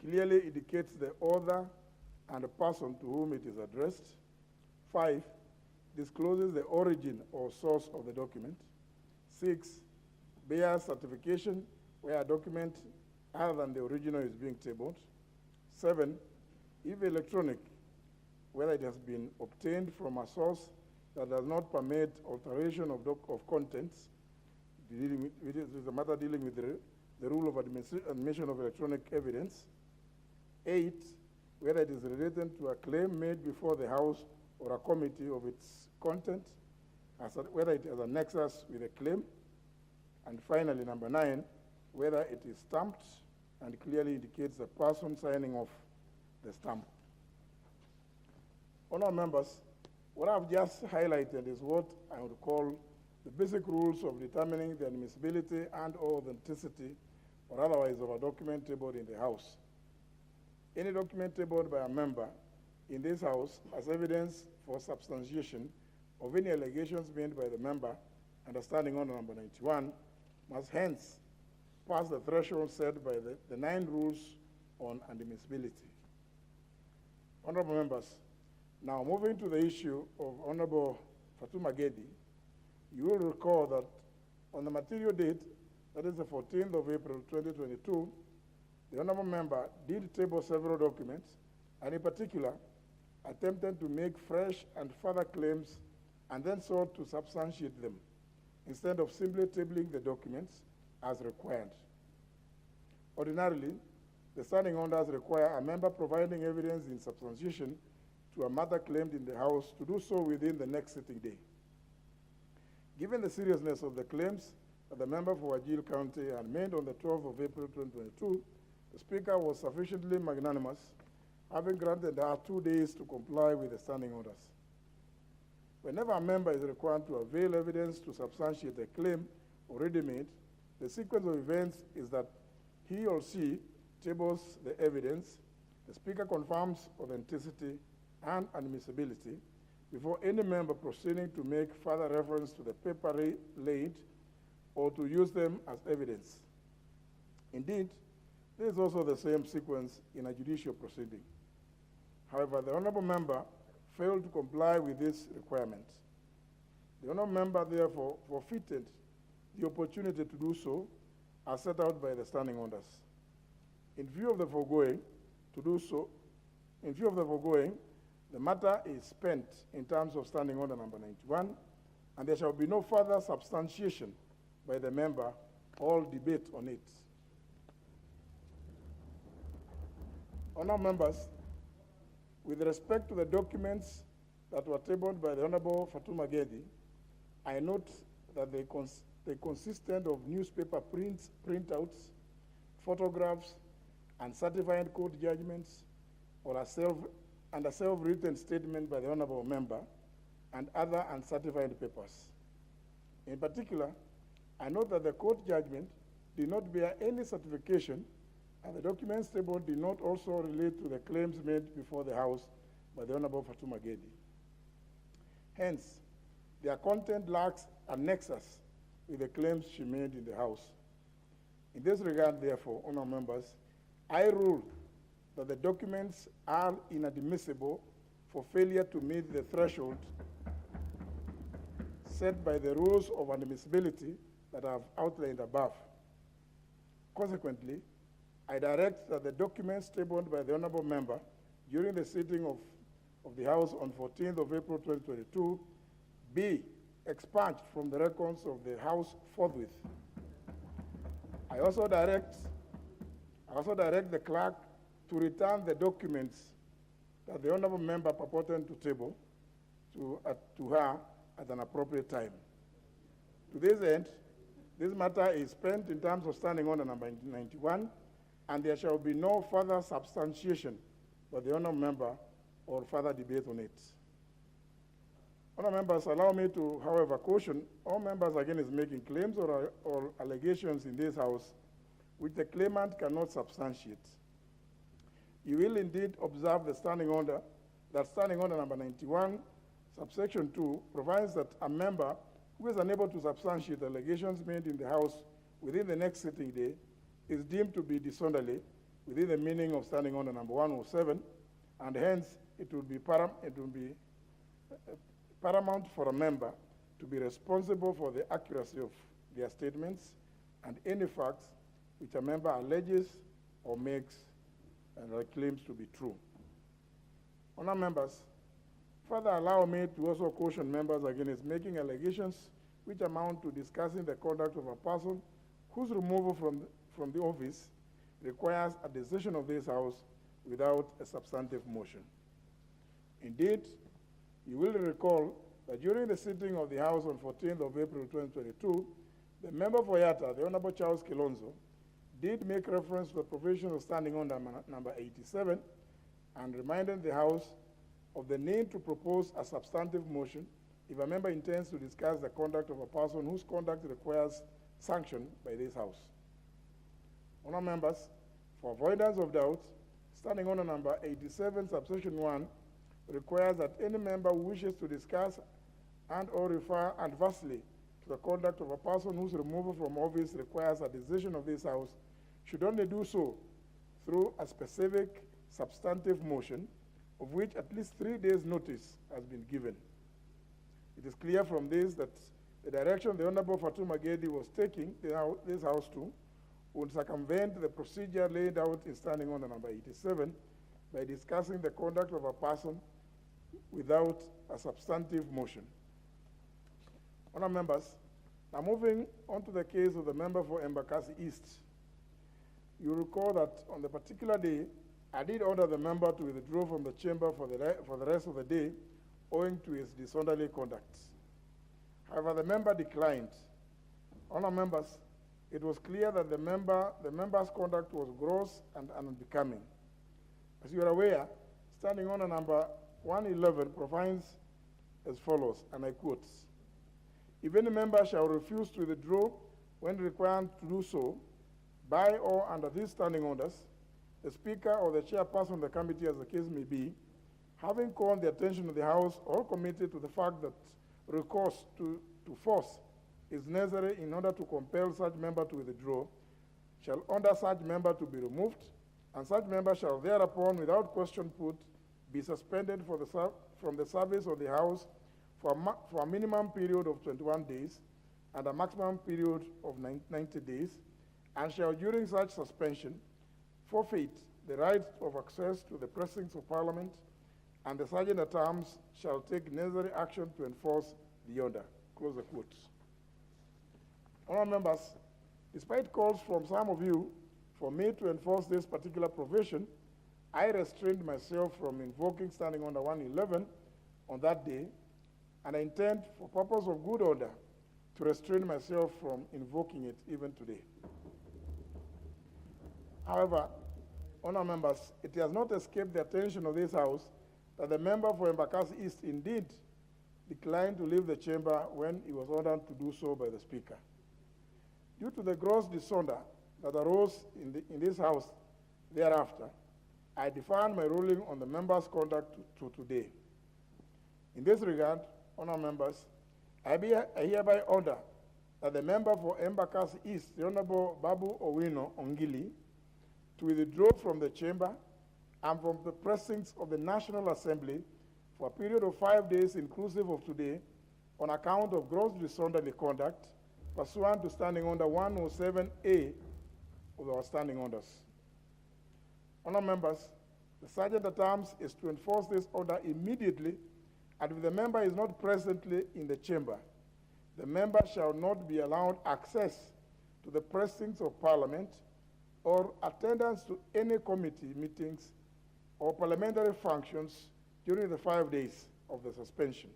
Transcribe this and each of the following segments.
clearly indicates the author and the person to whom it is addressed. 5, discloses the origin or source of the document. 6, bears certification where a document other than the original is being tabled. 7, if electronic, whether it has been obtained from a source that does not permit alteration of contents, it is a matter dealing with the rule of admission of electronic evidence. 8, whether it is related to a claim made before the House or a committee of its content, whether it has a nexus with a claim. And finally, number 9, whether it is stamped and clearly indicates the person signing off the stamp. Honourable members, what I've just highlighted is what I would call the basic rules of determining the admissibility and or authenticity or otherwise of a document tabled in the House. Any document tabled by a member in this House as evidence for substantiation of any allegations made by the member under Standing Order number 91 must hence pass the threshold set by the 9 rules on admissibility. Honorable members, now moving to the issue of Honorable Fatuma Gedi, you will recall that on the material date, that is the 14th of April 2022, the Honorable Member did table several documents, and in particular, attempted to make fresh and further claims and then sought to substantiate them, instead of simply tabling the documents as required. Ordinarily, the standing orders require a member providing evidence in substantiation to a matter claimed in the House to do so within the next sitting day. Given the seriousness of the claims that the member for Wajir County had made on the 12th of April 2022, the Speaker was sufficiently magnanimous, having granted her 2 days to comply with the standing orders. Whenever a member is required to avail evidence to substantiate a claim already made, the sequence of events is that he or she tables the evidence, the Speaker confirms authenticity and admissibility before any member proceeding to make further reference to the paper laid or to use them as evidence. Indeed, there is also the same sequence in a judicial proceeding. However, the Honourable Member failed to comply with this requirement. The Honourable Member therefore forfeited the opportunity to do so as set out by the standing orders. In view of the foregoing, the matter is spent in terms of Standing Order number 91, and there shall be no further substantiation by the member or debate on it. Honourable members, with respect to the documents that were tabled by the Honourable Fatuma Gedi, I note that they consisted of newspaper printouts, photographs, and certified court judgments, or a self-written statement by the Honourable Member, and other uncertified papers. In particular, I note that the court judgment did not bear any certification, and the documents tabled did not also relate to the claims made before the House by the Honourable Fatuma Gedi. Hence, their content lacks a nexus with the claims she made in the House. In this regard, therefore, Honourable Members, I rule that the documents are inadmissible for failure to meet the threshold set by the rules of admissibility that I have outlined above. Consequently, I direct that the documents tabled by the Honourable Member during the sitting of the House on 14th of April 2022 be expunged from the records of the House forthwith. I also direct the clerk to return the documents that the Honourable Member purported to table to her at an appropriate time. To this end, this matter is spent in terms of Standing Order number 91, and there shall be no further substantiation by the Honourable Member or further debate on it. Honourable Members, allow me to, however, caution all members against making claims or allegations in this House which the claimant cannot substantiate. You will indeed observe the Standing Order, that Standing Order number 91, subsection 2, provides that a member who is unable to substantiate allegations made in the House within the next sitting day is deemed to be disorderly within the meaning of Standing Order number 107, and hence it will be paramount for a member to be responsible for the accuracy of their statements and any facts which a member alleges or makes and claims to be true. Honour members, further allow me to also caution members against making allegations which amount to discussing the conduct of a person whose removal from the office requires a decision of this House without a substantive motion. Indeed, you will recall that during the sitting of the House on 14th of April 2022, the member for Yatta, the Honorable Charles Kilonzo, did make reference to the provision of Standing Order number 87 and reminded the House of the need to propose a substantive motion if a member intends to discuss the conduct of a person whose conduct requires sanction by this House. Honour members, for avoidance of doubt, Standing Order number 87, subsection 1, requires that any member who wishes to discuss and or refer adversely to the conduct of a person whose removal from office requires a decision of this House should only do so through a specific substantive motion of which at least 3 days' notice has been given. It is clear from this that the direction the Honorable Fatuma Gedi was taking this House to would circumvent the procedure laid out in Standing Order number 87 by discussing the conduct of a person without a substantive motion. Honour members, now moving on to the case of the member for Embakasi East. You recall that on the particular day, I did order the member to withdraw from the chamber for the rest of the day owing to his disorderly conduct. However, the member declined. Honour members, it was clear that the member's conduct was gross and unbecoming. As you are aware, Standing Order number 111 provides as follows, and I quote, "If any member shall refuse to withdraw when required to do so, by or under these standing orders, the Speaker or the Chairperson of the committee, as the case may be, having called the attention of the House or committee to the fact that recourse to force is necessary in order to compel such member to withdraw, shall order such member to be removed, and such member shall thereupon, without question put, be suspended from the service of the House for a minimum period of 21 days and a maximum period of 90 days, and shall during such suspension forfeit the right of access to the precincts of Parliament, and the Sergeant-at-Arms shall take necessary action to enforce the order." Close the quote. Honourable members, despite calls from some of you for me to enforce this particular provision, I restrained myself from invoking Standing Order 111 on that day, and I intend, for purpose of good order, to restrain myself from invoking it even today. However, honour members, it has not escaped the attention of this House that the member for Embakasi East indeed declined to leave the chamber when he was ordered to do so by the Speaker. Due to the gross disorder that arose in this House thereafter, I deferred my ruling on the member's conduct to today. In this regard, honour members, I hereby order that the member for Embakasi East, the Honourable Babu Owino Ongili, to withdraw from the chamber and from the precincts of the National Assembly for a period of 5 days inclusive of today on account of gross disorderly conduct pursuant to Standing Order 107A of our standing orders. Honour members, the Sergeant-at-Arms is to enforce this order immediately, and if the member is not presently in the chamber, the member shall not be allowed access to the precincts of Parliament or attendance to any committee meetings or parliamentary functions during the 5 days of the suspension.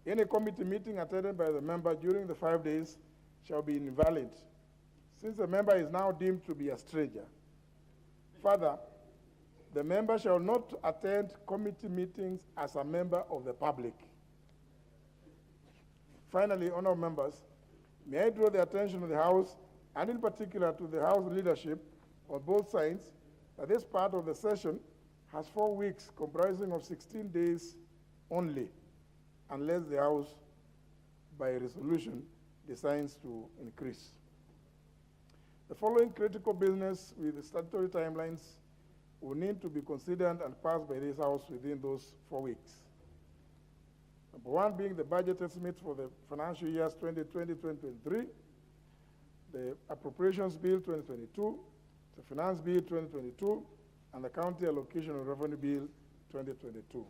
Any committee meeting attended by the member during the 5 days shall be invalid, since the member is now deemed to be a stranger. Further, the member shall not attend committee meetings as a member of the public. Finally, honourable members, may I draw the attention of the House, and in particular to the House leadership on both sides, that this part of the session has 4 weeks comprising of 16 days only, unless the House, by resolution, decides to increase. The following critical business with the statutory timelines will need to be considered and passed by this House within those 4 weeks. Number one being the budget estimates for the financial years 2020-2023, the Appropriations Bill 2022, the Finance Bill 2022, and the County Allocation of Revenue Bill 2022.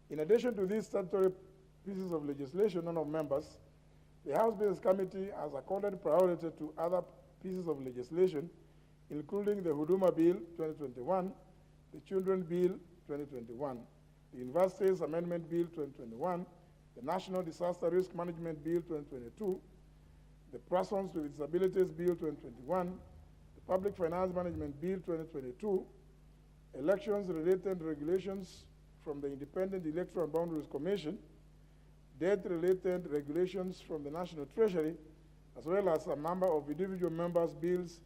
In addition to these statutory pieces of legislation, honourable members, the House Business Committee has accorded priority to other pieces of legislation, including the Huduma Bill 2021, the Children Bill 2021, the Universities Amendment Bill 2021, the National Disaster Risk Management Bill 2022, the Persons with Disabilities Bill 2021, the Public Finance Management Bill 2022, elections-related regulations from the Independent Electoral and Boundaries Commission, debt-related regulations from the National Treasury, as well as a number of individual members' bills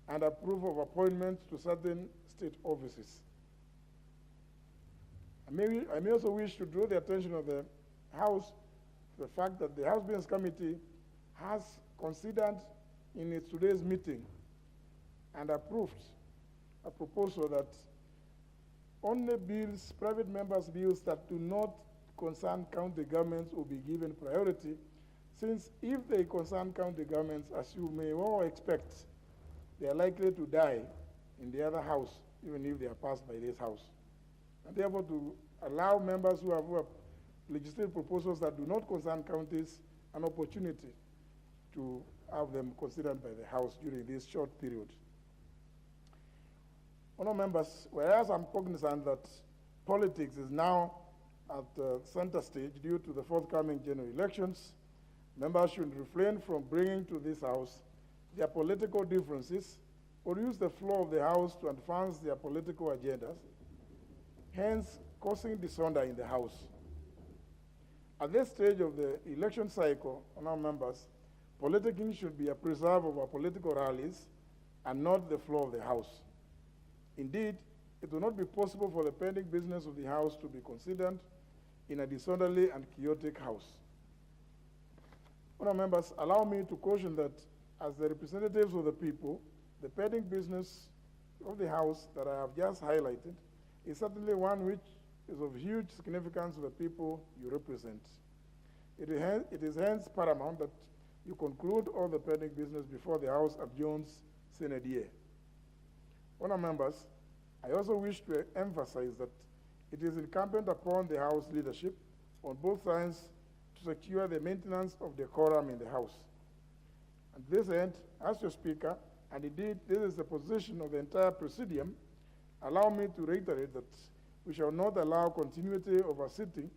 and approval of appointments to certain state offices. I may also wish to draw the attention of the House to the fact that the House Business Committee has considered in its today's meeting and approved a proposal that only bills, private members' bills that do not concern county governments will be given priority, since if they concern county governments, as you may all expect, they are likely to die in the other house, even if they are passed by this house. And therefore, to allow members who have legislative proposals that do not concern counties an opportunity to have them considered by the House during this short period. Honourable members, whereas I'm cognizant that politics is now at the center stage due to the forthcoming general elections, members should refrain from bringing to this House their political differences or use the floor of the House to advance their political agendas, hence causing disorder in the House. At this stage of the election cycle, honourable members, politicking should be a preserve of our political rallies and not the floor of the House. Indeed, it will not be possible for the pending business of the House to be considered in a disorderly and chaotic House. Honourable members, allow me to caution that as the representatives of the people, the pending business of the House that I have just highlighted is certainly one which is of huge significance to the people you represent. It is hence paramount that you conclude all the pending business before the House adjourns sine die. Honourable members, I also wish to emphasize that it is incumbent upon the House leadership on both sides to secure the maintenance of decorum in the House. At this end, as your Speaker, and indeed this is the position of the entire Presidium, allow me to reiterate that we shall not allow continuity of a sitting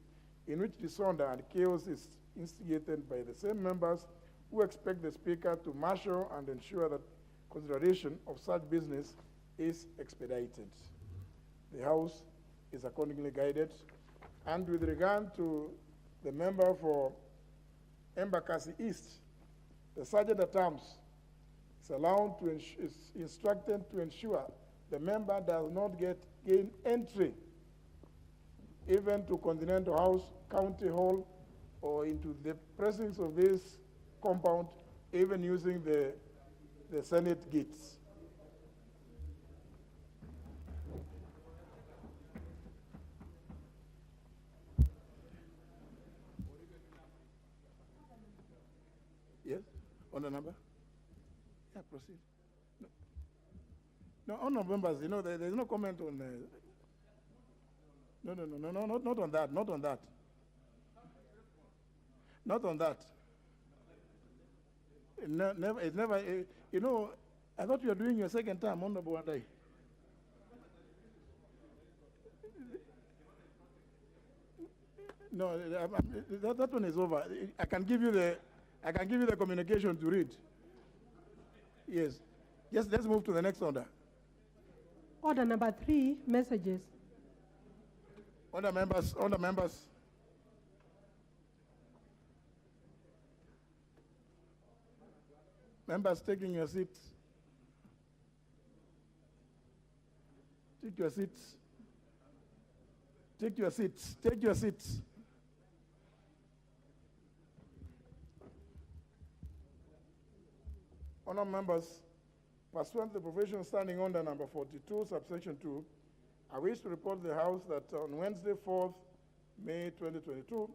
in which disorder and chaos is instigated by the same members who expect the Speaker to marshal and ensure that consideration of such business is expedited. The House is accordingly guided. And with regard to the member for Embakasi East, the Sergeant at Arms is instructed to ensure the member does not gain entry even to Continental House, County Hall, or into the precincts of this compound, even using the Senate gates. Yes, on the number? Yeah, proceed. No, honourable members, you know, there's no comment on the... No, not on that, not on that. Not on that. It's never, you know, I thought you were doing your second term, Honourable Wadai. No, that one is over. I can give you the communication to read. Yes. Yes, let's move to the next order. Order number 3, messages. Order members. Members taking your seats. Take your seats. Take your seats. Take your seats. Honourable members, pursuant to the provision standing under number 42, subsection 2, I wish to report to the House that on Wednesday, 4th May 2022,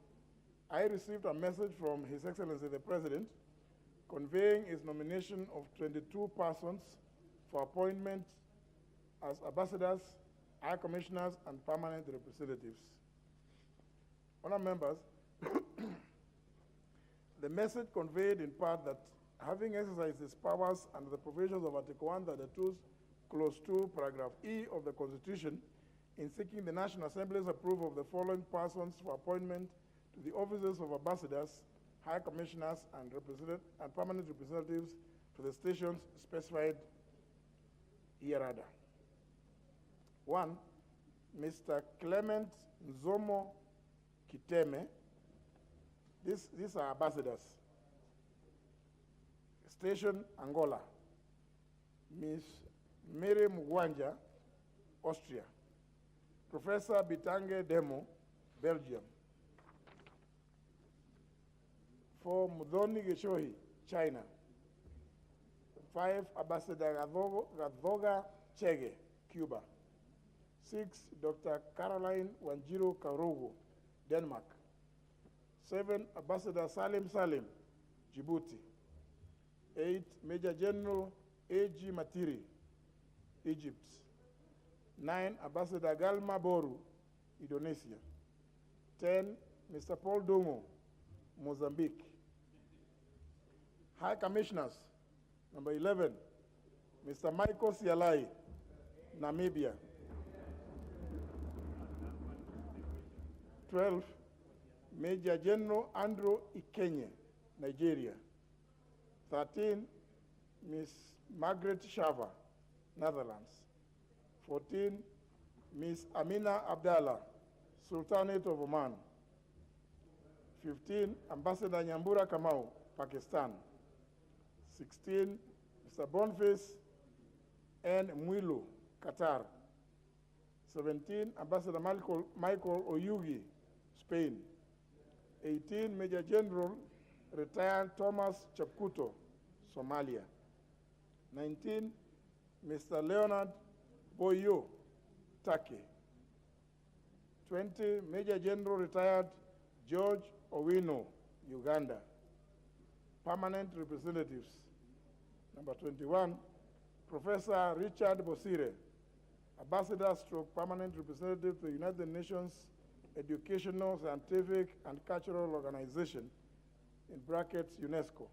I received a message from His Excellency the President conveying his nomination of 22 persons for appointment as ambassadors, high commissioners, and permanent representatives. Honourable members, the message conveyed in part that having exercised his powers under the provisions of Article 132, Clause 2, Paragraph E of the Constitution, in seeking the National Assembly's approval of the following persons for appointment to the offices of ambassadors, high commissioners, and permanent representatives to the stations specified hereunder. 1, Mr. Clement Nzomo Kiteme. These are ambassadors. Station Angola. Ms. Mary Mugwanja, Austria. Professor Bitange Demo, Belgium. 4, Mudhoni Geshohi, China. 5, Ambassador Gadvoga Chege, Cuba. 6, Dr. Caroline Wanjiro Karogo, Denmark. 7, Ambassador Salim Salim, Djibouti. 8, Major General A.G. Matiri, Egypt. 9, Ambassador Galma Boru, Indonesia. 10, Mr. Paul Dongo, Mozambique. High Commissioners, number 11, Mr. Michael Sialai, Namibia. 12, Major General Andrew Ikenye, Nigeria. 13, Ms. Margaret Shava, Netherlands. 14, Ms. Amina Abdallah, Sultanate of Oman. 15, Ambassador Nyambura Kamau, Pakistan. 16, Mr. Boniface N. Mwilu, Qatar. 17, Ambassador Michael Oyugi, Spain. 18, Major General retired Thomas Chapkuto, Somalia. 19, Mr. Leonard Boyo, Turkey. 20, Major General retired George Owino, Uganda. Permanent representatives. Number 21, Professor Richard Bosire, Ambassador stroke permanent representative to the United Nations Educational, Scientific, and Cultural Organization, in brackets UNESCO.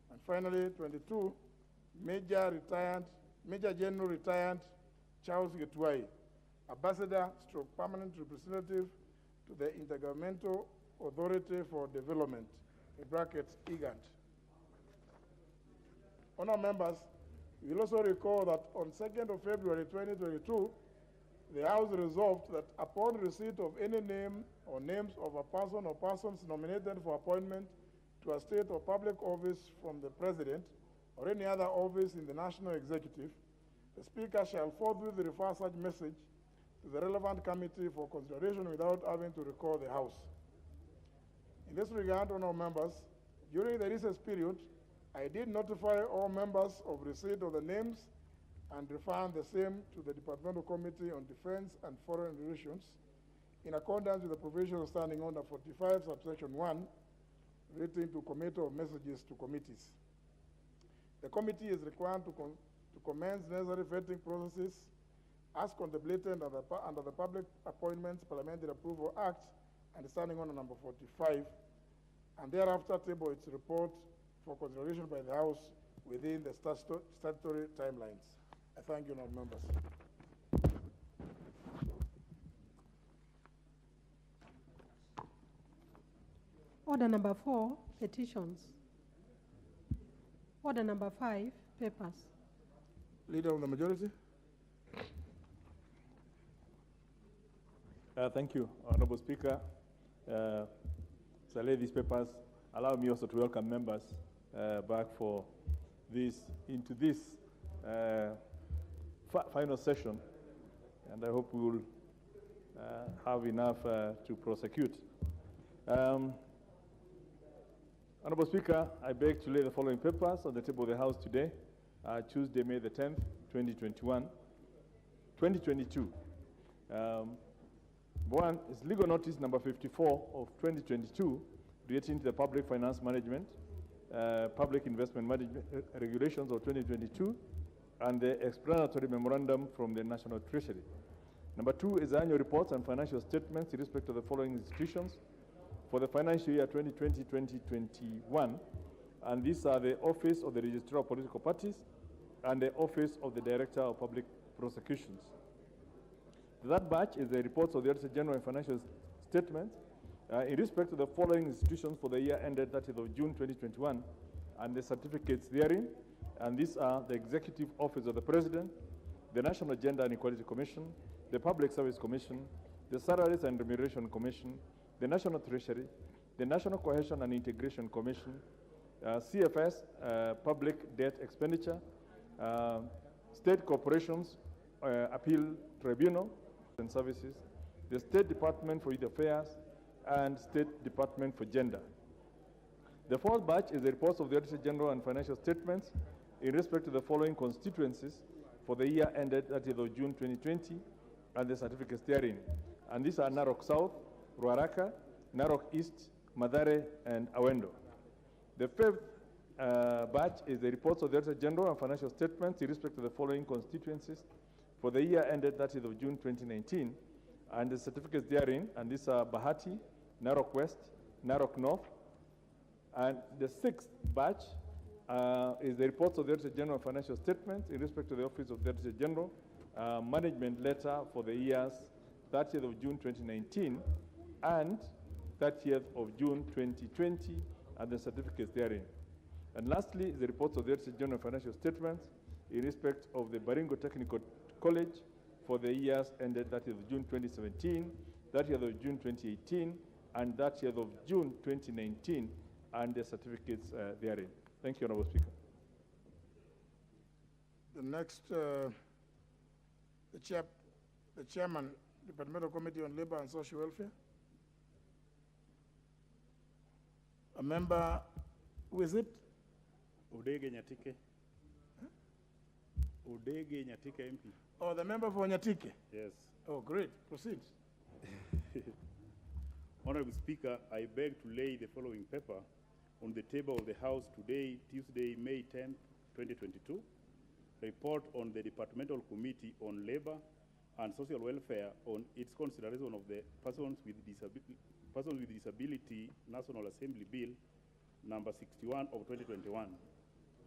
And finally, 22, Major General retired Charles Getuai, Ambassador stroke permanent representative to the Intergovernmental Authority for Development, in brackets IGAD. Honourable members, you will also recall that on 2nd of February 2022, the House resolved that upon receipt of any name or names of a person or persons nominated for appointment to a state or public office from the President or any other office in the National Executive, the Speaker shall forthwith refer such message to the relevant committee for consideration without having to recall the House. In this regard, honourable members, during the recess period, I did notify all members of receipt of the names and refer the same to the Departmental Committee on Defense and Foreign Relations in accordance with the provisions standing under 45, subsection 1, relating to committee of messages to committees. The committee is required to commence necessary vetting processes as contemplated under the Public Appointments Parliamentary Approval Act and standing under number 45, and thereafter table its report for consideration by the House within the statutory timelines. I thank you, honourable members. Order number 4, petitions. Order number 5, papers. Leader of the majority. Thank you, Honourable Speaker. As I lay these papers, allow me also to welcome members back for into this final session, and I hope we will have enough to prosecute. Honorable Speaker, I beg to lay the following papers on the table of the House today, Tuesday, May the 10th, 2022. One is legal notice number 54 of 2022 relating to the public finance management, public investment management regulations of 2022, and the explanatory memorandum from the National Treasury. Number two is annual reports and financial statements in respect to the following institutions for the financial year 2020-2021, and these are the Office of the Registrar of Political Parties and the Office of the Director of Public Prosecutions. That batch is the reports of the Auditor General and financial statements in respect to the following institutions for the year ended 30th of June 2021, and the certificates therein, and these are the Executive Office of the President, the National Gender and Equality Commission, the Public Service Commission, the Salaries and Remuneration Commission, the National Treasury, the National Cohesion and Integration Commission, CFS, Public Debt Expenditure, State Corporations Appeal Tribunal and Services, the State Department for Youth Affairs, and State Department for Gender. The fourth batch is the reports of the Auditor General and financial statements in respect to the following constituencies for the year ended 30th of June 2020, and the certificates therein. And these are Narok South, Ruaraka, Narok East, Mathare, and Awendo. The fifth batch is the reports of the Auditor General and financial statements in respect to the following constituencies for the year ended 30th of June 2019, and the certificates therein, and these are Bahati, Narok West, Narok North. And the sixth batch is the reports of the Auditor General and financial statements in respect to the Office of the Auditor General, management letter for the years 30th of June 2019 and 30th of June 2020, and the certificates therein. And lastly, the reports of the Auditor General and financial statements in respect of the Baringo Technical College for the years ended 30th of June 2017, 30th of June 2018, and 30th of June 2019, and the certificates therein. Thank you, Honorable Speaker. The next, the Chairman, Departmental Committee on Labor and Social Welfare. A member, who is it? Udege Nyatike. Huh? Udege Nyatike MP. Oh, the member for Nyatike? Yes. Oh, great. Proceed. Honorable Speaker, I beg to lay the following paper on the table of the House today, Tuesday, May 10, 2022. Report on the Departmental Committee on Labor and Social Welfare on its consideration of the Persons with Disability National Assembly Bill number 61 of 2021.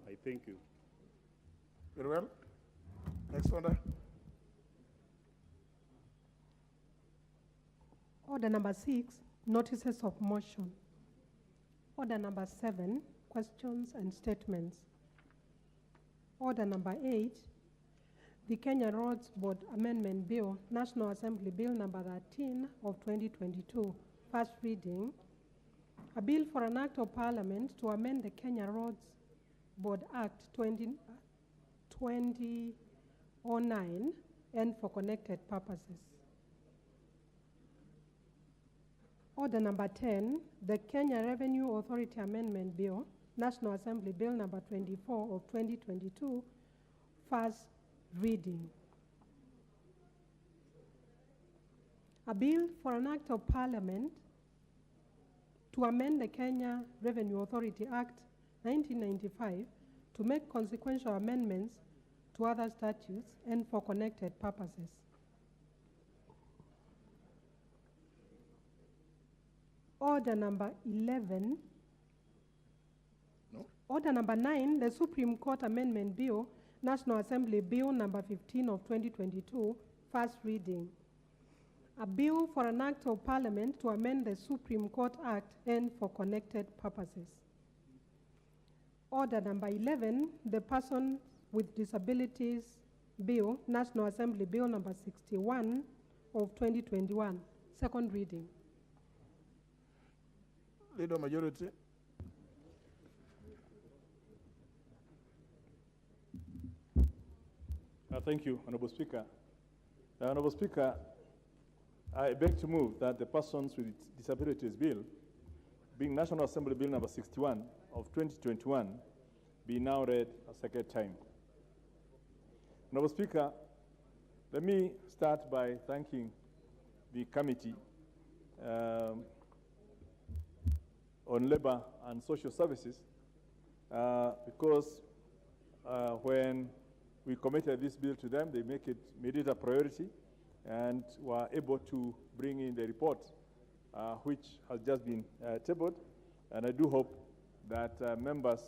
I thank you. Very well. Next order. Order number 6, notices of motion. Order number 7, questions and statements. Order number 8, the Kenya Roads Board Amendment Bill, National Assembly Bill number 13 of 2022, first reading. A bill for an act of parliament to amend the Kenya Roads Board Act 2009 and for connected purposes. Order number 10, the Kenya Revenue Authority Amendment Bill, National Assembly Bill number 24 of 2022, first reading. A bill for an act of parliament to amend the Kenya Revenue Authority Act 1995 to make consequential amendments to other statutes and for connected purposes. Order number 11. No. Order number 9, the Supreme Court Amendment Bill, National Assembly Bill number 15 of 2022, first reading. A bill for an act of parliament to amend the Supreme Court Act and for connected purposes. Order number 11, the Persons with Disabilities Bill, National Assembly Bill number 61 of 2021, second reading. Leader majority. Thank you, Honorable Speaker. Honorable Speaker, I beg to move that the Persons with Disabilities Bill being National Assembly Bill number 61 of 2021, be now read a second time. Honorable Speaker, let me start by thanking the Committee on Labor and Social Services because when we committed this bill to them, they made it a priority and were able to bring in the report which has just been tabled. And I do hope that members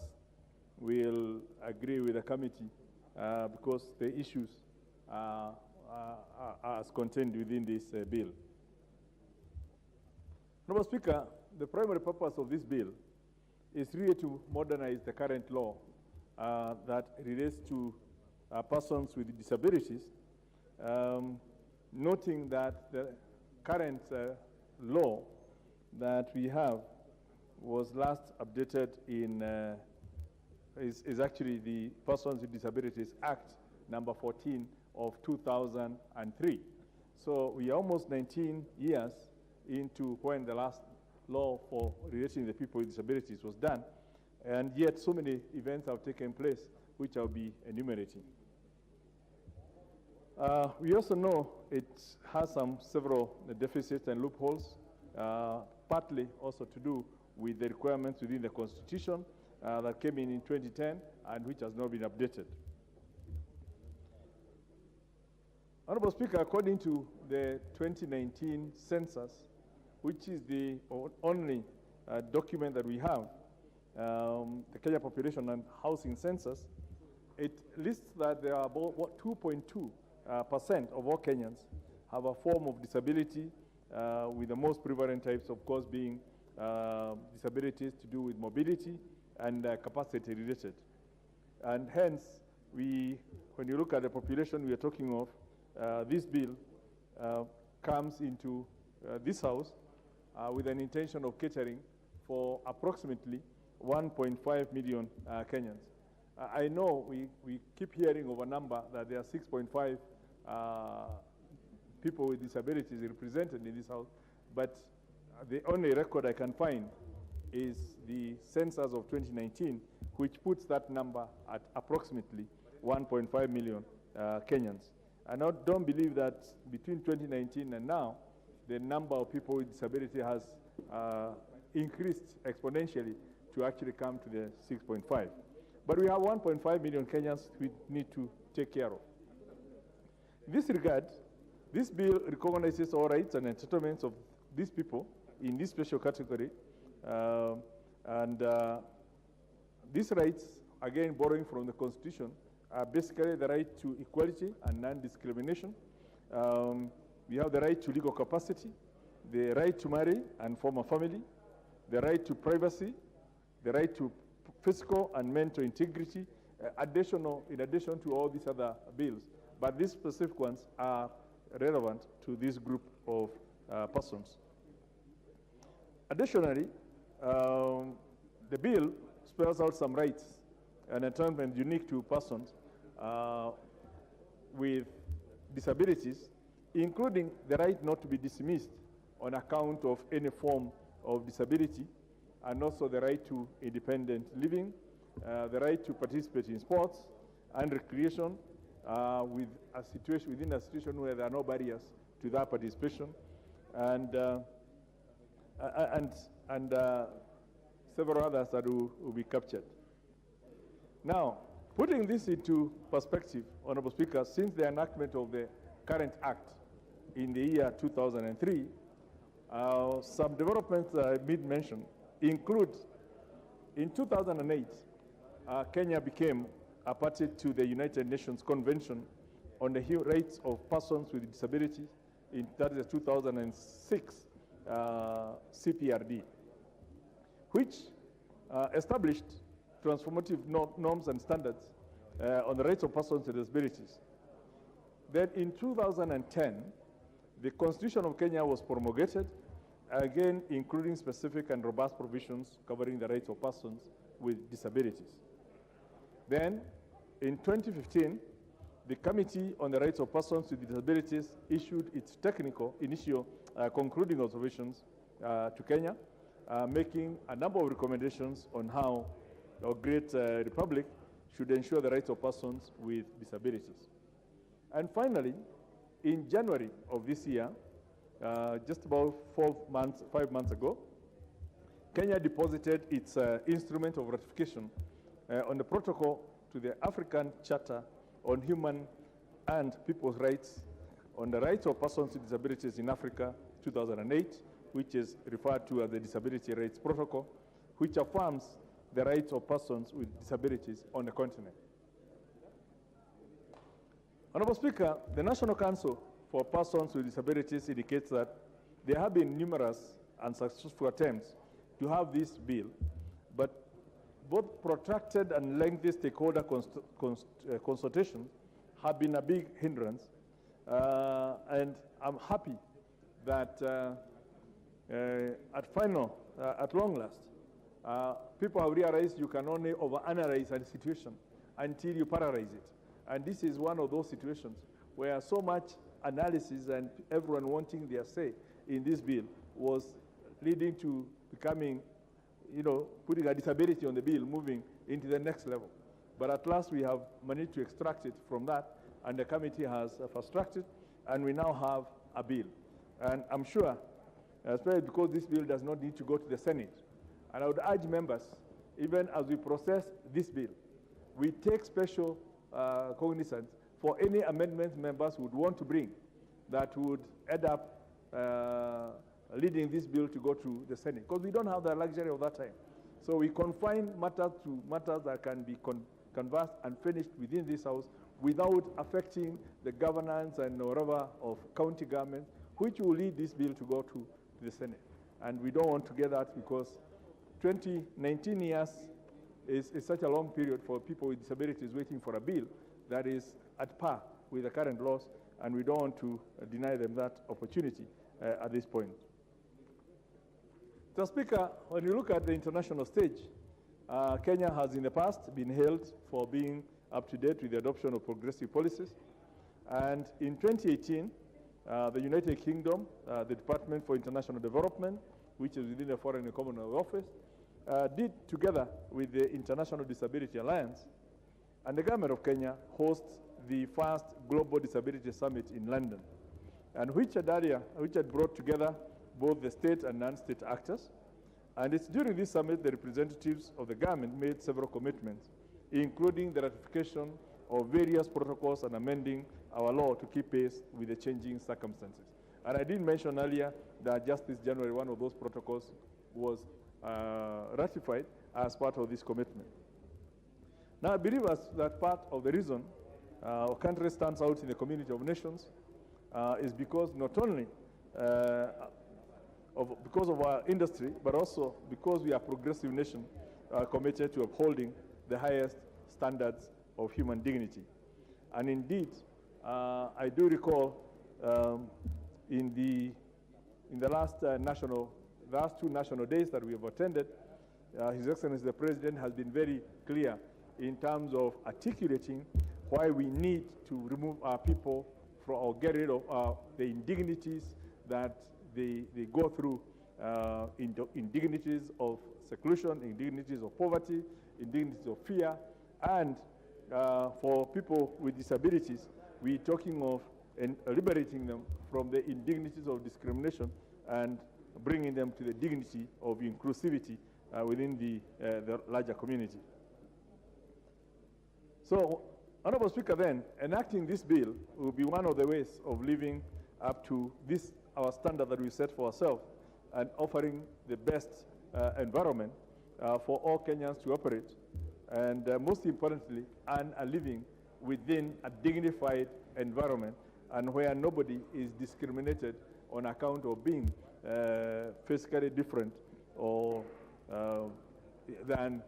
will agree with the committee because the issues are as contained within this bill. Honorable Speaker, the primary purpose of this bill is really to modernize the current law that relates to persons with disabilities, noting that the current law that we have was last updated in, is actually the Persons with Disabilities Act number 14 of 2003. So we are almost 19 years into when the last law for relating to the people with disabilities was done, and yet so many events have taken place which I'll be enumerating. We also know it has several deficits and loopholes, partly also to do with the requirements within the Constitution that came in 2010 and which has not been updated. Honorable Speaker, according to the 2019 census, which is the only document that we have, the Kenya Population and Housing Census, it lists that there are about 2.2% of all Kenyans have a form of disability, with the most prevalent types, of course, being disabilities to do with mobility and capacity related. And hence, when you look at the population we are talking of, this bill comes into this House with an intention of catering for approximately 1.5 million Kenyans. I know we keep hearing of a number that there are 6.5 people with disabilities represented in this House, but the only record I can find is the census of 2019, which puts that number at approximately 1.5 million Kenyans. And I don't believe that between 2019 and now, the number of people with disability has increased exponentially to actually come to the 6.5. But we have 1.5 million Kenyans we need to take care of. In this regard, this bill recognizes all rights and entitlements of these people in this special category. These rights, again borrowing from the Constitution, are basically the right to equality and non-discrimination. We have the right to legal capacity, the right to marry and form a family, the right to privacy, the right to physical and mental integrity, in addition to all these other bills. But these specific ones are relevant to this group of persons. Additionally, the bill spells out some rights and entitlements unique to persons with disabilities, including the right not to be dismissed on account of any form of disability, and also the right to independent living, the right to participate in sports and recreation within a situation where there are no barriers to that participation, and several others that will be captured. Now, putting this into perspective, Honorable Speaker, since the enactment of the current Act in the year 2003, some developments that I made mention include, in 2008, Kenya became a party to the United Nations Convention on the Rights of Persons with Disabilities, that is the 2006 CPRD, which established transformative norms and standards on the rights of persons with disabilities. Then in 2010, the Constitution of Kenya was promulgated, again including specific and robust provisions covering the rights of persons with disabilities. Then in 2015, the Committee on the Rights of Persons with Disabilities issued its initial concluding observations to Kenya, making a number of recommendations on how our great republic should ensure the rights of persons with disabilities. And finally, in January of this year, just about 5 months ago, Kenya deposited its instrument of ratification on the protocol to the African Charter on Human and People's Rights on the Rights of Persons with Disabilities in Africa, 2008, which is referred to as the Disability Rights Protocol, which affirms the rights of persons with disabilities on the continent. Honorable Speaker, the National Council for Persons with Disabilities indicates that there have been numerous unsuccessful attempts to have this bill, but both protracted and lengthy stakeholder consultations have been a big hindrance, and I'm happy that at long last, people have realized you can only overanalyze a situation until you paralyze it. And this is one of those situations where so much analysis and everyone wanting their say in this bill was leading to becoming, putting a disability on the bill, moving into the next level. But at last we have managed to extract it from that, and the committee has fast-tracked, and we now have a bill. And I'm sure, especially because this bill does not need to go to the Senate, and I would urge members, even as we process this bill, we take special cognizance for any amendments members would want to bring that would end up leading this bill to go to the Senate, because we don't have the luxury of that time. So we confine matters to matters that can be conversed and finished within this House without affecting the governance and whatever of county government, which will lead this bill to go to the Senate. And we don't want to get that, because 19 years is such a long period for people with disabilities waiting for a bill that is at par with the current laws, and we don't want to deny them that opportunity at this point. Mr. Speaker, when you look at the international stage, Kenya has in the past been hailed for being up to date with the adoption of progressive policies. And in 2018, the United Kingdom, the Department for International Development, which is within the Foreign and Commonwealth Office, did, together with the International Disability Alliance, and the government of Kenya, host the first Global Disability Summit in London, and which had brought together both the state and non-state actors. And it's during this summit the representatives of the government made several commitments, including the ratification of various protocols and amending our law to keep pace with the changing circumstances. And I did mention earlier that just this January, one of those protocols was ratified as part of this commitment. Now, I believe that part of the reason our country stands out in the community of nations is because not only because of our industry, but also because we are a progressive nation committed to upholding the highest standards of human dignity. And indeed, I do recall in the last two national days that we have attended, His Excellency the President has been very clear in terms of articulating why we need to remove our people from, or get rid of the indignities that they go through, indignities of seclusion, indignities of poverty, indignities of fear, and for people with disabilities, we're talking of liberating them from the indignities of discrimination and bringing them to the dignity of inclusivity within the larger community. So, Honorable Speaker, then, enacting this bill will be one of the ways of living up to this, our standard that we set for ourselves, and offering the best environment for all Kenyans to operate, and most importantly, earn a living within a dignified environment, and where nobody is discriminated on account of being physically different or than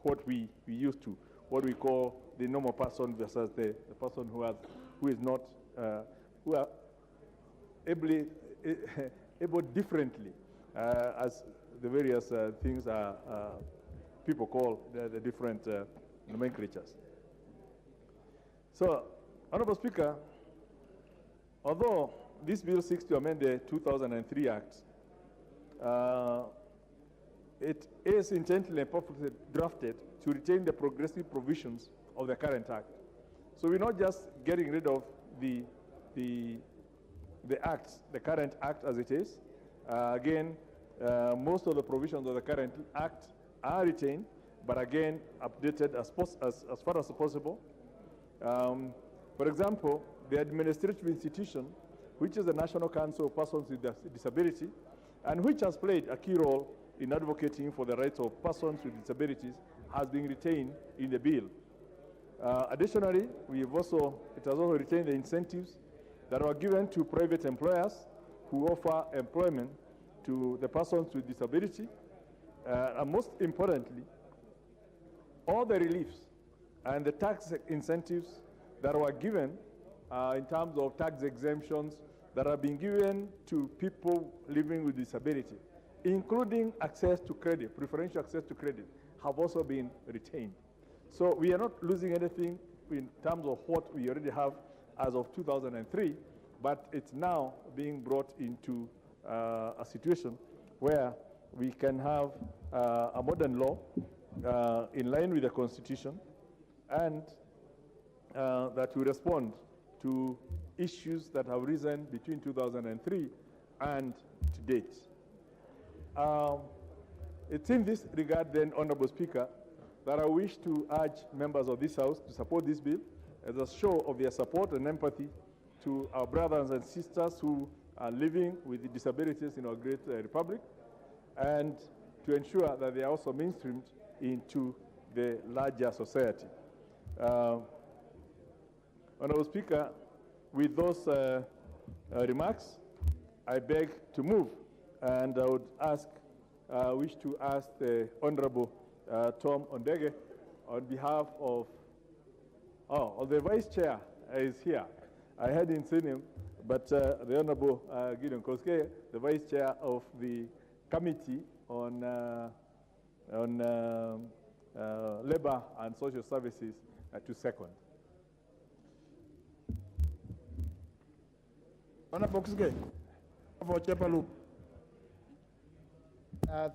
what we used to, what we call the normal person versus the person who is not, who are able differently, as the various things are people call the different nomenclatures. So, Honorable Speaker, although this bill seeks to amend the 2003 Act, it is intentionally and purposely drafted to retain the progressive provisions of the current Act. So we're not just getting rid of the acts, the current Act as it is. Again, most of the provisions of the current Act are retained, but again, updated as far as possible. For example, the administrative institution, which is the National Council of Persons with Disability, and which has played a key role in advocating for the rights of persons with disabilities, has been retained in the bill. Additionally, it has also retained the incentives that were given to private employers who offer employment to the persons with disability. And most importantly, all the reliefs and the tax incentives that were given in terms of tax exemptions that are being given to people living with disability, including access to credit, preferential access to credit, have also been retained. So we are not losing anything in terms of what we already have as of 2003, but it's now being brought into a situation where we can have a modern law in line with the Constitution, and that will respond to issues that have risen between 2003 and to date. It's in this regard then, Honorable Speaker, that I wish to urge members of this House to support this bill as a show of their support and empathy to our brothers and sisters who are living with disabilities in our great republic, and to ensure that they are also mainstreamed into the larger society. Honorable Speaker, with those remarks, I beg to move, and I would wish to ask the Honorable Tom Ondege, on behalf of, the Vice Chair is here. I hadn't seen him, but the Honorable Gideon Koske, the Vice Chair of the Committee on Labor and Social Services, to second. Honorable Koske, for Chepalu.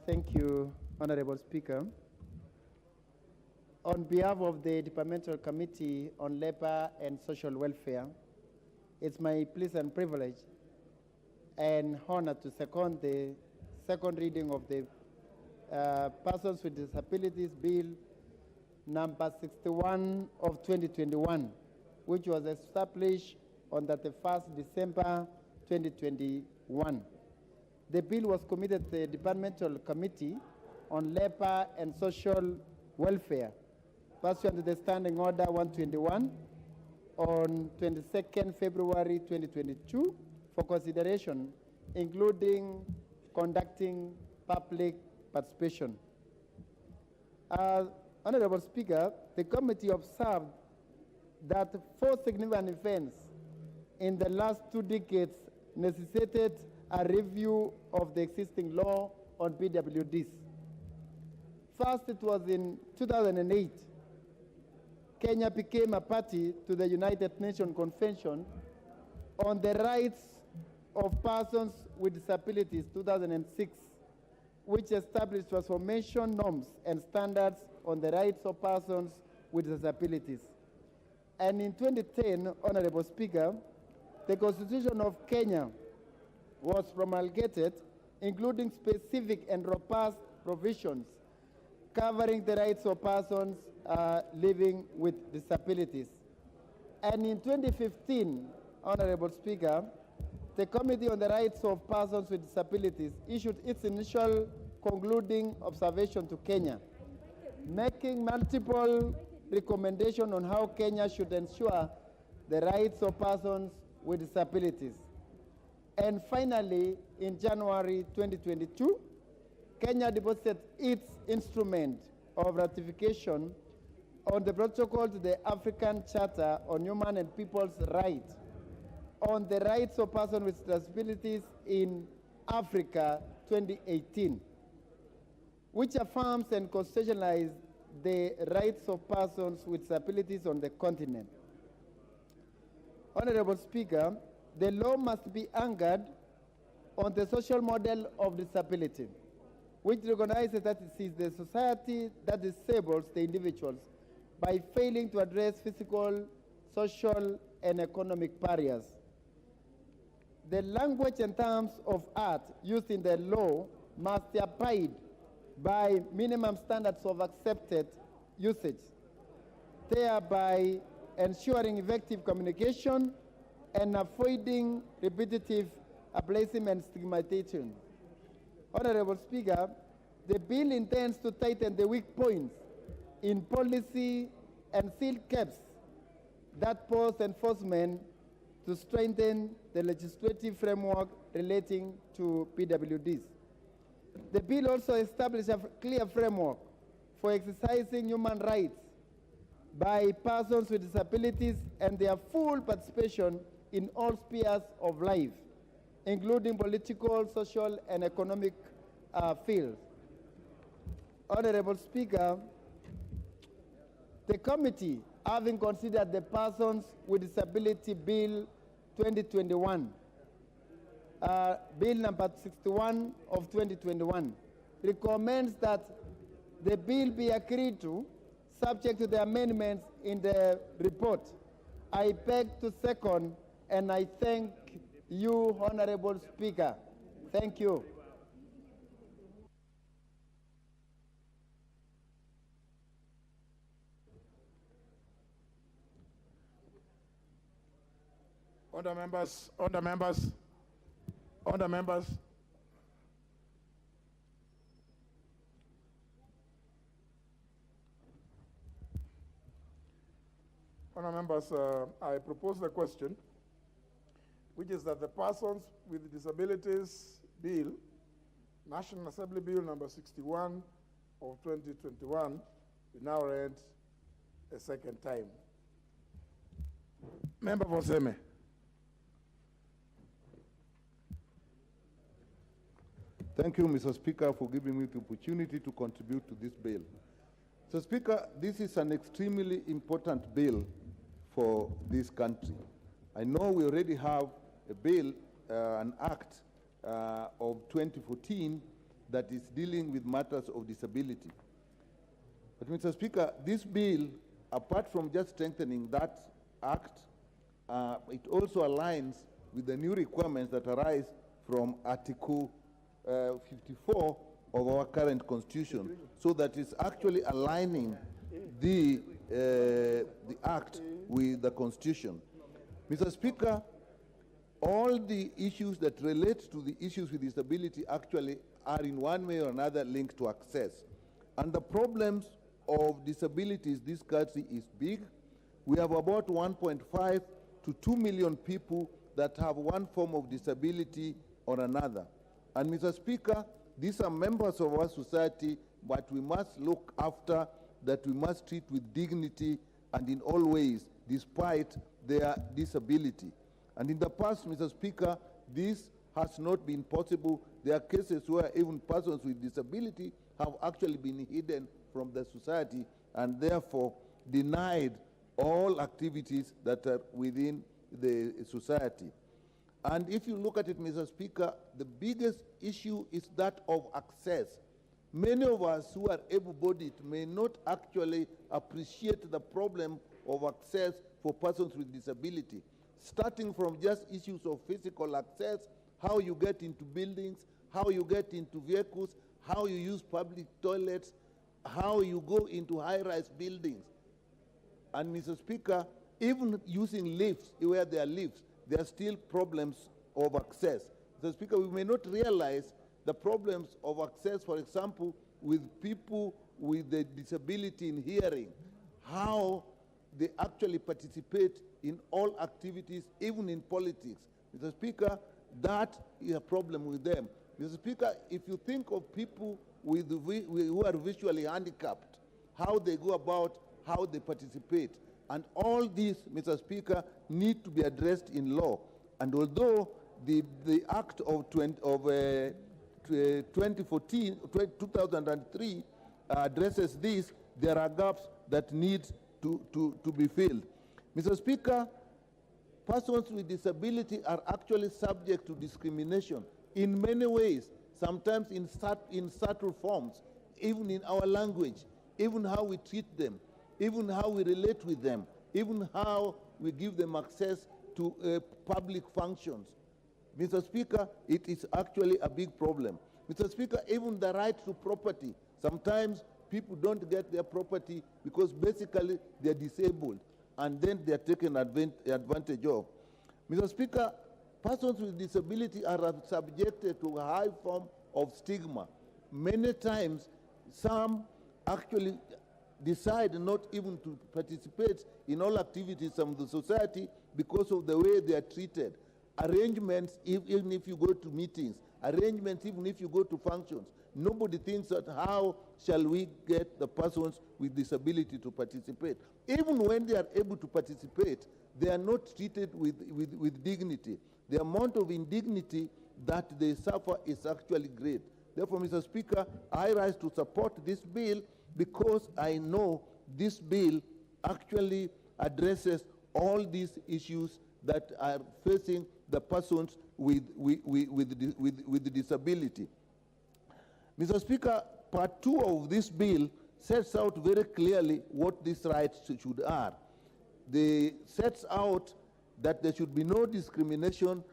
Thank you, Honorable Speaker. On behalf of the Departmental Committee on Labor and Social Welfare, it's my pleasure and privilege and honor to second the second reading of the Persons with Disabilities Bill number 61 of 2021, which was established on the 1st December 2021. The bill was committed to the Departmental Committee on Labor and Social Welfare, pursuant to the Standing Order 121 on 22nd February 2022 for consideration, including conducting public participation. Honorable Speaker, the committee observed that 4 significant events in the last 2 decades necessitated a review of the existing law on PWDs. First, it was in 2008. Kenya became a party to the United Nations Convention on the Rights of Persons with Disabilities, 2006, which established transformation norms and standards on the rights of persons with disabilities. And in 2010, Honorable Speaker, the Constitution of Kenya was promulgated, including specific and robust provisions covering the rights of persons living with disabilities. And in 2015, Honorable Speaker, the Committee on the Rights of Persons with Disabilities issued its initial concluding observation to Kenya, making multiple recommendations on how Kenya should ensure the rights of persons with disabilities. And finally, in January 2022, Kenya deposited its instrument of ratification on the protocol to the African Charter on Human and People's Rights on the rights of persons with disabilities in Africa 2018, which affirms and constitutionalizes the rights of persons with disabilities on the continent. Honorable Speaker, the law must be anchored on the social model of disability, which recognizes that it is the society that disables the individuals by failing to address physical, social, and economic barriers. The language and terms of art used in the law must abide by minimum standards of accepted usage, thereby ensuring effective communication and avoiding repetitive ableism and stigmatization. Honorable Speaker, the bill intends to tighten the weak points in policy and seal caps that pose enforcement to strengthen the legislative framework relating to PWDs. The bill also establishes a clear framework for exercising human rights by persons with disabilities and their full participation in all spheres of life, including political, social, and economic fields. Honorable Speaker, the committee, having considered the Persons with Disability Bill 2021, Bill number 61 of 2021, recommends that the bill be agreed to, subject to the amendments in the report. I beg to second, and I thank you, Honorable Speaker. Thank you. Order members, order members, order members. Order members, I propose the question, which is that the Persons with Disabilities Bill, National Assembly Bill number 61 of 2021, be now read a second time. Member for Seme. Thank you, Mr. Speaker, for giving me the opportunity to contribute to this bill. So, Speaker, this is an extremely important bill for this country. I know we already have a bill, an act of 2014 that is dealing with matters of disability. But, Mr. Speaker, this bill, apart from just strengthening that act, it also aligns with the new requirements that arise from Article 54 of our current constitution, so that it's actually aligning the act with the constitution. Mr. Speaker, all the issues that relate to the issues with disability actually are in one way or another linked to access. And the problems of disabilities this country is big. We have about 1.5 to 2 million people that have one form of disability or another. And Mr. Speaker, these are members of our society, but we must look after, that we must treat with dignity and in all ways, despite their disability. And in the past, Mr. Speaker, this has not been possible. There are cases where even persons with disability have actually been hidden from the society and therefore denied all activities that are within the society. And if you look at it, Mr. Speaker, the biggest issue is that of access. Many of us who are able-bodied may not actually appreciate the problem of access for persons with disability, starting from just issues of physical access, how you get into buildings, how you get into vehicles, how you use public toilets, how you go into high-rise buildings. And Mr. Speaker, even using lifts, where there are lifts, there are still problems of access. Mr. Speaker, we may not realize the problems of access, for example, with people with a disability in hearing, how they actually participate in all activities, even in politics. Mr. Speaker, that is a problem with them. Mr. Speaker, if you think of people who are visually handicapped, how they go about, how they participate, and all these, Mr. Speaker, need to be addressed in law. And although the Act of 2003 addresses this, there are gaps that need to be filled. Mr. Speaker, persons with disability are actually subject to discrimination in many ways. sometimes in subtle forms, even in our language, even how we treat them, even how we relate with them, even how we give them access to public functions. Mr. Speaker, it is actually a big problem. Mr. Speaker, even the right to property, sometimes people don't get their property because basically they're disabled and then they're taken advantage of. Mr. Speaker, persons with disability are subjected to a high form of stigma. Many times, some actually decide not even to participate in all activities of the society because of the way they are treated. Arrangements, even if you go to meetings, arrangements, even if you go to functions, nobody thinks that how shall we get the persons with disability to participate. Even when they are able to participate, they are not treated with dignity. The amount of indignity that they suffer is actually great. Therefore, Mr. Speaker, I rise to support this bill because I know this bill actually addresses all these issues that are facing the persons with disability. Mr. Speaker, Part 2 of this bill sets out very clearly what these rights should are. They sets out that there should be no discrimination,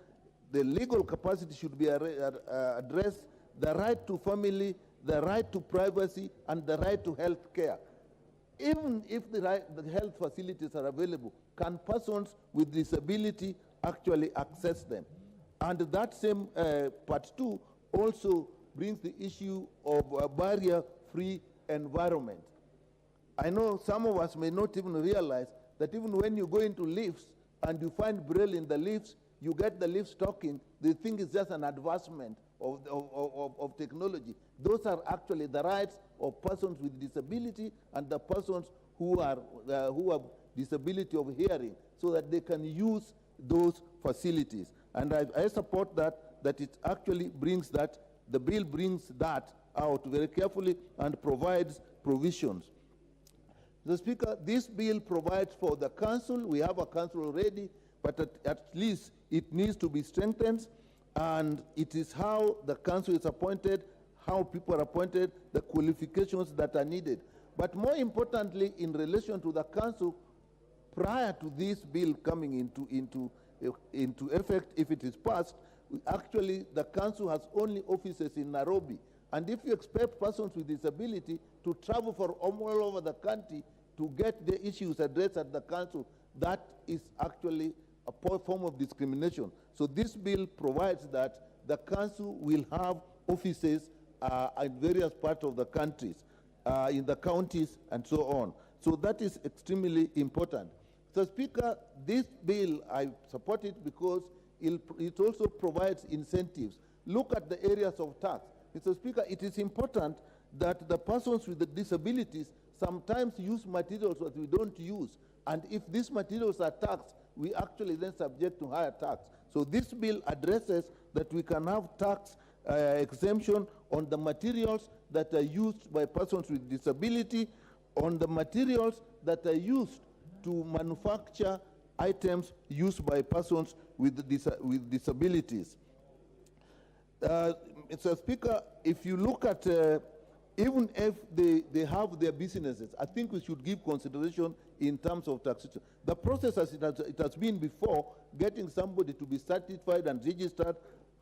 the legal capacity should be addressed, the right to family, the right to privacy, and the right to health care. Even if the health facilities are available, can persons with disability actually access them? And that same Part 2 also brings the issue of a barrier-free environment. I know some of us may not even realize that even when you go into lifts and you find Braille in the lifts, you get the lifts talking, they think it's just an advancement of technology. Those are actually the rights of persons with disability and the persons who have disability of hearing, so that they can use those facilities. And I support that it actually brings that, the bill brings that out very carefully and provides provisions. Mr. Speaker, this bill provides for the council. We have a council already, but at least it needs to be strengthened, and it is how the council is appointed, how people are appointed, the qualifications that are needed. But more importantly, in relation to the council, prior to this bill coming into effect, if it is passed, actually the council has only offices in Nairobi. And if you expect persons with disability to travel from all over the country to get the issues addressed at the council, that is actually a form of discrimination. So this bill provides that the council will have offices in various parts of the countries, in the counties and so on. So that is extremely important. So Speaker, this bill, I support it because it also provides incentives. Look at the areas of tax. Mr. Speaker, it is important that the persons with the disabilities sometimes use materials that we don't use. And if these materials are taxed, we actually then subject to higher tax. So this bill addresses that we can have tax exemption on the materials that are used by persons with disability, on the materials that are used to manufacture items used by persons with disabilities. Mr. Speaker, if you look at, even if they have their businesses, I think we should give consideration in terms of taxation. The process as it has been before, getting somebody to be certified and registered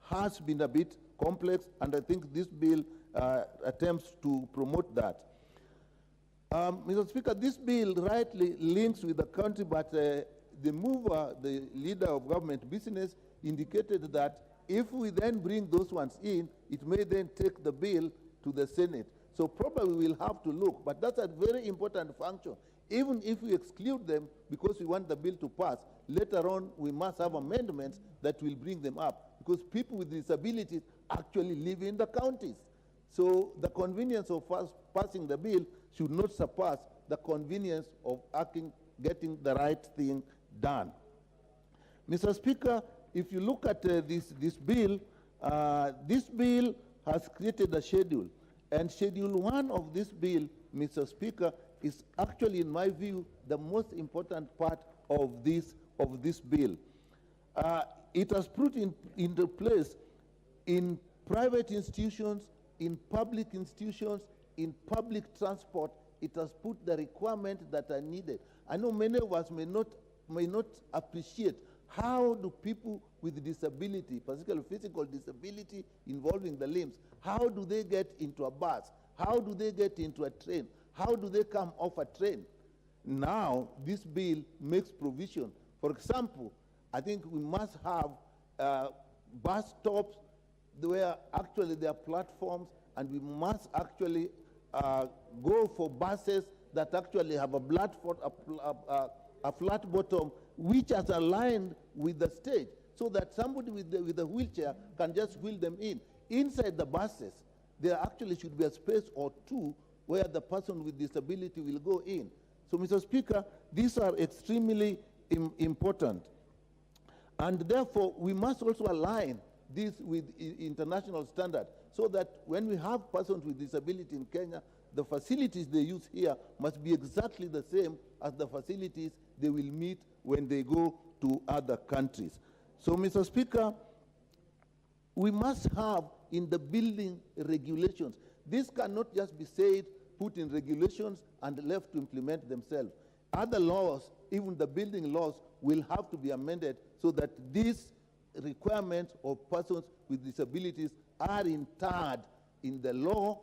has been a bit complex, and I think this bill attempts to promote that. Mr. Speaker, this bill rightly links with the country, but the mover, the leader of government business, indicated that if we then bring those ones in, it may then take the bill to the Senate. So probably we'll have to look, but that's a very important function. Even if we exclude them because we want the bill to pass, later on we must have amendments that will bring them up, because people with disabilities actually live in the counties. So the convenience of passing the bill should not surpass the convenience of getting the right thing done. Mr. Speaker, if you look at this bill has created a schedule. And Schedule 1 of this bill, Mr. Speaker, is actually, in my view, the most important part of this bill. It has put into place in private institutions, in public institutions, in public transport, it has put the requirements that are needed. I know many of us may not appreciate how do people with disability, particularly physical disability involving the limbs, how do they get into a bus? How do they get into a train? How do they come off a train? Now, this bill makes provision. For example, I think we must have bus stops where actually there are platforms, and we must actually go for buses that actually have a flat bottom, which is aligned with the stage, so that somebody with a wheelchair can just wheel them in. Inside the buses, there actually should be a space or two where the person with disability will go in. So, Mr. Speaker, these are extremely important. And therefore, we must also align this with international standards, so that when we have persons with disability in Kenya, the facilities they use here must be exactly the same as the facilities they will meet when they go to other countries. So, Mr. Speaker, we must have in the building regulations. This cannot just be said, put in regulations and left to implement themselves. Other laws, even the building laws, will have to be amended so that these requirements of persons with disabilities are interred in the law,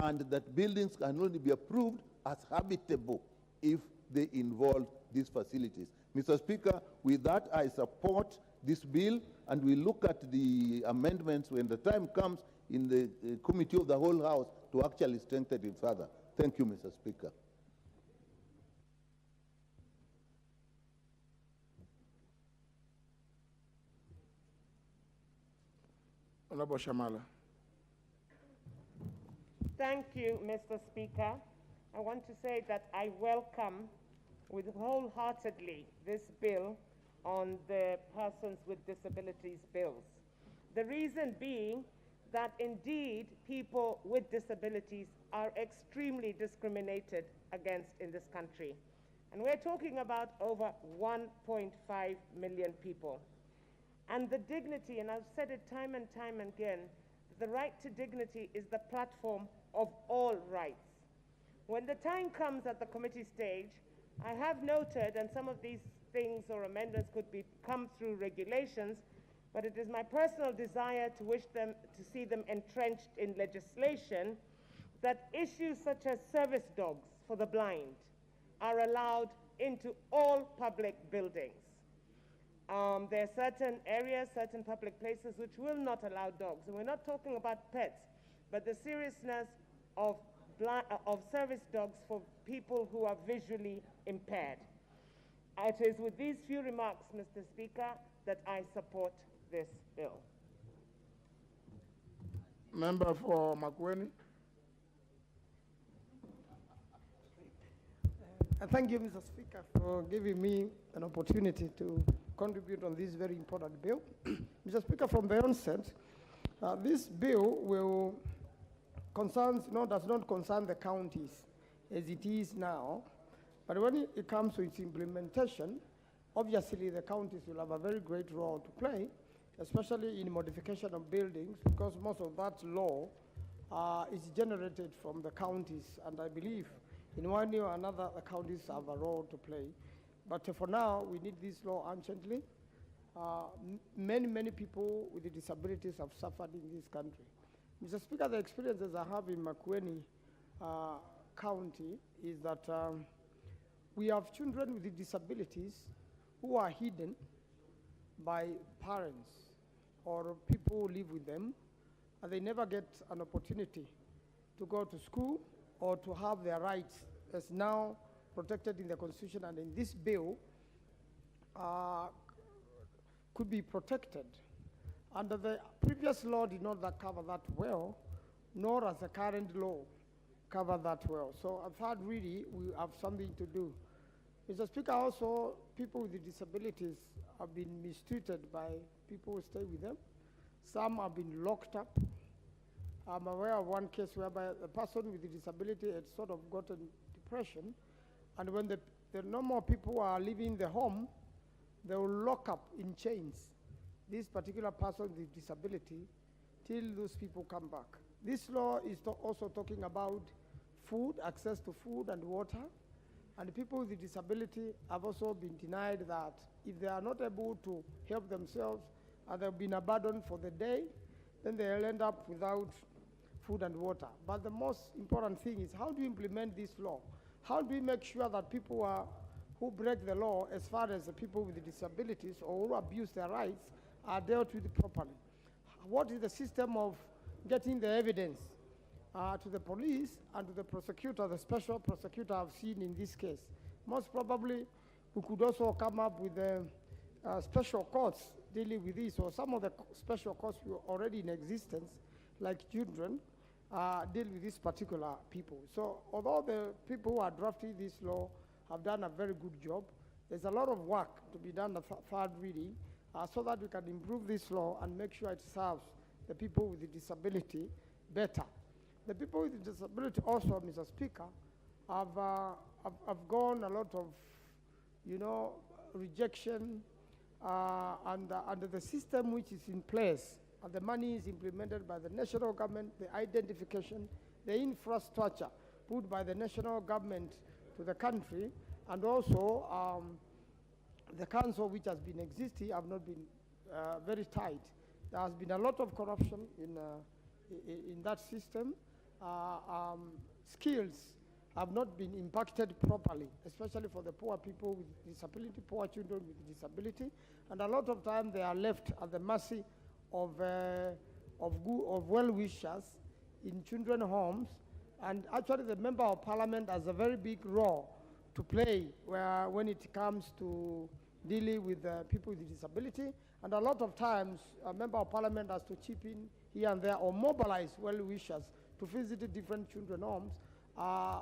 and that buildings can only be approved as habitable if they involve these facilities. Mr. Speaker, with that, I support this bill, and we look at the amendments when the time comes in the Committee of the Whole House to actually strengthen it further. Thank you, Mr. Speaker. Honorable Shamala. Thank you, Mr. Speaker. I want to say that I welcome wholeheartedly this bill on the persons with disabilities bills. The reason being that indeed people with disabilities are extremely discriminated against in this country. And we're talking about over 1.5 million people. And the dignity, and I've said it time and time again, the right to dignity is the platform of all rights. When the time comes at the committee stage, I have noted, and some of these things or amendments could come through regulations, but it is my personal desire to see them entrenched in legislation, that issues such as service dogs for the blind are allowed into all public buildings. There are certain areas, certain public places which will not allow dogs. And we're not talking about pets, but the seriousness of service dogs for people who are visually impaired. It is with these few remarks, Mr. Speaker, that I support this bill. Member for Makueni. Thank you, Mr. Speaker, for giving me an opportunity to contribute on this very important bill. Mr. Speaker, from the onset, this bill does not concern the counties as it is now, but when it comes to its implementation, obviously the counties will have a very great role to play, especially in modification of buildings, because most of that law is generated from the counties, and I believe in one way or another, the counties have a role to play. But for now, we need this law urgently. Many people with disabilities have suffered in this country. Mr. Speaker, the experiences I have in Makueni County is that we have children with disabilities who are hidden by parents or people who live with them, and they never get an opportunity to go to school or to have their rights as now protected in the Constitution and in this bill could be protected. Under the previous law did not cover that well, nor does the current law cover that well. So I thought really we have something to do. Mr. Speaker, also people with disabilities have been mistreated by people who stay with them. Some have been locked up. I'm aware of one case whereby a person with a disability had sort of gotten depression, and when the normal people are leaving the home, they will lock up in chains this particular person with disability till those people come back. This law is also talking about food, access to food and water. And people with disability have also been denied that if they are not able to help themselves and they've been abandoned for the day, then they'll end up without food and water. But the most important thing is, how do you implement this law? How do we make sure that people who break the law, as far as the people with disabilities or who abuse their rights, are dealt with properly? What is the system of getting the evidence to the police and to the prosecutor, the special prosecutor I've seen in this case? Most probably, we could also come up with special courts dealing with this, or some of the special courts were already in existence, like children, deal with these particular people. So although the people who are drafting this law have done a very good job, there's a lot of work to be done at third reading so that we can improve this law and make sure it serves the people with the disability better. The people with disability also, Mr. Speaker, have gone a lot of, rejection under the system which is in place, and the money is implemented by the national government, the identification, the infrastructure put by the national government to the country, and also the council which has been existing have not been very tight. There has been a lot of corruption in that system. Skills have not been impacted properly, especially for the poor people with disability, poor children with disability, and a lot of time they are left at the mercy of well-wishers in children homes. And actually the Member of Parliament has a very big role to play when it comes to dealing with people with disability. And a lot of times a Member of Parliament has to chip in here and there or mobilize well-wishers to visit different children homes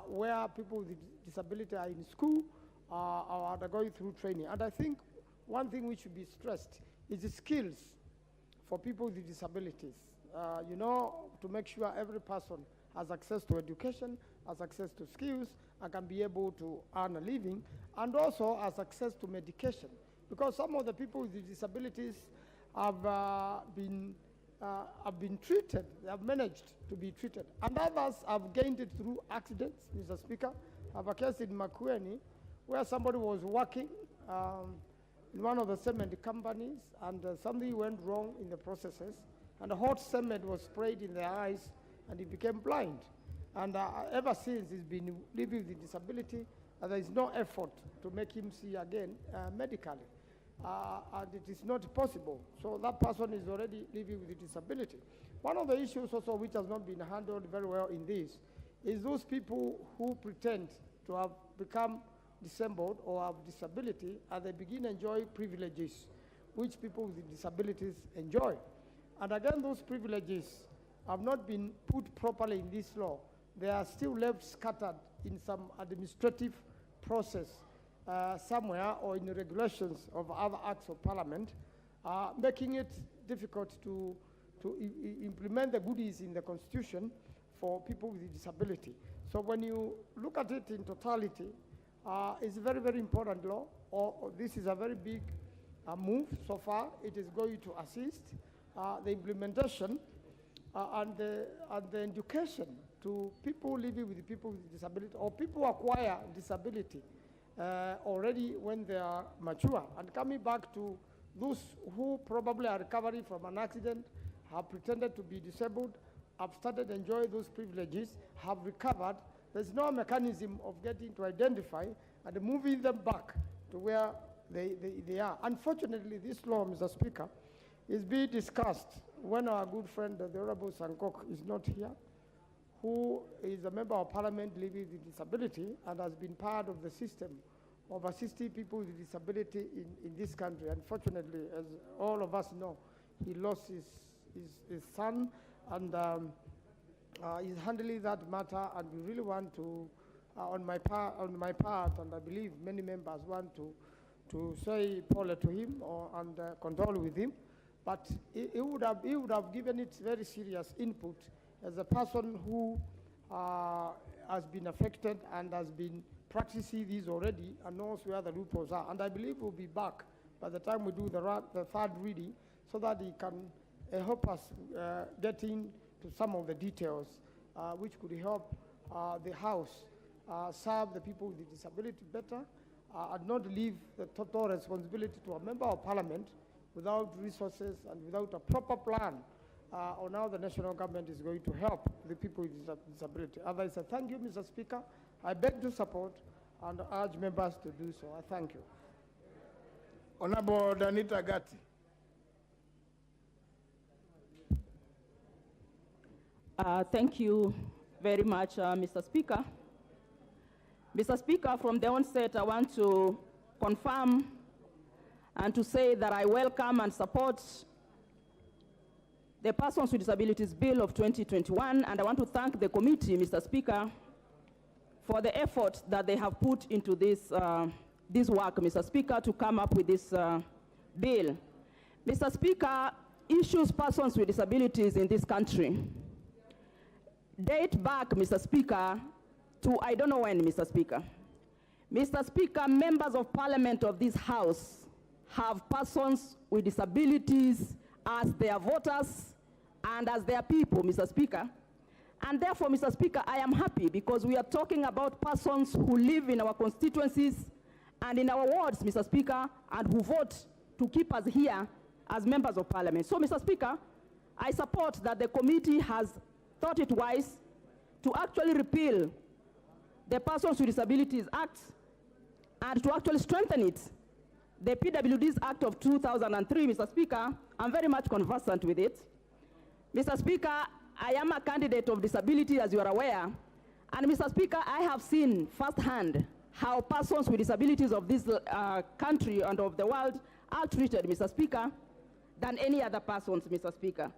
where people with disability are in school or are going through training. And I think one thing which should be stressed is the skills for people with disabilities, to make sure every person has access to education, has access to skills, and can be able to earn a living, and also has access to medication. Because some of the people with disabilities have been treated, they have managed to be treated. And others have gained it through accidents, Mr. Speaker. I have a case in Makueni where somebody was working in one of the cement companies, and something went wrong in the processes, and hot cement was sprayed in their eyes, and he became blind. And ever since, he's been living with disability, and there is no effort to make him see again medically. And it is not possible. So that person is already living with a disability. One of the issues also which has not been handled very well in this is those people who pretend to have become disabled or have disability, and they begin to enjoy privileges which people with disabilities enjoy. And again, those privileges have not been put properly in this law. They are still left scattered in some administrative process somewhere or in the regulations of other acts of parliament, making it difficult to implement the goodies in the constitution for people with disability. So when you look at it in totality, it's a very, very important law. This is a very big move so far. It is going to assist the implementation and the education to people living with people with disability, or people who acquire disability already when they are mature. And coming back to those who probably are recovering from an accident, have pretended to be disabled, have started enjoying those privileges, have recovered. There's no mechanism of getting to identify and moving them back to where they are. Unfortunately, this law, Mr. Speaker, is being discussed when our good friend, the Honorable Sankok, is not here, who is a Member of Parliament living with disability and has been part of the system of assisting people with disability in this country. Unfortunately, as all of us know, he lost his son, and he's handling that matter, and we really want to, on my part, and I believe many members want to say Paula to him and condole with him. But he would have given it very serious input as a person who has been affected and has been practicing these already and knows where the loopholes are. And I believe we'll be back by the time we do the third reading, so that he can help us get into some of the details which could help the House serve the people with disability better and not leave the total responsibility to a member of parliament without resources and without a proper plan on how the national government is going to help the people with disability. Otherwise, I thank you, Mr. Speaker. I beg to support and urge members to do so. I thank you. Honorable Danita Gatti. Thank you very much, Mr. Speaker. Mr. Speaker, from the onset, I want to confirm and to say that I welcome and support the Persons with Disabilities Bill of 2021, and I want to thank the committee, Mr. Speaker, for the effort that they have put into this, this work, Mr. Speaker, to come up with this bill. Mr. Speaker, issues persons with disabilities in this country date back, Mr. Speaker, to I don't know when, Mr. Speaker. Mr. Speaker, members of parliament of this house have persons with disabilities as their voters and as their people, Mr. Speaker. And therefore, Mr. Speaker, I am happy because we are talking about persons who live in our constituencies and in our wards, Mr. Speaker, and who vote to keep us here as members of parliament. So, Mr. Speaker, I support that the committee has thought it wise to actually repeal the Persons with Disabilities Act and to actually strengthen it. The PWD's Act of 2003, Mr. Speaker, I'm very much conversant with it. Mr. Speaker, I am a candidate of disability, as you are aware, and Mr. Speaker, I have seen firsthand how persons with disabilities of this country and of the world are treated, Mr. Speaker, than any other persons, Mr. Speaker.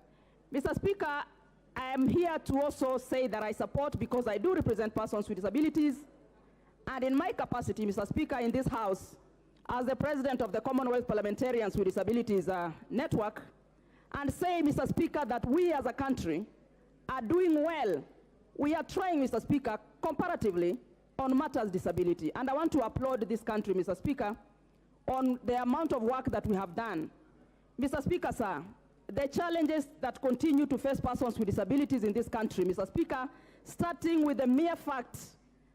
Mr. Speaker, I am here to also say that I support, because I do represent persons with disabilities, and in my capacity, Mr. Speaker, in this House, as the President of the Commonwealth Parliamentarians with Disabilities Network, and say, Mr. Speaker, that we as a country are doing well. We are trying, Mr. Speaker, comparatively on matters disability. And I want to applaud this country, Mr. Speaker, on the amount of work that we have done. Mr. Speaker, sir, the challenges that continue to face persons with disabilities in this country, Mr. Speaker, starting with the mere fact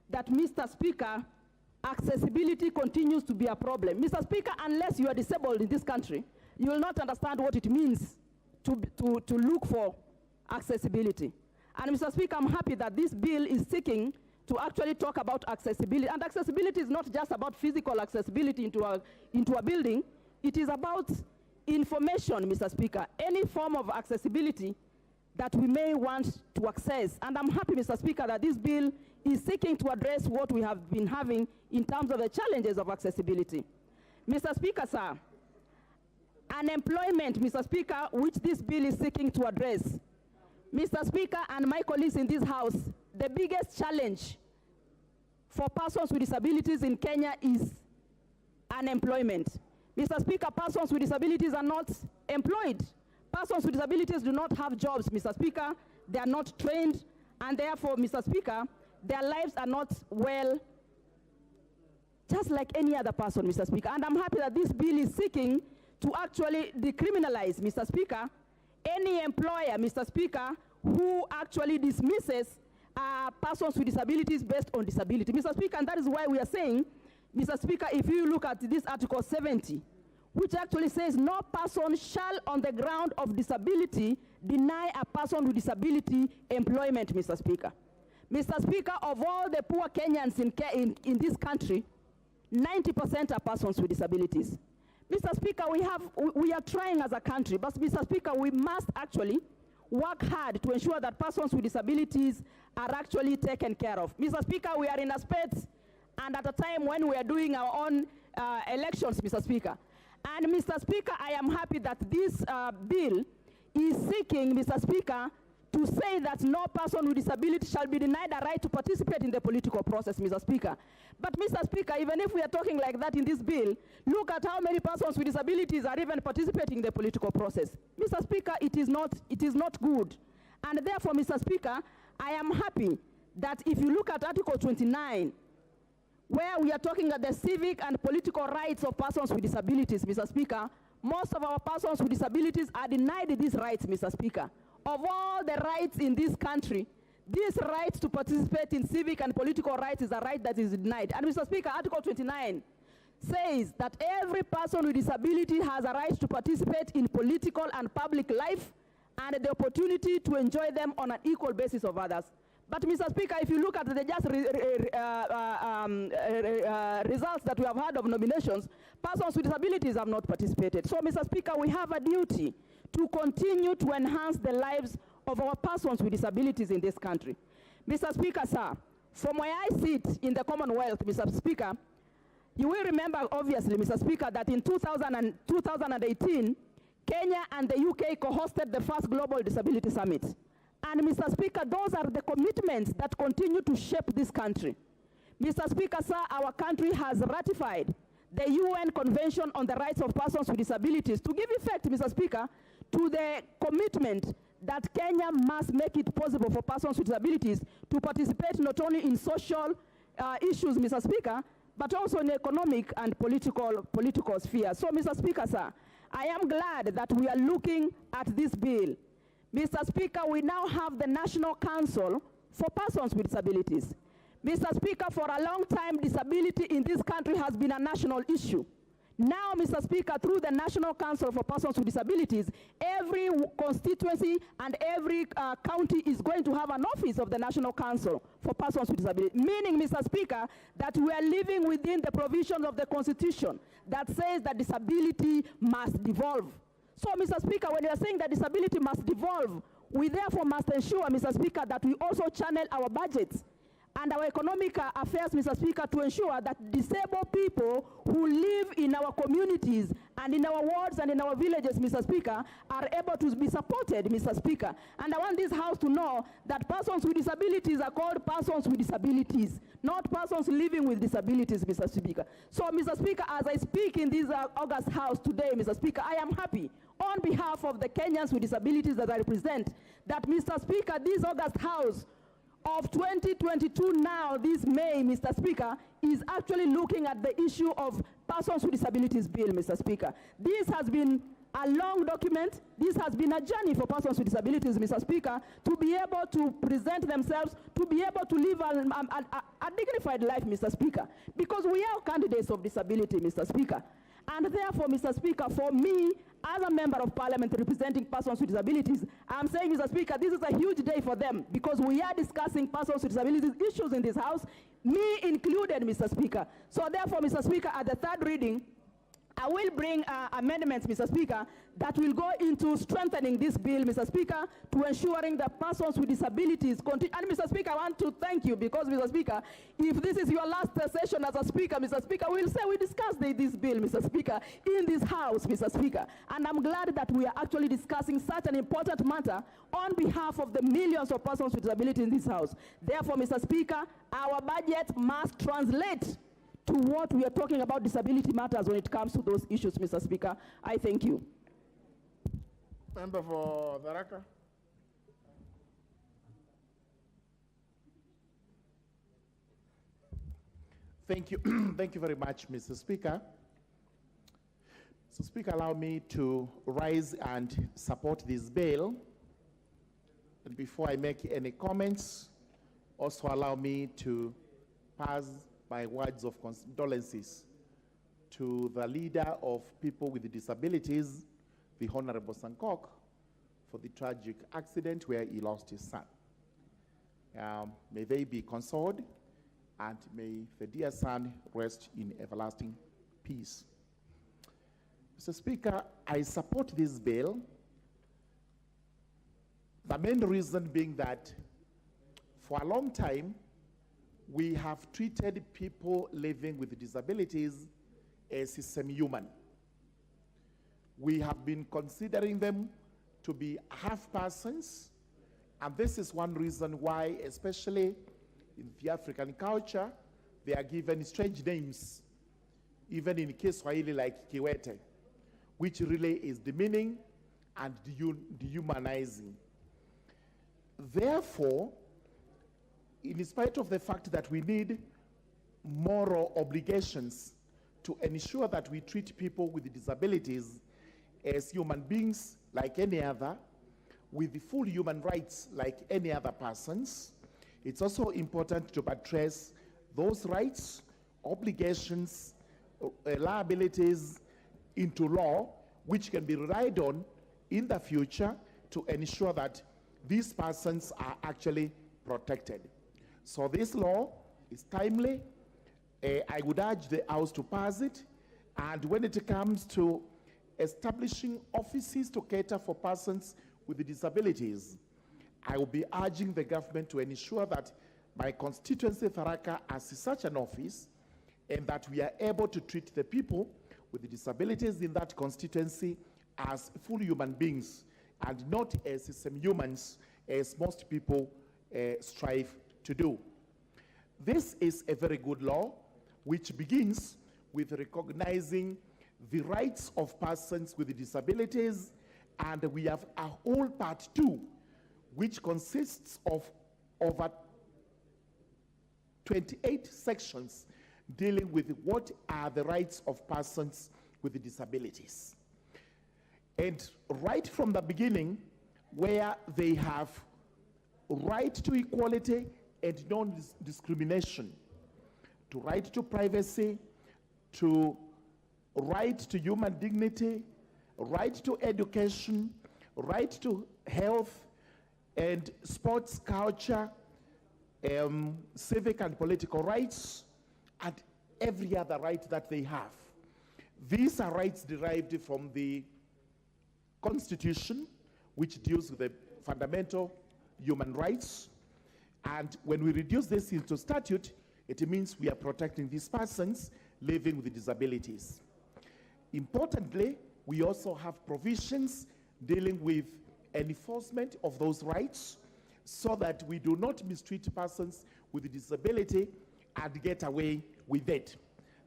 that, Mr. Speaker, accessibility continues to be a problem. Mr. Speaker, unless you are disabled in this country, you will not understand what it means to look for accessibility. And Mr. Speaker, I'm happy that this bill is seeking to actually talk about accessibility. And accessibility is not just about physical accessibility into a building. It is about information, Mr. Speaker, any form of accessibility that we may want to access. And I'm happy, Mr. Speaker, that this bill is seeking to address what we have been having in terms of the challenges of accessibility. Mr. Speaker, sir, unemployment, Mr. Speaker, which this bill is seeking to address. Mr. Speaker and my colleagues in this House, the biggest challenge for persons with disabilities in Kenya is unemployment. Mr. Speaker, persons with disabilities are not employed. Persons with disabilities do not have jobs, Mr. Speaker. They are not trained, and therefore, Mr. Speaker, their lives are not well, just like any other person, Mr. Speaker. And I'm happy that this bill is seeking to actually decriminalize, Mr. Speaker, any employer, Mr. Speaker, who actually dismisses persons with disabilities based on disability. Mr. Speaker, and that is why we are saying, Mr. Speaker, if you look at this Article 70, which actually says no person shall on the ground of disability deny a person with disability employment, Mr. Speaker. Mr. Speaker, of all the poor Kenyans in this country, 90% are persons with disabilities. Mr. Speaker, we are trying as a country, but Mr. Speaker, we must actually work hard to ensure that persons with disabilities are actually taken care of. Mr. Speaker, we are in a space and at a time when we are doing our own elections, Mr. Speaker. And Mr. Speaker, I am happy that this bill is seeking, Mr. Speaker, to say that no person with disability shall be denied a right to participate in the political process, Mr. Speaker. But Mr. Speaker, even if we are talking like that in this bill, look at how many persons with disabilities are even participating in the political process. Mr. Speaker, it is not good. And therefore, Mr. Speaker, I am happy that if you look at Article 29, where we are talking about the civic and political rights of persons with disabilities, Mr. Speaker, most of our persons with disabilities are denied these rights, Mr. Speaker. Of all the rights in this country, this right to participate in civic and political rights is a right that is denied. And Mr. Speaker, Article 29 says that every person with disability has a right to participate in political and public life and the opportunity to enjoy them on an equal basis of others. But Mr. Speaker, if you look at the just results that we have had of nominations, persons with disabilities have not participated. So Mr. Speaker, we have a duty to continue to enhance the lives of our persons with disabilities in this country. Mr. Speaker, sir, from where I sit in the Commonwealth, Mr. Speaker, you will remember, obviously, Mr. Speaker, that in 2018, Kenya and the UK co-hosted the first Global Disability Summit. And Mr. Speaker, those are the commitments that continue to shape this country. Mr. Speaker, sir, our country has ratified the UN Convention on the Rights of Persons with Disabilities to give effect, Mr. Speaker, to the commitment that Kenya must make it possible for persons with disabilities to participate not only in social issues, Mr. Speaker, but also in economic and political sphere. So, Mr. Speaker, sir, I am glad that we are looking at this bill. Mr. Speaker, we now have the National Council for Persons with Disabilities. Mr. Speaker, for a long time, disability in this country has been a national issue. Now, Mr. Speaker, through the National Council for Persons with Disabilities, every constituency and every county is going to have an office of the National Council for Persons with Disabilities, meaning, Mr. Speaker, that we are living within the provisions of the Constitution that says that disability must devolve. So, Mr. Speaker, when you are saying that disability must devolve, we therefore must ensure, Mr. Speaker, that we also channel our budgets and our economic affairs, Mr. Speaker, to ensure that disabled people who live in our communities and in our wards and in our villages, Mr. Speaker, are able to be supported, Mr. Speaker. And I want this House to know that persons with disabilities are called persons with disabilities, not persons living with disabilities, Mr. Speaker. So, Mr. Speaker, as I speak in this August House today, Mr. Speaker, I am happy on behalf of the Kenyans with disabilities that I represent that, Mr. Speaker, this August House of 2022 now, this May, Mr. Speaker, is actually looking at the issue of persons with disabilities bill, Mr. Speaker. This has been a long document. This has been a journey for persons with disabilities, Mr. Speaker, to be able to present themselves, to be able to live a dignified life, Mr. Speaker, because we are candidates of disability, Mr. Speaker. And therefore, Mr. Speaker, for me, as a member of parliament representing persons with disabilities, I'm saying, Mr. Speaker, this is a huge day for them because we are discussing persons with disabilities issues in this House, me included, Mr. Speaker. So therefore, Mr. Speaker, at the third reading, I will bring amendments, Mr. Speaker, that will go into strengthening this bill, Mr. Speaker, to ensuring that persons with disabilities continue. And Mr. Speaker, I want to thank you because, Mr. Speaker, if this is your last session as a Speaker, Mr. Speaker, we'll say we discussed this bill, Mr. Speaker, in this House, Mr. Speaker. And I'm glad that we are actually discussing such an important matter on behalf of the millions of persons with disabilities in this House. Therefore, Mr. Speaker, our budget must translate to what we are talking about disability matters when it comes to those issues, Mr. Speaker. I thank you. Member for Tharaka. Thank you. Thank you very much, Mr. Speaker. So, Speaker, allow me to rise and support this bill. And before I make any comments, also allow me to pass my words of condolences to the leader of people with disabilities, the Honorable Sankok, for the tragic accident where he lost his son. May they be consoled, and may the dear son rest in everlasting peace. Mr. Speaker, I support this bill. The main reason being that for a long time, we have treated people living with disabilities as semi-human. We have been considering them to be half persons, and this is one reason why, especially in the African culture, they are given strange names, even in Kiswahili like Kiwete, which really is demeaning and dehumanizing. Therefore, in spite of the fact that we need moral obligations to ensure that we treat people with disabilities as human beings like any other, with the full human rights like any other persons. It's also important to address those rights, obligations, liabilities into law, which can be relied on in the future to ensure that these persons are actually protected. So this law is timely. I would urge the House to pass it. And when it comes to establishing offices to cater for persons with disabilities, I will be urging the government to ensure that my constituency, Tharaka, has such an office, and that we are able to treat the people with disabilities in that constituency as full human beings and not as semi-humans, as most people strive to do. This is a very good law, which begins with recognizing the rights of persons with disabilities, and we have a whole part 2, which consists of over 28 sections dealing with what are the rights of persons with disabilities. And right from the beginning, where they have right to equality and non-discrimination, to right to privacy, to right to human dignity, right to education, right to health and sports culture, civic and political rights, and every other right that they have. These are rights derived from the Constitution, which deals with the fundamental human rights. And when we reduce this into statute, it means we are protecting these persons living with disabilities. Importantly, we also have provisions dealing with enforcement of those rights so that we do not mistreat persons with disability and get away with it.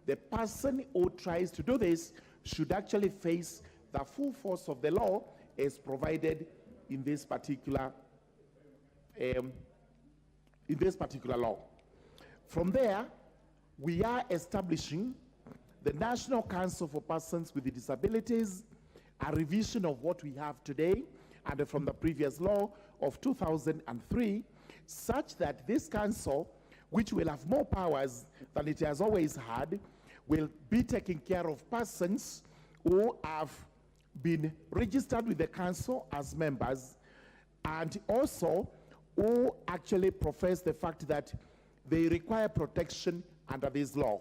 The person who tries to do this should actually face the full force of the law as provided in this particular law. From there, we are establishing the National Council for Persons with Disabilities, a revision of what we have today and from the previous law of 2003, such that this council, which will have more powers than it has always had, will be taking care of persons who have been registered with the council as members, and also who actually profess the fact that they require protection under this law.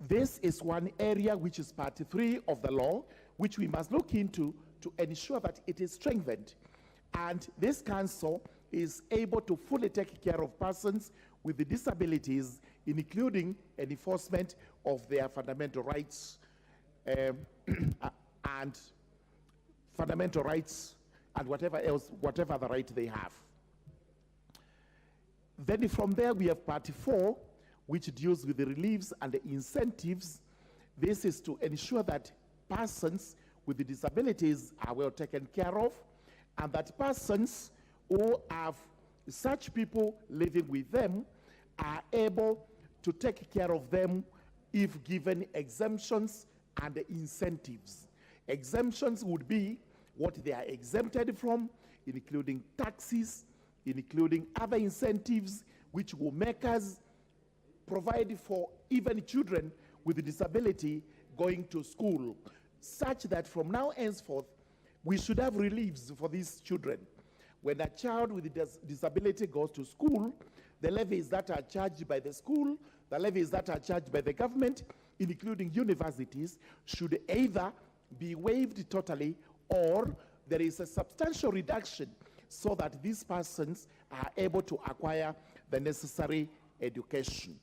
This is one area which is part 3 of the law, which we must look into to ensure that it is strengthened. And this council is able to fully take care of persons with disabilities, including enforcement of their fundamental rights and fundamental rights and whatever else, whatever the right they have. Then from there we have part 4, which deals with the reliefs and the incentives. This is to ensure that persons with disabilities are well taken care of, and that persons who have such people living with them are able to take care of them if given exemptions and incentives. Exemptions would be what they are exempted from, including taxes, including other incentives, which will make us provide for even children with a disability going to school, such that from now henceforth, we should have reliefs for these children. When a child with a disability goes to school, the levies that are charged by the school, the levies that are charged by the government, including universities, should either be waived totally or there is a substantial reduction so that these persons are able to acquire the necessary education.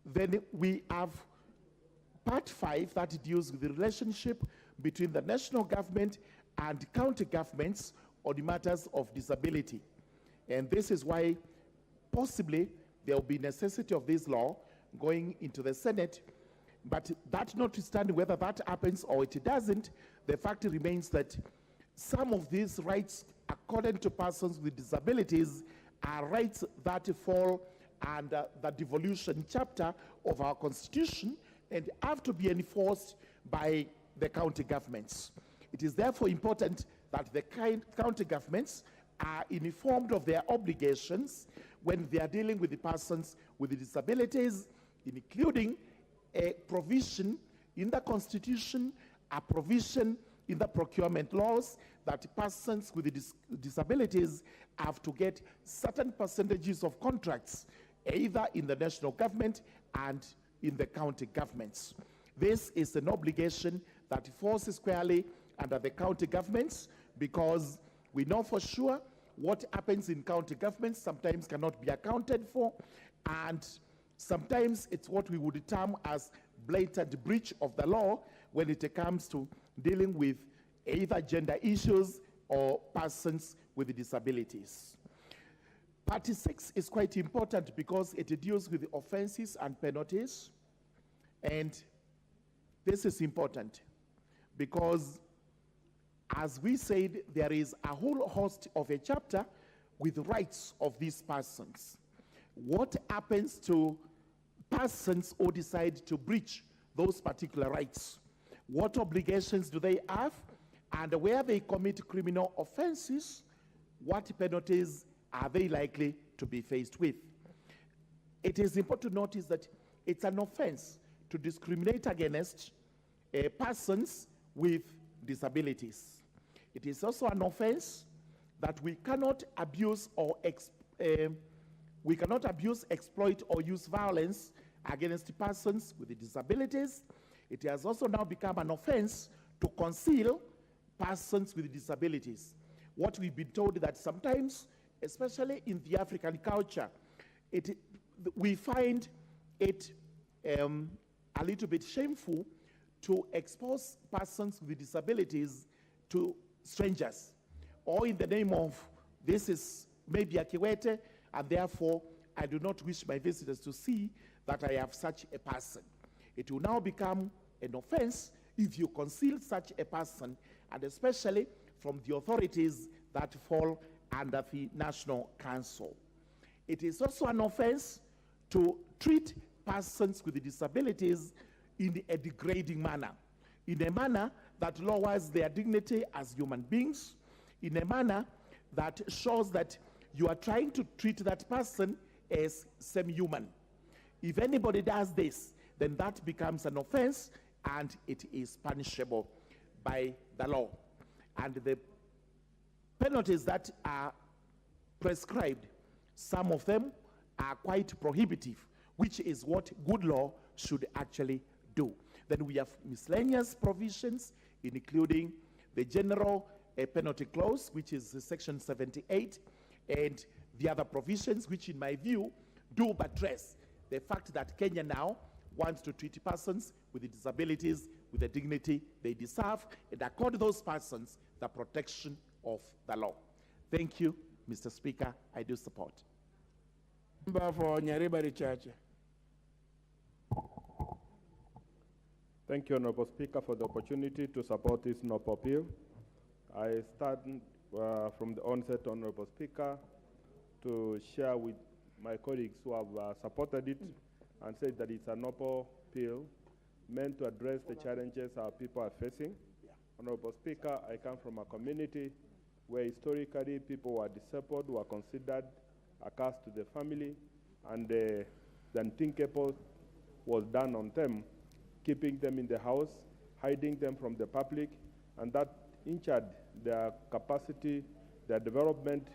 Then we have part 5 that deals with the relationship between the national government and county governments on the matters of disability. And this is why possibly there will be necessity of this law going into the Senate. But that notwithstanding whether that happens or it doesn't, the fact remains that some of these rights, according to persons with disabilities, are rights that fall under the devolution chapter of our Constitution and have to be enforced by the county governments. It is therefore important that the county governments are informed of their obligations when they are dealing with the persons with the disabilities, including a provision in the Constitution, a provision in the procurement laws that persons with disabilities have to get certain percentages of contracts, either in the national government and in the county governments. This is an obligation that falls squarely under the county governments, because we know for sure what happens in county governments sometimes cannot be accounted for, and sometimes it's what we would term as blatant breach of the law when it comes to dealing with either gender issues or persons with disabilities. Part 6 is quite important because it deals with offenses and penalties, and this is important because, as we said, there is a whole host of a chapter with rights of these persons. What happens to persons who decide to breach those particular rights? What obligations do they have? And where they commit criminal offenses, what penalties are they likely to be faced with? It is important to notice that it's an offense to discriminate against persons with disabilities. It is also an offense that we cannot abuse or exploit or use violence against persons with disabilities. It has also now become an offense to conceal persons with disabilities. What we've been told that sometimes, especially in the African culture, we find it a little bit shameful to expose persons with disabilities to strangers, or in the name of, this is maybe a Kiwete, and therefore I do not wish my visitors to see that I have such a person. It will now become an offense if you conceal such a person, and especially from the authorities that fall under the National Council. It is also an offense to treat persons with disabilities in a degrading manner, in a manner that lowers their dignity as human beings, in a manner that shows that you are trying to treat that person as semi-human. If anybody does this, then that becomes an offense and it is punishable by the law. And the penalties that are prescribed, some of them are quite prohibitive, which is what good law should actually do. Then we have miscellaneous provisions, including the general penalty clause, which is section 78, and the other provisions, which in my view do buttress the fact that Kenya now wants to treat persons with disabilities with the dignity they deserve and accord those persons the protection of the law. Thank you, Mr. Speaker. I do support. Member for Nyaribari Church. Thank you, Honorable Speaker, for the opportunity to support this noble bill. I start from the onset, Honorable Speaker, to share with my colleagues who have supported it and said that it's a noble bill meant to address the challenges our people are facing. Honorable Speaker, I come from a community where historically people were disabled, were considered a curse to the family, and the unthinkable was done on them, keeping them in the house, hiding them from the public, and that injured their capacity, their development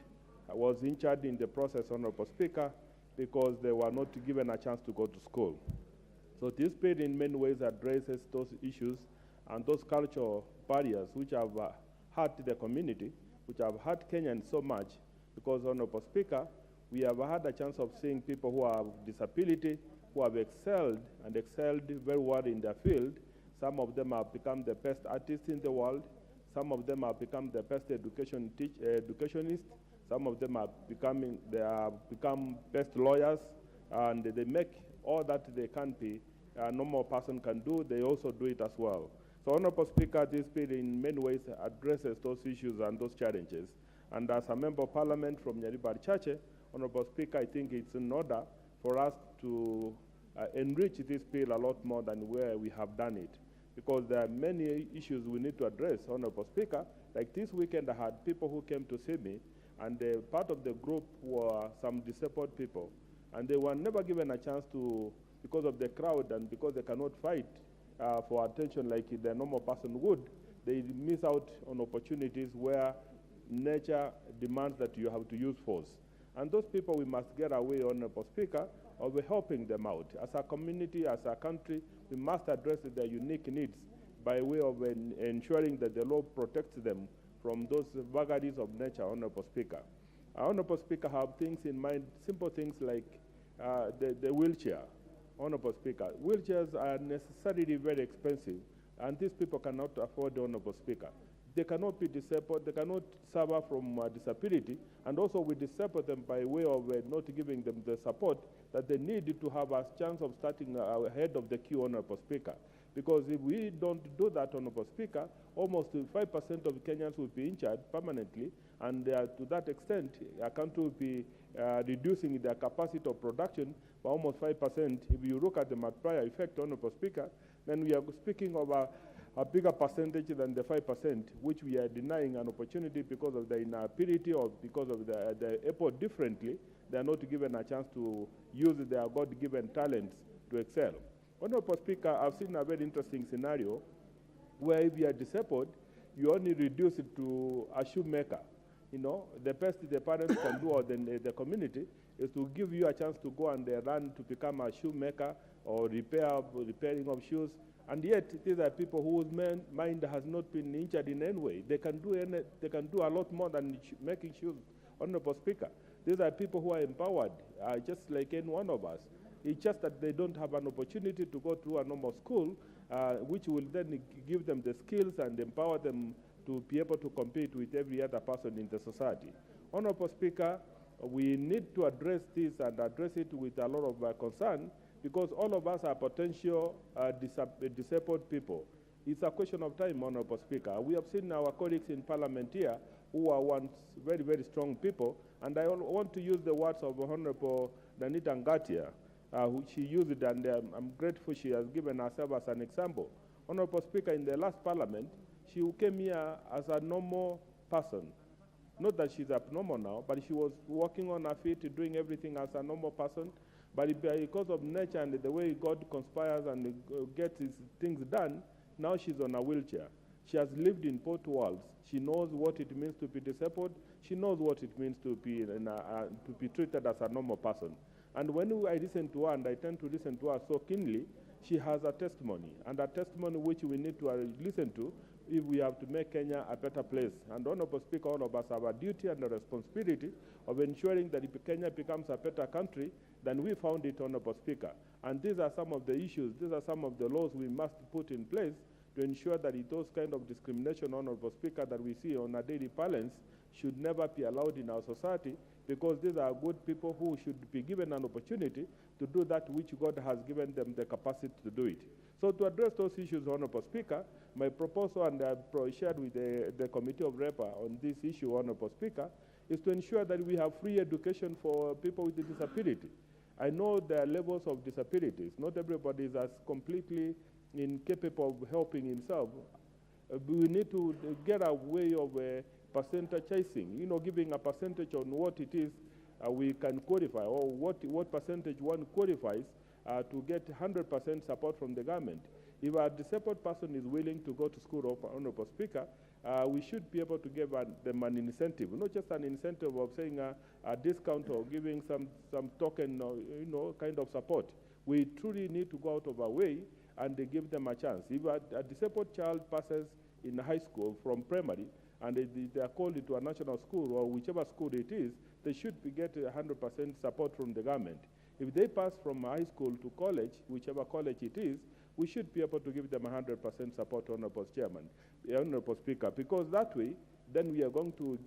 was injured in the process, Honorable Speaker, because they were not given a chance to go to school. So this bill in many ways addresses those issues and those cultural barriers which have hurt the community, which have hurt Kenyans so much, because, Honorable Speaker, we have had a chance of seeing people who have disability, who have excelled and excelled very well in their field. Some of them have become the best artists in the world. Some of them have become the best educationists. Some of them have become best lawyers, and they make all that they can be, a normal person can do, they also do it as well. So, Honorable Speaker, this bill in many ways addresses those issues and those challenges. And as a member of Parliament from Nyaribari Church, Honorable Speaker, I think it's in order for us to enrich this bill a lot more than where we have done it. because there are many issues we need to address, Honorable Speaker. Like this weekend, I had people who came to see me, and part of the group were some disabled people, and they were never given a chance to, because of the crowd and because they cannot fight for attention like the normal person would, they miss out on opportunities where nature demands that you have to use force. And those people, we must get away, Honorable Speaker, of helping them out. As a community, as a country, we must address their unique needs by way of ensuring that the law protects them from those vagaries of nature, Honorable Speaker. Honorable Speaker, have things in mind, simple things like the wheelchair. Honorable Speaker, wheelchairs are necessarily very expensive, and these people cannot afford, Honorable Speaker. They cannot be disabled, they cannot suffer from disability, and also we disable them by way of not giving them the support that they need to have a chance of starting ahead of the queue, Honorable Speaker. Because if we don't do that, Honorable Speaker, almost 5% of Kenyans will be injured permanently, and to that extent, our country will be reducing their capacity of production by almost 5%. If you look at the multiplier effect, Honorable Speaker, then we are speaking of a bigger percentage than the 5%, which we are denying an opportunity because of the inability or because of the airport differently. They are not given a chance to use their God-given talents to excel. Honorable Speaker, I've seen a very interesting scenario where if you are disabled, you only reduce it to a shoemaker. You know, the best the parents can do, or the community, is to give you a chance to go and run to become a shoemaker or repairing of shoes. And yet, these are people whose mind has not been injured in any way. They can do a lot more than making shoes, Honorable Speaker. These are people who are empowered, just like any one of us. It's just that they don't have an opportunity to go through a normal school, which will then give them the skills and empower them to be able to compete with every other person in the society. Honorable Speaker, we need to address this and address it with a lot of concern, because all of us are potential disabled people. It's a question of time, Honorable Speaker. We have seen our colleagues in Parliament here who are once very, very strong people, and I want to use the words of Honorable Danita Ngatia, which she used, and I'm grateful she has given herself as an example. Honorable Speaker, in the last Parliament, she came here as a normal person. Not that she's abnormal now, but she was walking on her feet, doing everything as a normal person. But because of nature and the way God conspires and gets his things done, now she's on a wheelchair. She has lived in both worlds. She knows what it means to be disabled. She knows what it means to be treated as a normal person. And when I listen to her, and I tend to listen to her so keenly, she has a testimony, and a testimony which we need to listen to if we have to make Kenya a better place. And Honorable Speaker, all of us have a duty and a responsibility of ensuring that if Kenya becomes a better country than we found it, Honorable Speaker. And these are some of the issues, these are some of the laws we must put in place to ensure that those kind of discrimination, Honorable Speaker, that we see on a daily balance should never be allowed in our society, because these are good people who should be given an opportunity to do that which God has given them the capacity to do it. So to address those issues, Honorable Speaker, my proposal, and I've shared with the Committee of Rep on this issue, Honorable Speaker, is to ensure that we have free education for people with disability. I know there are levels of disabilities. Not everybody is as completely incapable of helping himself. We need to get a way of percentaging, you know, giving a percentage on what it is we can qualify, or what percentage one qualifies to get 100% support from the government. If a disabled person is willing to go to school, Honorable Speaker, we should be able to give them an incentive, not just an incentive of saying a discount or giving some token, you know, kind of support. We truly need to go out of our way and give them a chance. If a disabled child passes in high school from primary, and they are called into a national school or whichever school it is, they should get 100% support from the government. If they pass from high school to college, whichever college it is, we should be able to give them 100% support, Honorable Chairman, Honorable Speaker, because that way, then we are going to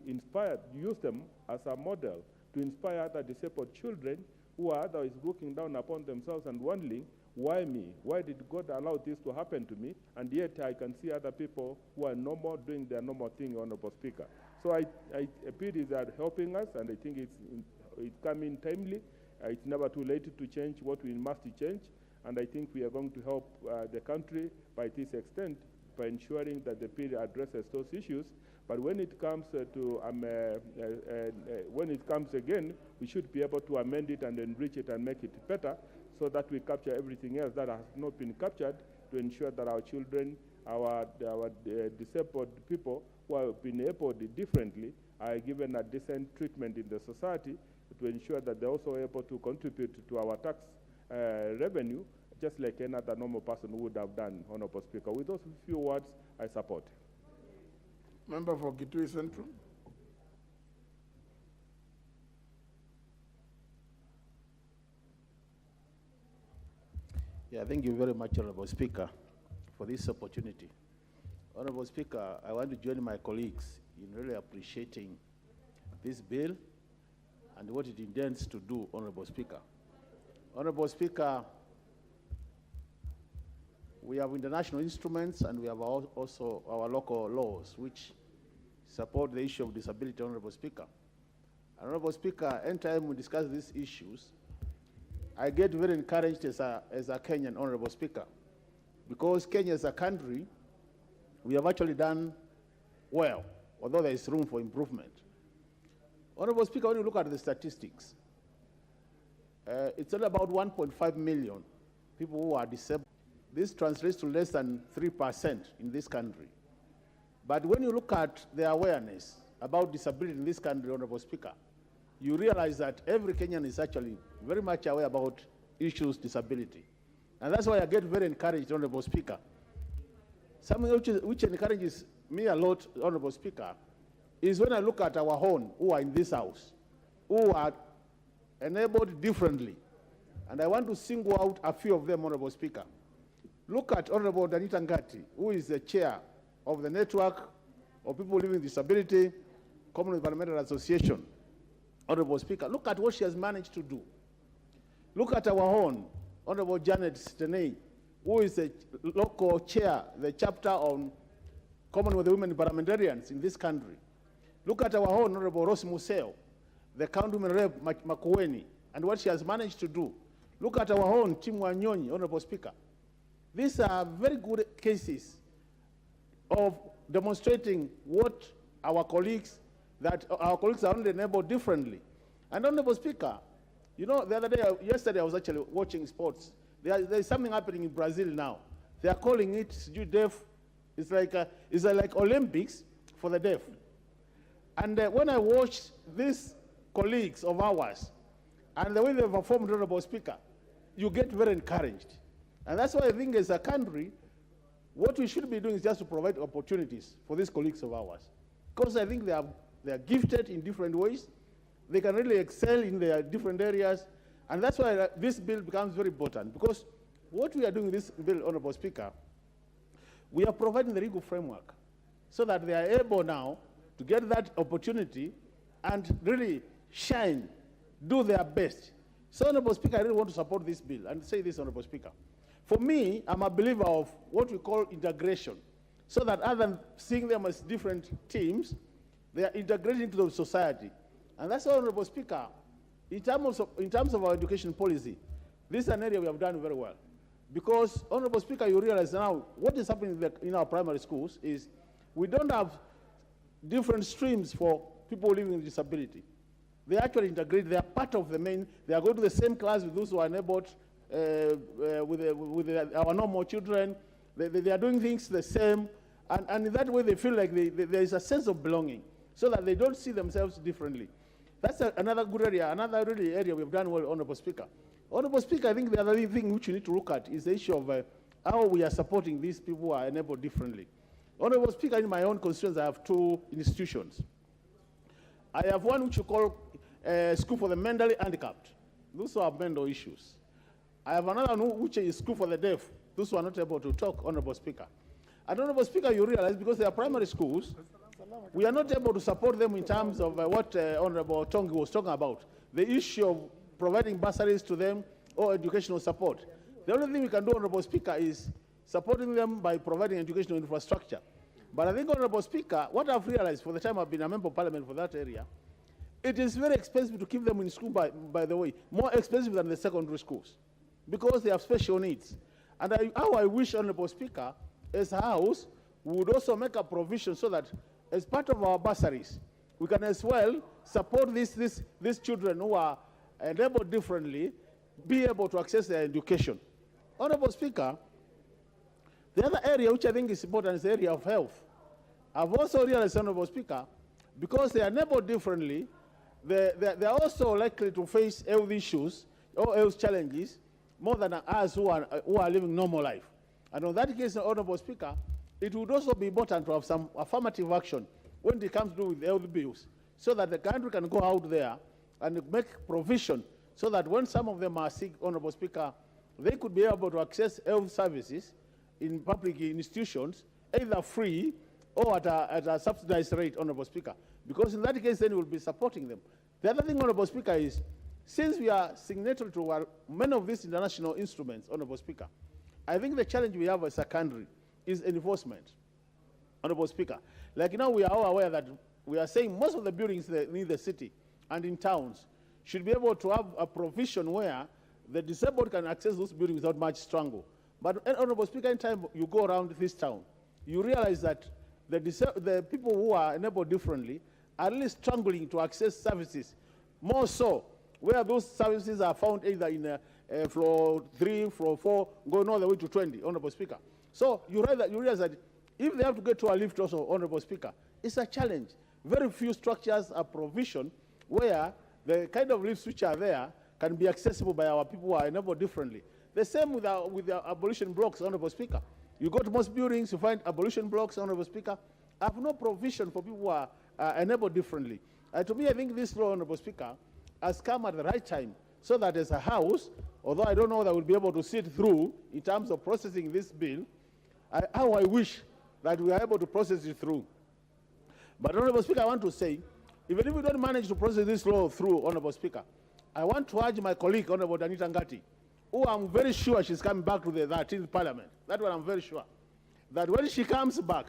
use them as a model to inspire other disabled children who are otherwise looking down upon themselves and wondering, why me? Why did God allow this to happen to me? And yet I can see other people who are normal doing their normal thing, Honorable Speaker. So I appeal is that helping us, and I think it's coming timely. It's never too late to change what we must change. And I think we are going to help the country by this extent by ensuring that the bill addresses those issues. But when it comes when it comes again, we should be able to amend it and enrich it and make it better so that we capture everything else that has not been captured to ensure that our children, our disabled people who have been able differently are given a decent treatment in the society to ensure that they're also able to contribute to our tax revenue just like any other normal person would have done, Honorable Speaker. With those few words, I support. Member for Kitui Central. Yeah, thank you very much, Honorable Speaker, for this opportunity. Honorable Speaker, I want to join my colleagues in really appreciating this bill and what it intends to do, Honorable Speaker. Honorable Speaker, we have international instruments and we have also our local laws which support the issue of disability, Honorable Speaker. Honorable Speaker, anytime we discuss these issues, I get very encouraged as a Kenyan, Honorable Speaker, because Kenya as a country, we have actually done well, although there is room for improvement. Honorable Speaker, when you look at the statistics, it's only about 1.5 million people who are disabled. This translates to less than 3% in this country. But when you look at the awareness about disability in this country, Honorable Speaker, you realize that every Kenyan is actually very much aware about issues disability. And that's why I get very encouraged, Honorable Speaker. Something which encourages me a lot, Honorable Speaker, is when I look at our own who are in this house, who are enabled differently. And I want to single out a few of them, Honorable Speaker. Look at Honorable Danita Ngati, who is the chair of the Network of People Living with Disability, Commonwealth Parliamentary Association. Honorable Speaker, look at what she has managed to do. Look at our own, Honorable Janet Stenay, who is the local chair, the chapter on Commonwealth Women Parliamentarians in this country. Look at our own Honorable Rose Museo, the County Women Rep Makueni, and what she has managed to do. Look at our own Chimwa Nyonyi, Honorable Speaker. These are very good cases of demonstrating what our colleagues, that our colleagues are only enabled differently. And Honorable Speaker, you know, the other day, yesterday I was actually watching sports. There is something happening in Brazil now. They are calling it deaf. It's like Olympics for the deaf. And when I watched these colleagues of ours and the way they performed, Honorable Speaker, you get very encouraged. And that's why I think as a country, what we should be doing is just to provide opportunities for these colleagues of ours. Because I think they are gifted in different ways. They can really excel in their different areas. And that's why this bill becomes very important. Because what we are doing in this bill, Honorable Speaker, we are providing the legal framework so that they are able now to get that opportunity and really shine, do their best. So, Honorable Speaker, I really want to support this bill and say this, Honorable Speaker. For me, I'm a believer of what we call integration, so that other than seeing them as different teams, they are integrated into the society. And that's why, Honorable Speaker, in terms of our education policy, this is an area we have done very well. Because, Honorable Speaker, you realize now what is happening in our primary schools is we don't have different streams for people living with disability. They actually integrate, they are part of the main, they are going to the same class with those who are enabled with our normal children. They are doing things the same, and in that way they feel like there is a sense of belonging, so that they don't see themselves differently. That's another good area, another really area we've done well, Honorable Speaker. Honorable Speaker, I think the other thing which you need to look at is the issue of how we are supporting these people who are enabled differently. Honorable Speaker, in my own constituency, I have two institutions. I have one which you call School for the Mentally Handicapped. Those who have mental issues. I have another one which is School for the Deaf. Those who are not able to talk, Honorable Speaker. And Honorable Speaker, you realize because they are primary schools, we are not able to support them in terms of what Honorable Tongi was talking about, the issue of providing bursaries to them or educational support. The only thing we can do, Honorable Speaker, is supporting them by providing educational infrastructure. But I think, Honorable Speaker, what I've realized for the time I've been a member of parliament for that area, it is very expensive to keep them in school, by the way, more expensive than the secondary schools. because they have special needs. And how I wish, Honorable Speaker, as a House, we would also make a provision so that as part of our bursaries, we can as well support these children who are enabled differently, be able to access their education. Honorable Speaker, the other area which I think is important is the area of health. I've also realized, Honorable Speaker, because they are enabled differently, they're also likely to face health issues or health challenges more than us who are living normal life. And on that case, Honorable Speaker, it would also be important to have some affirmative action when it comes to do with health bills, so that the country can go out there and make provision so that when some of them are sick, Honorable Speaker, they could be able to access health services in public institutions, either free or at a subsidized rate, Honorable Speaker. Because in that case, then we'll be supporting them. The other thing, Honorable Speaker, is since we are signatory to many of these international instruments, Honorable Speaker, I think the challenge we have as a country is enforcement, Honorable Speaker. Like now, we are all aware that we are saying most of the buildings in the city and in towns should be able to have a provision where the disabled can access those buildings without much struggle. But, Honorable Speaker, in time you go around this town, you realize that the people who are enabled differently are really struggling to access services, more so where those services are found either in floor 3, floor 4, going all the way to 20, Honorable Speaker. So you realize that if they have to get to a lift also, Honorable Speaker, it's a challenge. Very few structures are provision where the kind of lifts which are there can be accessible by our people who are enabled differently. The same with the abolition blocks, Honorable Speaker. You go to most buildings, you find abolition blocks, Honorable Speaker, have no provision for people who are enabled differently. To me, I think this law, Honorable Speaker, has come at the right time, so that as a House, although I don't know that we'll be able to see it through in terms of processing this bill, how I wish that we are able to process it through. But, Honorable Speaker, I want to say, even if we don't manage to process this law through, Honorable Speaker, I want to urge my colleague, Honorable Danita Ngati, who I'm very sure she's coming back to the 13th Parliament. That one I'm very sure. That when she comes back,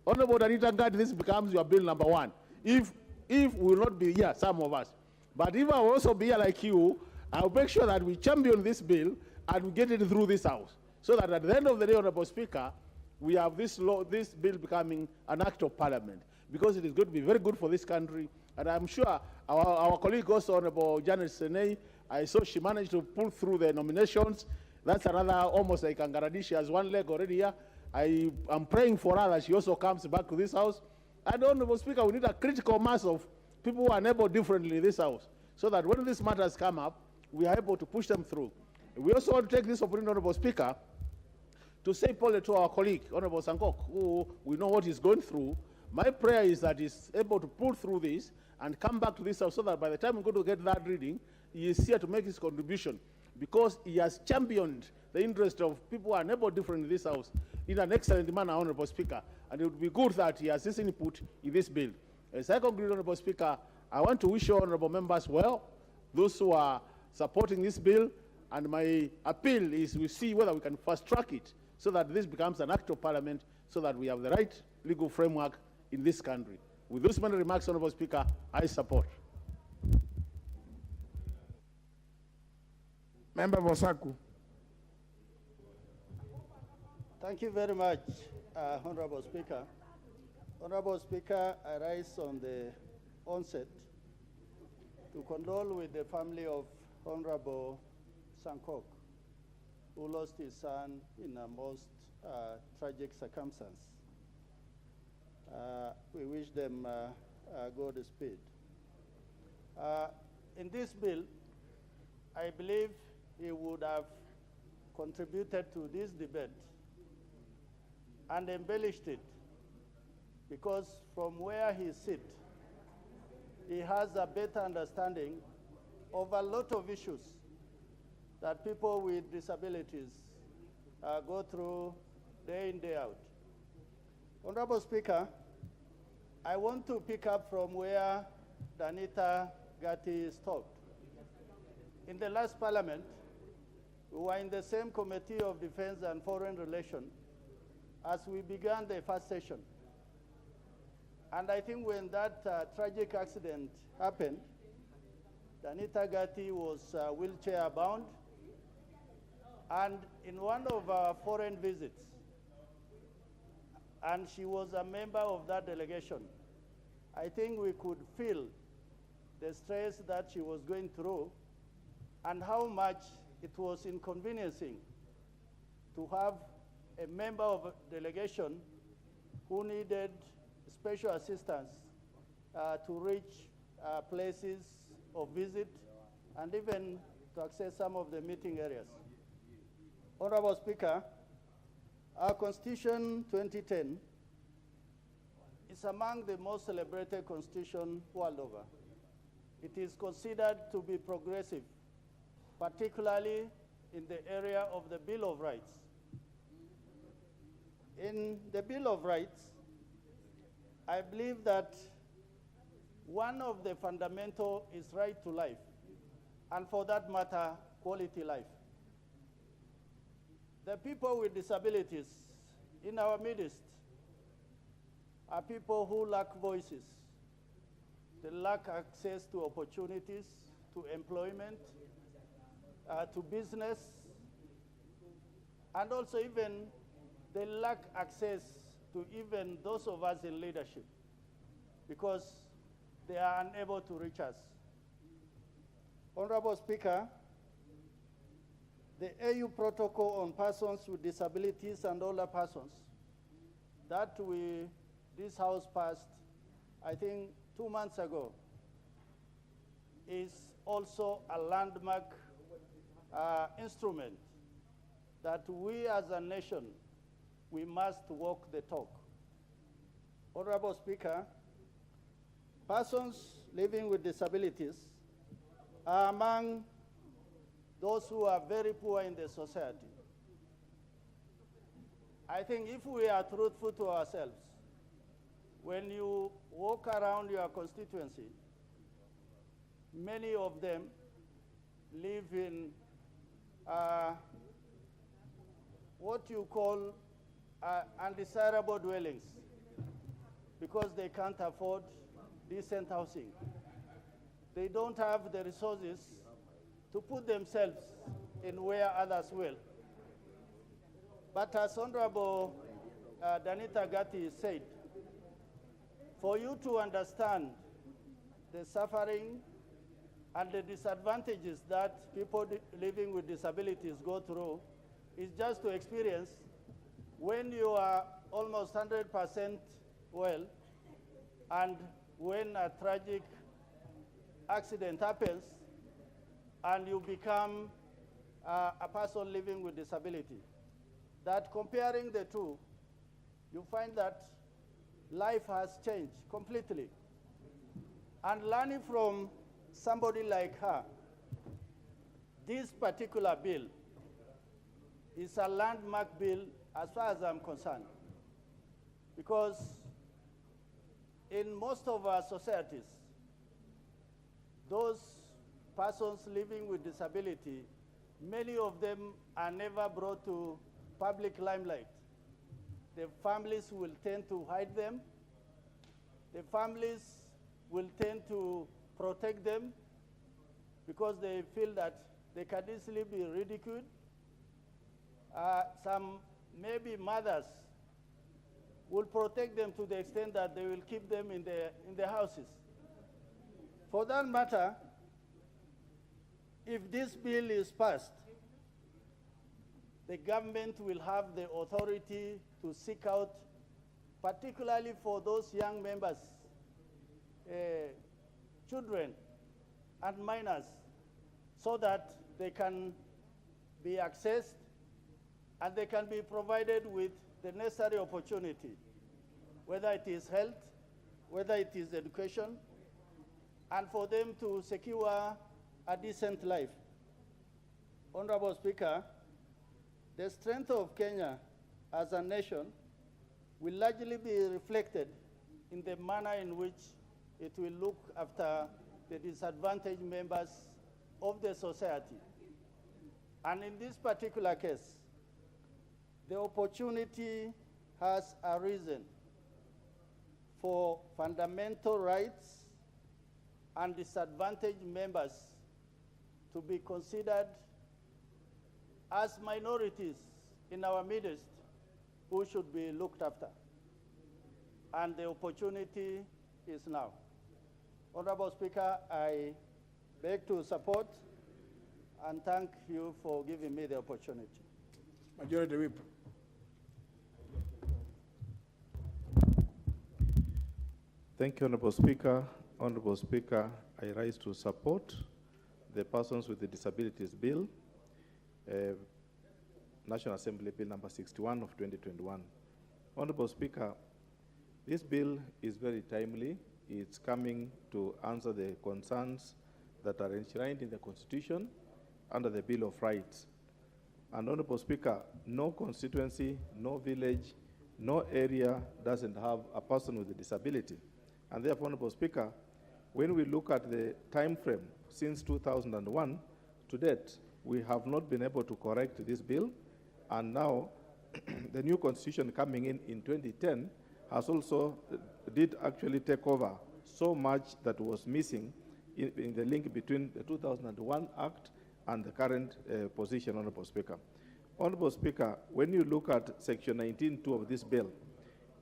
Honorable Danita Ngati, this becomes your bill number 1. If we will not be here, some of us. But if I will also be here like you, I'll make sure that we champion this bill and we get it through this House. So that at the end of the day, Honorable Speaker, we have this bill becoming an act of Parliament. Because it is going to be very good for this country. And I'm sure our colleague also, Honorable Janet Senei, I saw she managed to pull through the nominations. That's another, almost like Angaradi. She has one leg already here. I'm praying for her that she also comes back to this House. And, Honorable Speaker, we need a critical mass of people who are enabled differently in this House, so that when these matters come up, we are able to push them through. We also want to take this opportunity, Honorable Speaker, to say probably to our colleague, Honorable Sankok, who we know what he's going through. My prayer is that he's able to pull through this and come back to this House, so that by the time we go to get that reading, he is here to make his contribution, because he has championed the interest of people who are enabled differently in this House in an excellent manner, Honorable Speaker. And it would be good that he has this input in this bill. As I conclude, Honorable Speaker, I want to wish you honorable members well, those who are supporting this bill, and my appeal is we see whether we can fast track it so that this becomes an act of Parliament, so that we have the right legal framework in this country. With those many remarks, Honorable Speaker, I support. Member Bosaku. Thank you very much, Honorable Speaker. Honorable Speaker, I rise on the onset to condole with the family of Honorable Sankok, who lost his son in a most tragic circumstance. We wish them Godspeed. In this bill, I believe he would have contributed to this debate and embellished it, because from where he sits, he has a better understanding of a lot of issues that people with disabilities go through day in, day out. Honorable Speaker, I want to pick up from where Danita Ngati stopped. In the last Parliament, we were in the same Committee of Defense and Foreign Relations as we began the first session. And I think when that tragic accident happened, Danita Ngati was wheelchair bound, And in one of our foreign visits, and she was a member of that delegation, I think we could feel the stress that she was going through and how much it was inconveniencing to have a member of a delegation who needed special assistance to reach places of visit and even to access some of the meeting areas. Honorable Speaker, our Constitution 2010 is among the most celebrated constitutions world over. It is considered to be progressive, particularly in the area of the Bill of Rights. In the Bill of Rights, I believe that one of the fundamental is right to life, and for that matter, quality life. The people with disabilities in our midst are people who lack voices. They lack access to opportunities, to employment, to business, and also even they lack access to even those of us in leadership because they are unable to reach us. Honorable Speaker, the AU Protocol on Persons with Disabilities and Older Persons that this House passed, I think 2 months ago, is also a landmark instrument that we as a nation, we must walk the talk. Honorable Speaker, persons living with disabilities are among those who are very poor in the society. I think if we are truthful to ourselves, when you walk around your constituency, many of them live in what you call undesirable dwellings because they can't afford decent housing. They don't have the resources to put themselves in where others will. But as Honorable Danita Gatti said, for you to understand the suffering and the disadvantages that people living with disabilities go through is just to experience when you are almost 100% well and when a tragic accident happens and you become a person living with disability. That comparing the two, you find that life has changed completely. And learning from somebody like her, this particular bill is a landmark bill as far as I'm concerned. Because in most of our societies, those persons living with disability, many of them are never brought to public limelight. The families will tend to hide them. The families will tend to protect them because they feel that they can easily be ridiculed. Some maybe mothers will protect them to the extent that they will keep them in their houses. For that matter, if this bill is passed, the government will have the authority to seek out, particularly for those young members, children and minors, so that they can be accessed and they can be provided with the necessary opportunity, whether it is health, whether it is education, and for them to secure a decent life. Honorable Speaker, the strength of Kenya as a nation will largely be reflected in the manner in which it will look after the disadvantaged members of the society. And in this particular case, the opportunity has arisen for fundamental rights and disadvantaged members to be considered as minorities in our midst who should be looked after. And the opportunity is now. Honorable Speaker, I beg to support and thank you for giving me the opportunity. Majority Whip. Thank you, Honorable Speaker. Honorable Speaker, I rise to support the Persons with the Disabilities Bill, National Assembly Bill number 61 of 2021. Honorable Speaker, this bill is very timely. It's coming to answer the concerns that are enshrined in the Constitution under the Bill of Rights. And Honorable Speaker, no constituency, no village, no area doesn't have a person with a disability. And therefore, Honorable Speaker, when we look at the time frame since 2001 to date, we have not been able to correct this bill. And now, the new constitution coming in 2010 has also did actually take over so much that was missing in the link between the 2001 Act and the current position, Honorable Speaker. Honorable Speaker, when you look at Section 19.2 of this bill,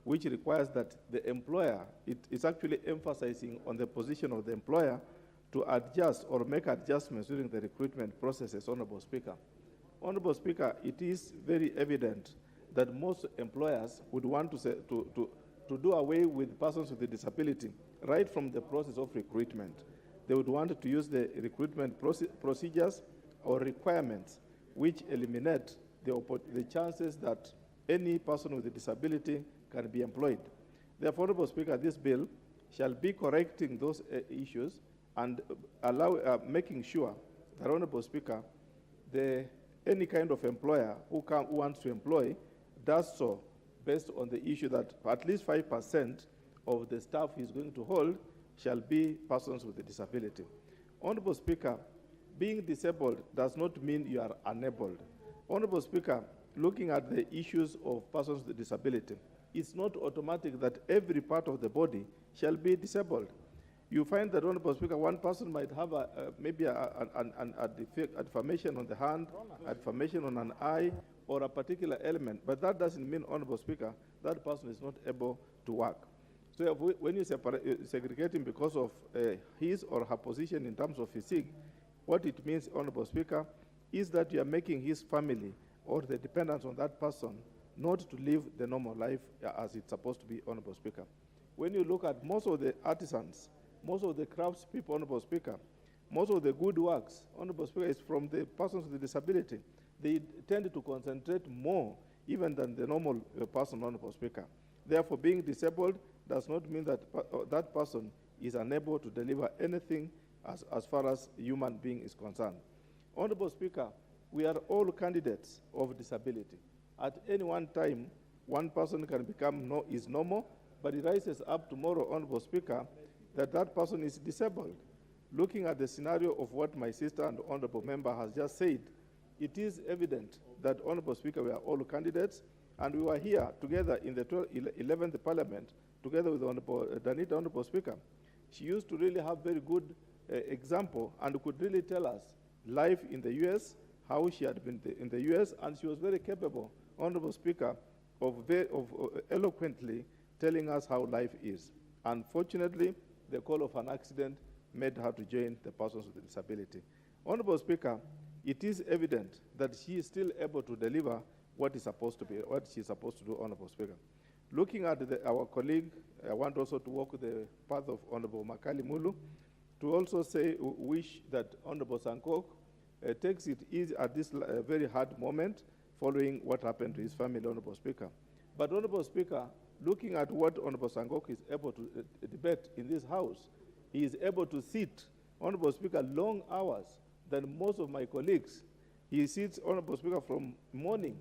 which requires that the employer, it is actually emphasizing on the position of the employer to adjust or make adjustments during the recruitment processes, Honorable Speaker. Honorable Speaker, it is very evident that most employers would want to do away with persons with a disability right from the process of recruitment. They would want to use the recruitment procedures or requirements which eliminate the chances that any person with a disability can be employed. Therefore, Honorable Speaker, this bill shall be correcting those issues and making sure that, Honorable Speaker, any kind of employer who wants to employ does so based on the issue that at least 5% of the staff he's going to hold shall be persons with a disability. Honorable Speaker, being disabled does not mean you are enabled. Honorable Speaker, looking at the issues of persons with disability, it's not automatic that every part of the body shall be disabled. You find that, Honorable Speaker, one person might have maybe a deformation on the hand, a deformation on an eye, or a particular element, but that doesn't mean, Honorable Speaker, that person is not able to work. So when you segregate him because of his or her position in terms of physique, what it means, Honorable Speaker, is that you are making his family or the dependents on that person not to live the normal life as it's supposed to be, Honorable Speaker. When you look at most of the artisans, most of the crafts people, Honorable Speaker, most of the good works, Honorable Speaker, is from the persons with disability. They tend to concentrate more even than the normal person, Honorable Speaker. Therefore, being disabled does not mean that that person is unable to deliver anything as far as human being is concerned. Honorable Speaker, we are all candidates of disability. At any one time, one person can become is normal, but it rises up tomorrow, Honorable Speaker, that that person is disabled. Looking at the scenario of what my sister and the Honorable Member has just said, it is evident that, Honorable Speaker, we are all candidates, and we were here together in the 11th Parliament, together with Honorable Danita, Honorable Speaker. She used to really have very good example and could really tell us life in the U.S., how she had been in the U.S., and she was very capable, Honorable Speaker, of eloquently telling us how life is. Unfortunately, the call of an accident made her to join the persons with disability. Honorable Speaker, it is evident that she is still able to deliver what she's supposed to do, Honorable Speaker. Looking at our colleague, I want also to walk the path of Honorable Makali Mulu, to also wish that Honorable Sankok takes it easy at this very hard moment following what happened to his family, Honorable Speaker. But, Honorable Speaker, looking at what Honorable Sankok is able to debate in this House, he is able to sit, Honorable Speaker, long hours than most of my colleagues. He sits, Honorable Speaker, from morning.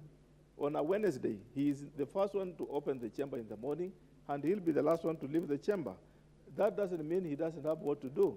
On a Wednesday, he is the first one to open the chamber in the morning, and he'll be the last one to leave the chamber. That doesn't mean he doesn't have what to do.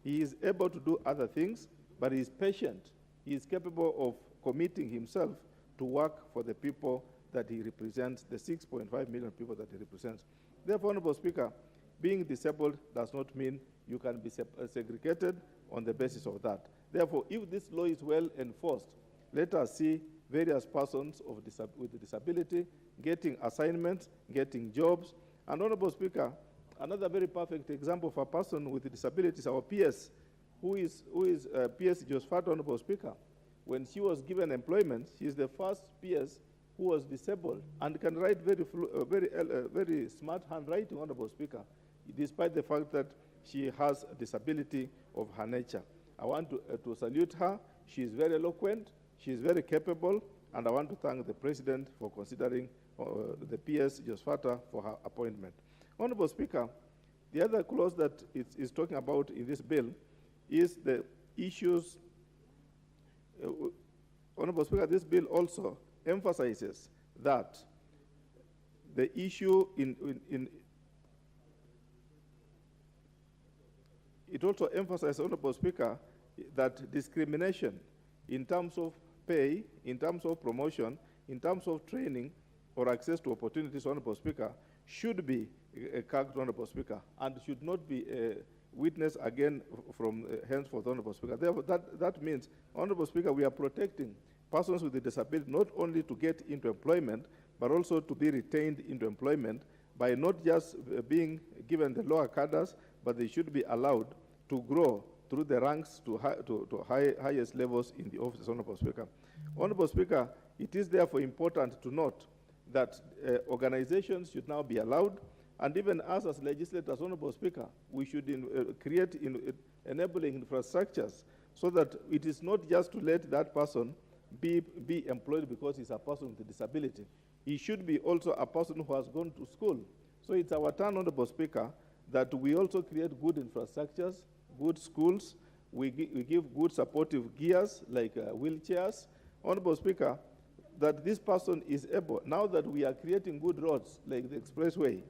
He is able to do other things, but he is patient. He is capable of committing himself to work for the people that he represents, the 6.5 million people that he represents. Therefore, Honorable Speaker, being disabled does not mean you can be segregated on the basis of that. Therefore, if this law is well enforced, let us see various persons with disability getting assignments, getting jobs. And Honorable Speaker, another very perfect example of a person with disabilities, our PS, who is PS Josephat, Honorable Speaker. When she was given employment, she is the first PS who was disabled and can write very smart handwriting, Honorable Speaker, despite the fact that she has a disability of her nature. I want to salute her. She is very eloquent, she is very capable, and I want to thank the President for considering the PS Josfata for her appointment. Honorable Speaker, the other clause that is talking about in this bill is the issues. Honorable Speaker, this bill also emphasizes that the issue it also emphasizes, Honorable Speaker, that discrimination in terms of pay, in terms of promotion, in terms of training or access to opportunities, Honorable Speaker, should be curbed, Honorable Speaker, and should not be witnessed again from henceforth, Honorable Speaker. Therefore, that means, Honorable Speaker, we are protecting persons with a disability not only to get into employment, but also to be retained into employment by not just being given the lower cadres, but they should be allowed to grow through the ranks to highest levels in the office, Honorable Speaker. Honorable Speaker, it is therefore important to note that organizations should now be allowed, and even us as legislators, Honorable Speaker, we should create enabling infrastructures so that it is not just to let that person be employed because he's a person with a disability. He should be also a person who has gone to school. So it's our turn, Honorable Speaker, that we also create good infrastructures, good schools. We give good supportive gears like wheelchairs. Honorable Speaker, that this person is able, now that we are creating good roads like the expressway,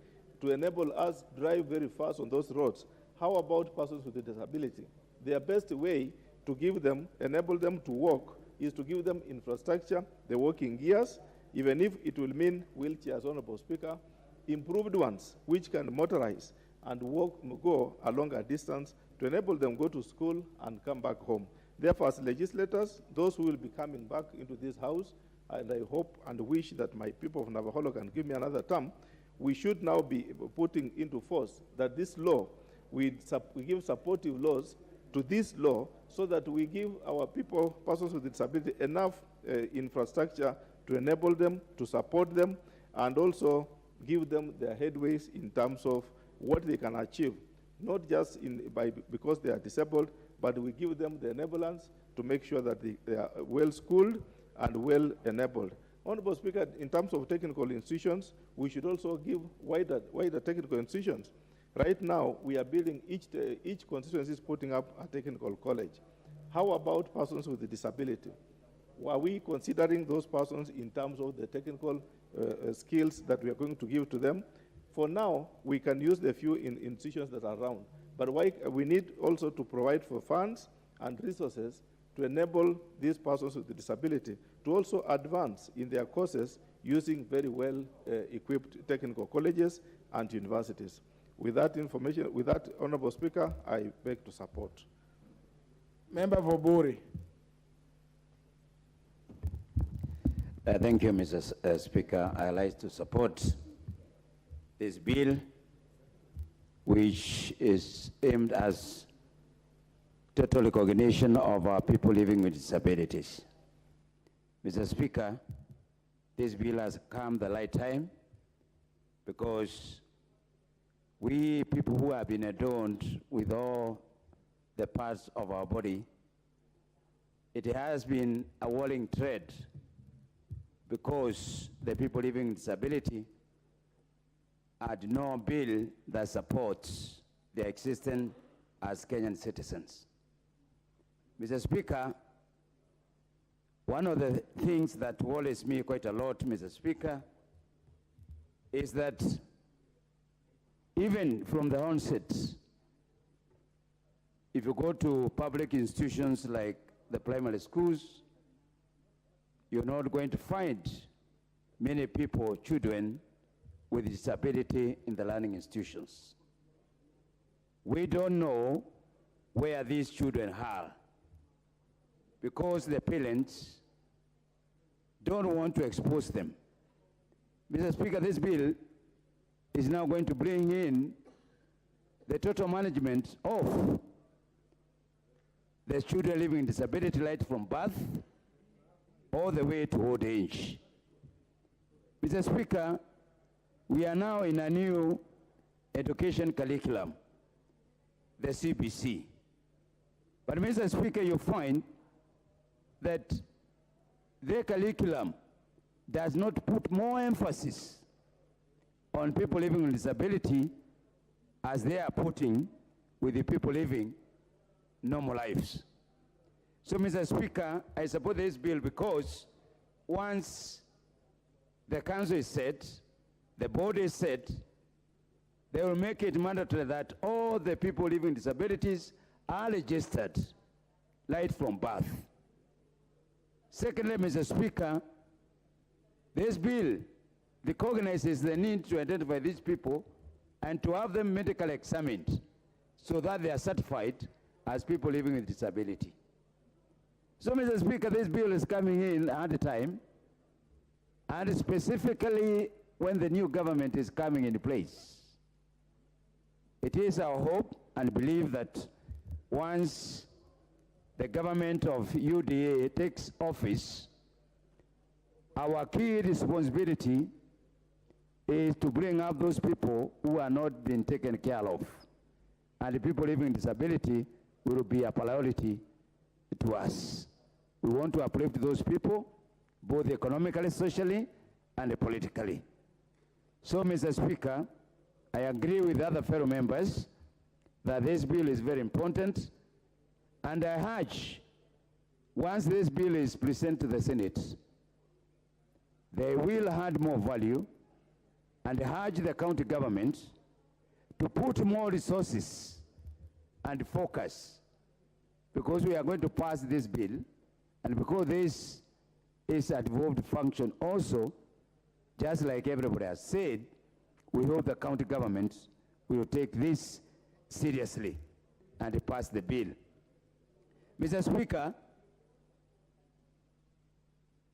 to enable us to drive very fast on those roads, how about persons with a disability? Their best way to give them, enable them to walk, is to give them infrastructure, the walking gears, even if it will mean wheelchairs, Honorable Speaker, improved ones, which can motorize and go a longer distance to enable them go to school and come back home. Therefore, as legislators, those who will be coming back into this house, and I hope and wish that my people of Navajo can give me another term, we should now be putting into force that this law, we give supportive laws to this law so that we give our people, persons with disability, enough infrastructure to enable them, to support them, and also give them their headways in terms of what they can achieve, not just because they are disabled, but we give them the enablance to make sure that they are well-schooled and well-enabled. Honorable Speaker, in terms of technical institutions, we should also give wider technical institutions. Right now, we are building, each constituency is putting up a technical college. How about persons with a disability? Are we considering those persons in terms of the technical skills that we are going to give to them? For now, we can use the few institutions that are around, but we need also to provide for funds and resources to enable these persons with disability to also advance in their courses using very well-equipped technical colleges and universities. With that information, with that, Honorable Speaker, I beg to support. Member for Buri. Thank you, Mr. Speaker. I'd like to support this bill, which is aimed at total recognition of our people living with disabilities. Mr. Speaker, this bill has come the right time because we people who have been adorned with all the parts of our body, it has been a whirling thread because the people living with disability had no bill that supports their existence as Kenyan citizens. Mr. Speaker, one of the things that worries me quite a lot, Mr. Speaker, is that even from the onset, if you go to public institutions like the primary schools, you're not going to find many people, children, with disability in the learning institutions. We don't know where these children are because the parents don't want to expose them. Mr. Speaker, this bill is now going to bring in the total management of the children living in disability right from birth all the way to old age. Mr. Speaker, we are now in a new education curriculum, the CBC. But Mr. Speaker, you find that the curriculum does not put more emphasis on people living with disability as they are putting with the people living normal lives. So, Mr. Speaker, I support this bill because once the council is set, the board is set, they will make it mandatory that all the people living with disabilities are registered right from birth. Secondly, Mr. Speaker, this bill recognizes the need to identify these people and to have them medically examined so that they are certified as people living with disability. So, Mr. Speaker, this bill is coming in at a time, and specifically when the new government is coming into place. It is our hope and belief that once the government of UDA takes office, our key responsibility is to bring up those people who are not being taken care of. And the people living with disability will be a priority to us. We want to uplift those people, both economically, socially, and politically. So, Mr. Speaker, I agree with other fellow members that this bill is very important, and I urge, once this bill is presented to the Senate, they will add more value, and urge the county government to put more resources and focus, because we are going to pass this bill, and because this is a devolved function also, just like everybody has said, we hope the county government will take this seriously and pass the bill. Mr. Speaker,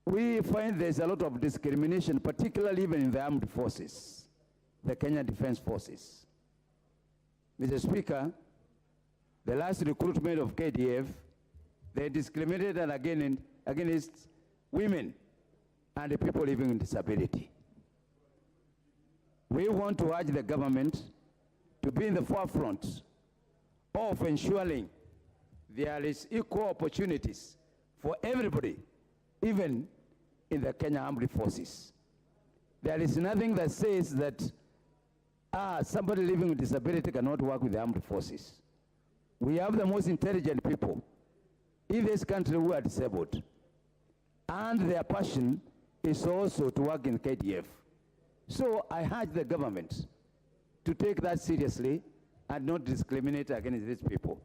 we find there's a lot of discrimination, particularly even in the armed forces, the Kenya Defense Forces. Mr. Speaker, the last recruitment of KDF, they discriminated against women and the people living with disability. We want to urge the government to be in the forefront of ensuring there is equal opportunities for everybody, even in the Kenya Armed Forces. There is nothing that says that somebody living with disability cannot work with the armed forces. We have the most intelligent people in this country who are disabled, and their passion is also to work in KDF. So I urge the government to take that seriously and not discriminate against these people.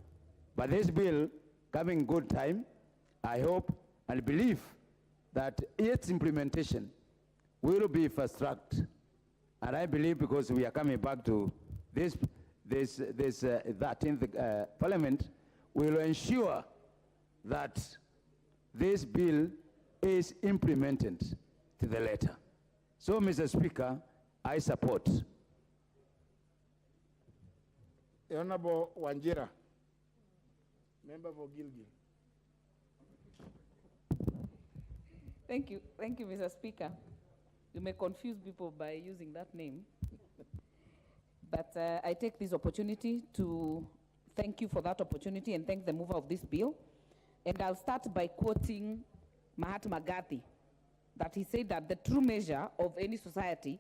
But this bill coming good time, I hope and believe that its implementation will be fast-tracked. And I believe, because we are coming back to this 13th Parliament, will ensure that this bill is implemented to the letter. So, Mr. Speaker, I support. Honorable Wanjira, member for Gilgil. Thank you, Mr. Speaker. You may confuse people by using that name. But I take this opportunity to thank you for that opportunity and thank the mover of this bill. And I'll start by quoting Mahatma Gandhi, that he said that the true measure of any society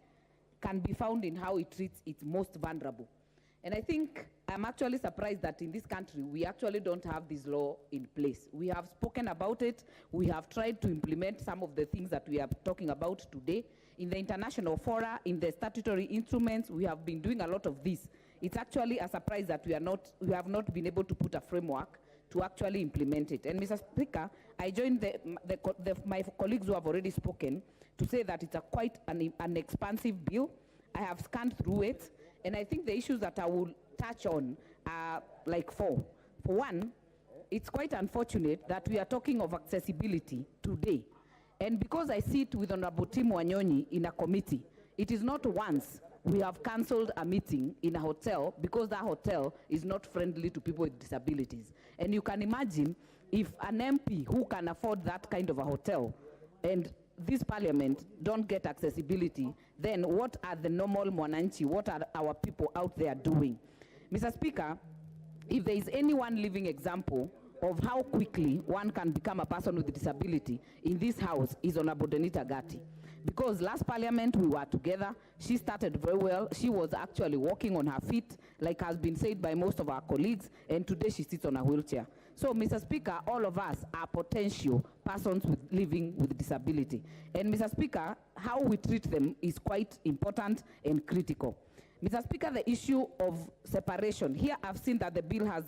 can be found in how it treats its most vulnerable. And I think I'm actually surprised that in this country, we actually don't have this law in place. We have spoken about it. We have tried to implement some of the things that we are talking about today. In the international fora, in the statutory instruments, we have been doing a lot of this. It's actually a surprise that we have not been able to put a framework to actually implement it. And Mr. Speaker, I join my colleagues who have already spoken to say that it's quite an expansive bill. I have scanned through it, and I think the issues that I will touch on are like four. For one, it's quite unfortunate that we are talking of accessibility today, And because I sit with Honorable Tim Wanyonyi in a committee, it is not once we have cancelled a meeting in a hotel because that hotel is not friendly to people with disabilities. And you can imagine if an MP who can afford that kind of a hotel and this parliament don't get accessibility, then what are the normal mwananchi, what are our people out there doing? Mr. Speaker, if there is any one living example of how quickly one can become a person with a disability in this house is Honorable Denita Gatti. Because last parliament we were together, she started very well. She was actually walking on her feet, like has been said by most of our colleagues, and today she sits on a wheelchair. So, Mr. Speaker, all of us are potential persons living with disability. And Mr. Speaker, how we treat them is quite important and critical. Mr. Speaker, the issue of separation. Here I've seen that the bill has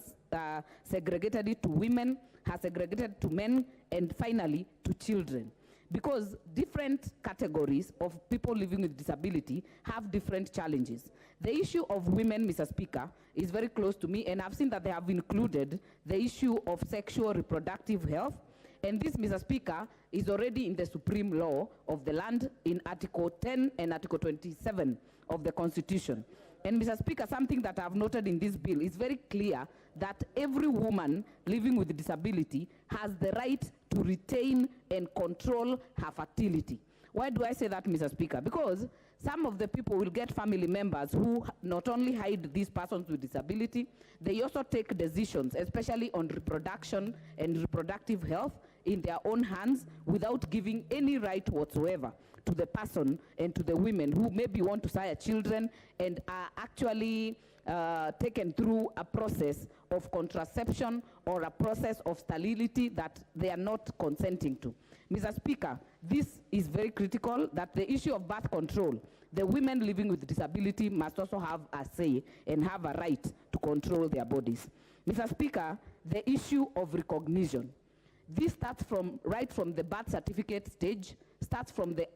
segregated it to women, has segregated to men, and finally to children. Because different categories of people living with disability have different challenges. The issue of women, Mr. Speaker, is very close to me, and I've seen that they have included the issue of sexual reproductive health. And this, Mr. Speaker, is already in the supreme law of the land in Article 10 and Article 27 of the Constitution. And Mr. Speaker, something that I've noted in this bill is very clear that every woman living with a disability has the right to retain and control her fertility. Why do I say that, Mr. Speaker? Because some of the people will get family members who not only hide these persons with disability, they also take decisions, especially on reproduction and reproductive health, in their own hands without giving any right whatsoever to the person and to the women who maybe want to sire children and are actually taken through a process of contraception or a process of sterility that they are not consenting to. Mr. Speaker, this is very critical, that the issue of birth control, the women living with disability must also have a say and have a right to control their bodies. Mr. Speaker, the issue of recognition. This starts right from the birth certificate stage, starts from the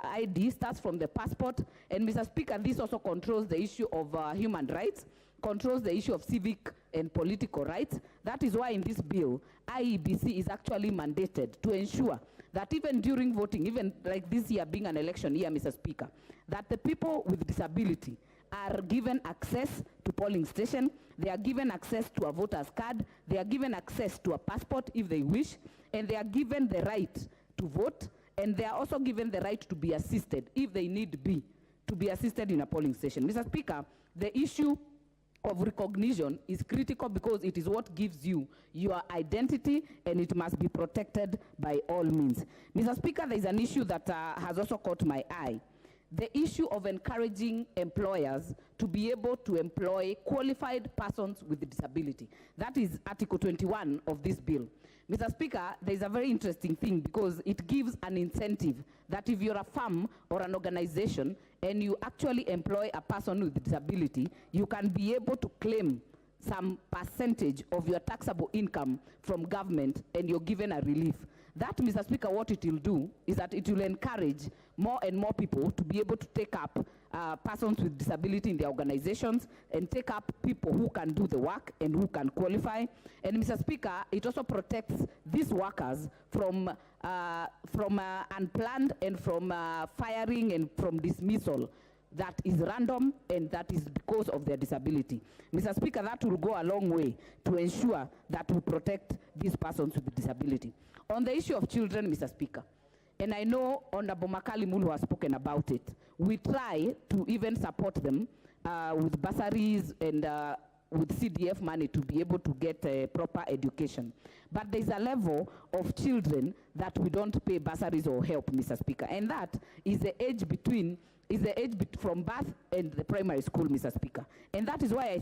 ID, starts from the passport, and Mr. Speaker, this also controls the issue of human rights, controls the issue of civic and political rights. That is why in this bill, IEBC is actually mandated to ensure that even during voting, even like this year being an election year, Mr. Speaker, that the people with disability are given access to polling station, they are given access to a voter's card, they are given access to a passport if they wish, and they are given the right to vote, and they are also given the right to be assisted if they need be, to be assisted in a polling station. Mr. Speaker, the issue of recognition is critical because it is what gives you your identity, and it must be protected by all means. Mr. Speaker, there is an issue that has also caught my eye. The issue of encouraging employers to be able to employ qualified persons with disability. That is Article 21 of this bill. Mr. Speaker, there is a very interesting thing because it gives an incentive that if you're a firm or an organization and you actually employ a person with disability, you can be able to claim some percentage of your taxable income from government and you're given a relief. That, Mr. Speaker, what it will do is that it will encourage more and more people to be able to take up persons with disability in their organizations and take up people who can do the work and who can qualify. And Mr. Speaker, it also protects these workers from unplanned and from firing and from dismissal that is random and that is because of their disability. Mr. Speaker, that will go a long way to ensure that we protect these persons with disability. On the issue of children, Mr. Speaker, and I know Honorable Makali Mulu has spoken about it, we try to even support them with bursaries and with CDF money to be able to get proper education. But there's a level of children that we don't pay bursaries or help, Mr. Speaker, and that is the age between from birth and the primary school, Mr. Speaker. And that is why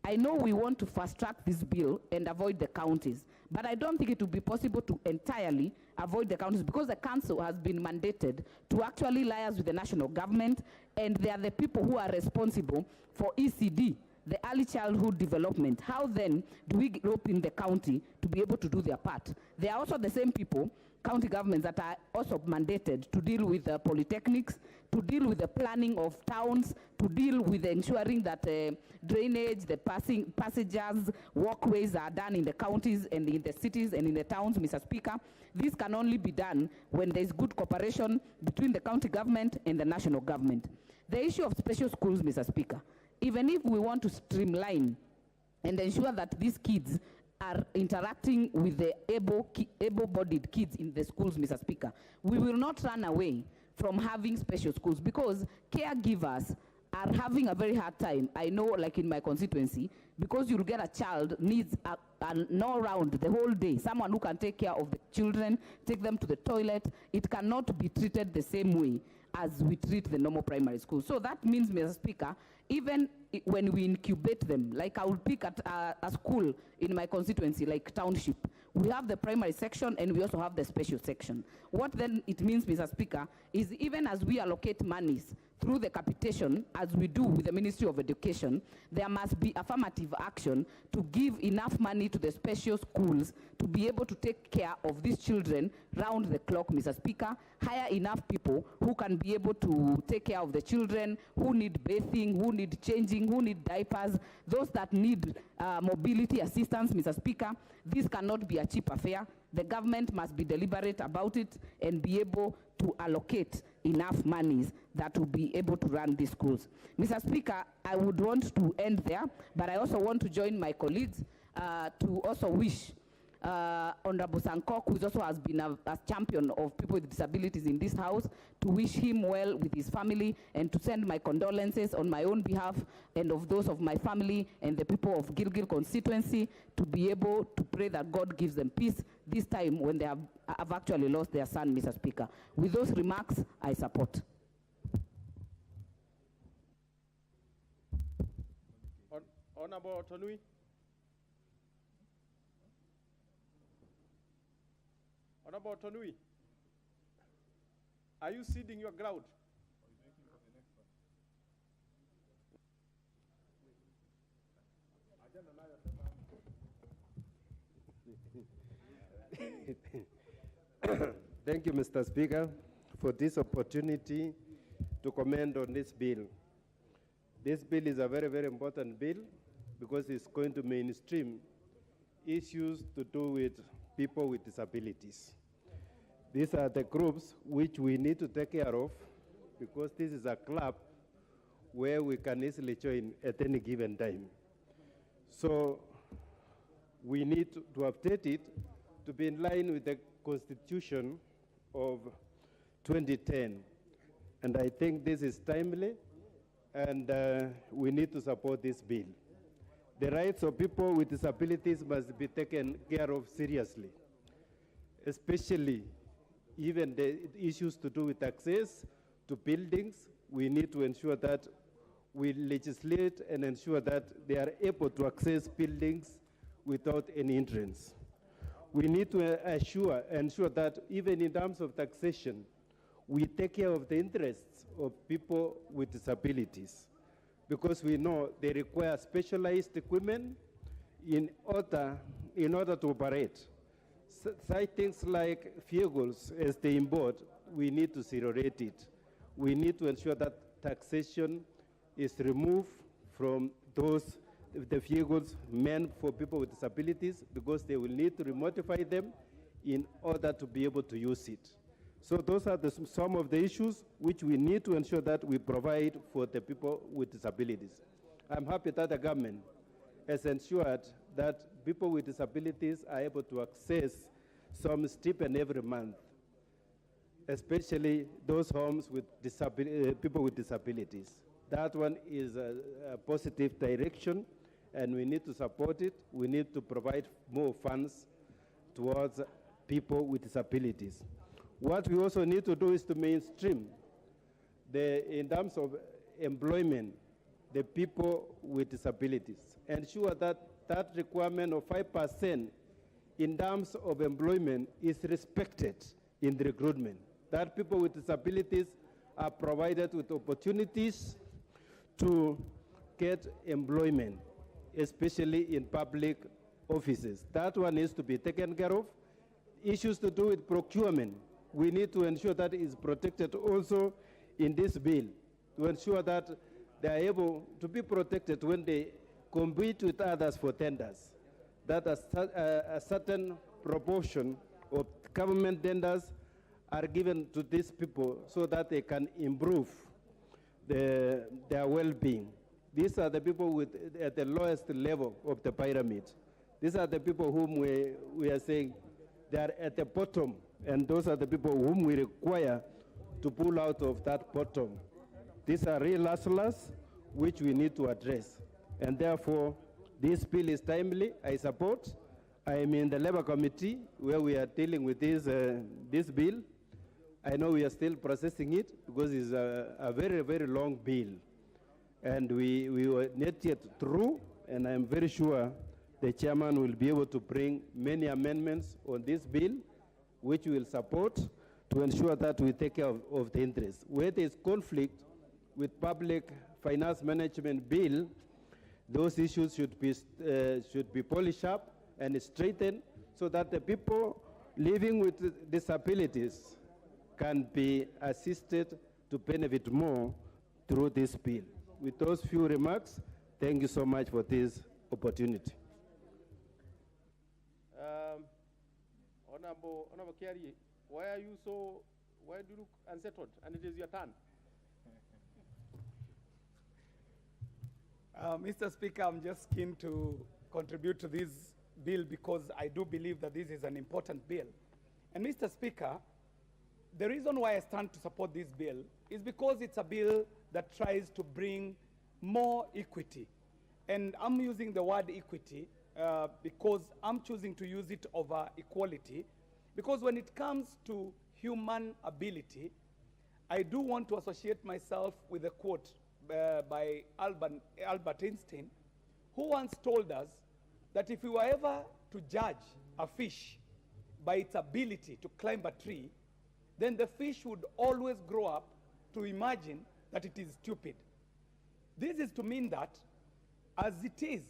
I know we want to fast track this bill and avoid the counties, but I don't think it will be possible to entirely avoid the counties because the council has been mandated to actually liaise with the national government, and they are the people who are responsible for ECD the early childhood development. How then do we rope in the county to be able to do their part? They are also the same people, county governments, that are also mandated to deal with the polytechnics, to deal with the planning of towns, to deal with ensuring that drainage, the passages, walkways are done in the counties and in the cities and in the towns, Mr. Speaker. This can only be done when there is good cooperation between the county government and the national government. The issue of special schools, Mr. Speaker, even if we want to streamline and ensure that these kids are interacting with the able-bodied kids in the schools, Mr. Speaker, we will not run away from having special schools, because caregivers are having a very hard time. I know, like in my constituency, because you'll get a child needs an all-round the whole day, someone who can take care of the children, take them to the toilet. It cannot be treated the same way as we treat the normal primary school. So that means, Mr. Speaker, even when we incubate them, like I will pick at a school in my constituency, like Township, we have the primary section and we also have the special section. What then it means, Mr. Speaker, is even as we allocate monies through the capitation, as we do with the Ministry of Education, there must be affirmative action to give enough money to the special schools to be able to take care of these children round the clock, Mr. Speaker, hire enough people who can be able to take care of the children who need bathing, who need changing, who need diapers, those that need mobility assistance, Mr. Speaker. This cannot be a cheap affair. The government must be deliberate about it and be able to allocate enough monies that will be able to run these schools. Mr. Speaker, I would want to end there, but I also want to join my colleagues to also wish Honorable Sankok, who also has been a champion of people with disabilities in this house, to wish him well with his family and to send my condolences on my own behalf and of those of my family and the people of Gilgil constituency, to be able to pray that God gives them peace this time when they have actually lost their son, Mr. Speaker. With those remarks, I support. Honorable Tonui. Honorable Tonui, are you ceding your ground? Thank you, Mr. Speaker, for this opportunity to comment on this bill. This bill is a very, very important bill because it's going to mainstream issues to do with people with disabilities. These are the groups which we need to take care of, because this is a club where we can easily join at any given time. So we need to update it to be in line with the Constitution of 2010. And I think this is timely, and we need to support this bill. The rights of people with disabilities must be taken care of seriously, especially even the issues to do with access to buildings. We need to ensure that we legislate and ensure that they are able to access buildings without any hindrance. We need to ensure that even in terms of taxation, we take care of the interests of people with disabilities, because we know they require specialized equipment in order to operate. Such things like vehicles, as they import, we need to zero rate it. We need to ensure that taxation is removed from the vehicles meant for people with disabilities, because they will need to remodify them in order to be able to use it. So those are some of the issues which we need to ensure that we provide for the people with disabilities. I'm happy that the government has ensured that people with disabilities are able to access some stipend every month, especially those homes with people with disabilities. That one is a positive direction, and we need to support it. We need to provide more funds towards people with disabilities. What we also need to do is to mainstream in terms of employment, the people with disabilities. Ensure that that requirement of 5% in terms of employment is respected in the recruitment. That people with disabilities are provided with opportunities to get employment, especially in public offices. That one needs to be taken care of. Issues to do with procurement, we need to ensure that is protected also in this bill, to ensure that they are able to be protected when they compete with others for tenders, that a certain proportion of government tenders are given to these people so that they can improve their well-being. These are the people at the lowest level of the pyramid. These are the people whom we are saying they are at the bottom, and those are the people whom we require to pull out of that bottom. These are real hustlers which we need to address. And therefore, this bill is timely. I support. I am in the Labour Committee where we are dealing with this bill. I know we are still processing it because it's a very, very long bill. And we were not yet through, and I'm very sure the chairman will be able to bring many amendments on this bill, which we will support to ensure that we take care of the interests. Where there is conflict with public finance management bill, those issues should be polished up and straightened so that the people living with disabilities can be assisted to benefit more through this bill. With those few remarks, thank you so much for this opportunity. Honorable Kiari, why do you look unsettled? And it is your turn. Mr. Speaker, I'm just keen to contribute to this bill because I do believe that this is an important bill. And Mr. Speaker, the reason why I stand to support this bill is because it's a bill that tries to bring more equity. And I'm using the word equity because I'm choosing to use it over equality, because when it comes to human ability, I do want to associate myself with a quote by Albert Einstein, who once told us that if we were ever to judge a fish by its ability to climb a tree, then the fish would always grow up to imagine that it is stupid. This is to mean that, as it is,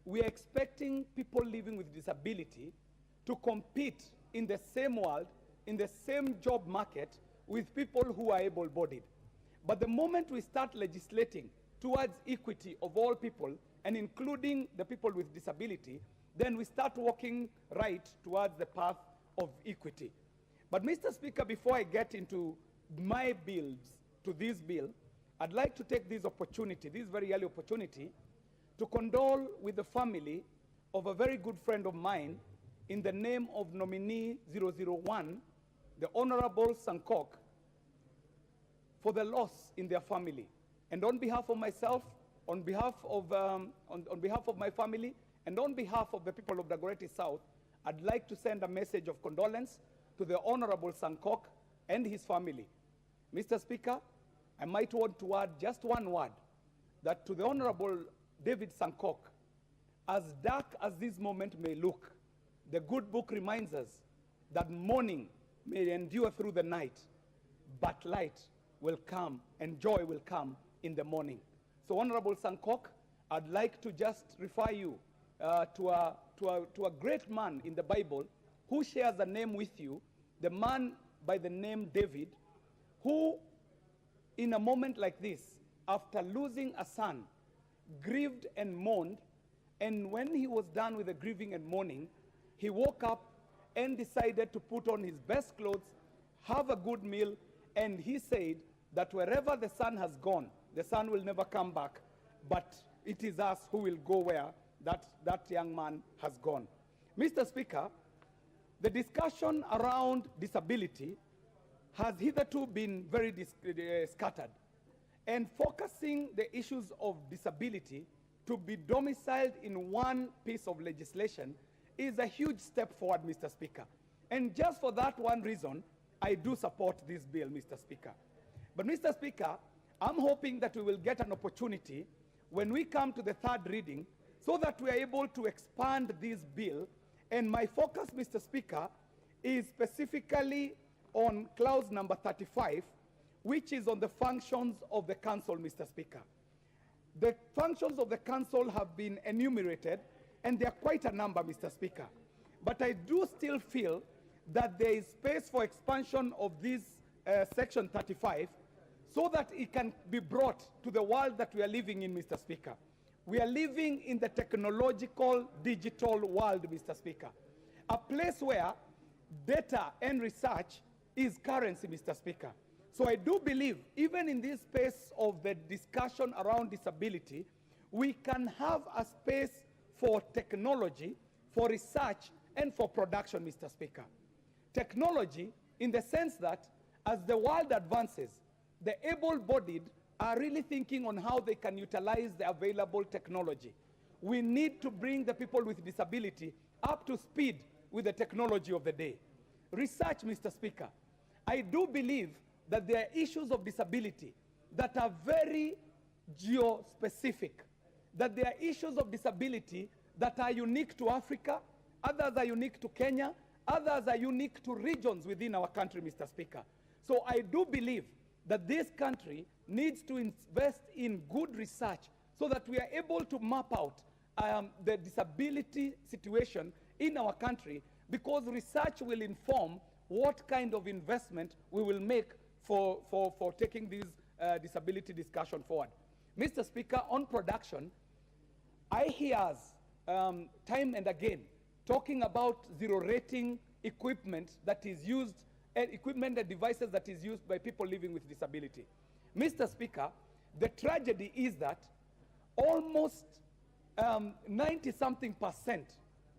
we are expecting people living with disability to compete in the same world, in the same job market, with people who are able-bodied. But the moment we start legislating towards equity of all people, and including the people with disability, then we start walking right towards the path of equity. But Mr. Speaker, before I get into my builds to this bill, I'd like to take this opportunity, this very early opportunity, to condole with the family of a very good friend of mine in the name of nominee 001, the Honorable Sankok, for the loss in their family. And on behalf of myself, on behalf of my family, and on behalf of the people of Dagoretti South, I'd like to send a message of condolence to the Honorable Sankok and his family. Mr. Speaker, I might want to add just one word, that to the Honorable David Sankok, as dark as this moment may look, the good book reminds us that morning may endure through the night, but light will come and joy will come in the morning. So Honorable Sankok, I'd like to just refer you to a great man in the Bible who shares a name with you, the man by the name David, who in a moment like this, after losing a son, grieved and mourned, and when he was done with the grieving and mourning, he woke up and decided to put on his best clothes, have a good meal, and he said that wherever the son has gone, the son will never come back, but it is us who will go where that young man has gone. Mr. Speaker, the discussion around disability has hitherto been very scattered, and focusing the issues of disability to be domiciled in one piece of legislation is a huge step forward, Mr. Speaker. And just for that one reason, I do support this bill, Mr. Speaker. But Mr. Speaker, I'm hoping that we will get an opportunity when we come to the third reading so that we are able to expand this bill. And my focus, Mr. Speaker, is specifically on clause number 35, which is on the functions of the council, Mr. Speaker. The functions of the council have been enumerated, and there are quite a number, Mr. Speaker. But I do still feel that there is space for expansion of this Section 35 so that it can be brought to the world that we are living in, Mr. Speaker. We are living in the technological, digital world, Mr. Speaker. A place where data and research is currency, Mr. Speaker. So I do believe, even in this space of the discussion around disability, we can have a space for technology, for research, and for production, Mr. Speaker. Technology, in the sense that as the world advances, the able-bodied are really thinking on how they can utilize the available technology. We need to bring the people with disability up to speed with the technology of the day. Research, Mr. Speaker. I do believe that there are issues of disability that are very geo-specific, that there are issues of disability that are unique to Africa, others are unique to Kenya, others are unique to regions within our country, Mr. Speaker. So I do believe that this country needs to invest in good research so that we are able to map out the disability situation in our country, because research will inform what kind of investment we will make for taking this disability discussion forward. Mr. Speaker, on production, I hear us time and again talking about zero rating equipment that is used, equipment and devices that is used by people living with disability. Mr. Speaker, the tragedy is that almost 90-something%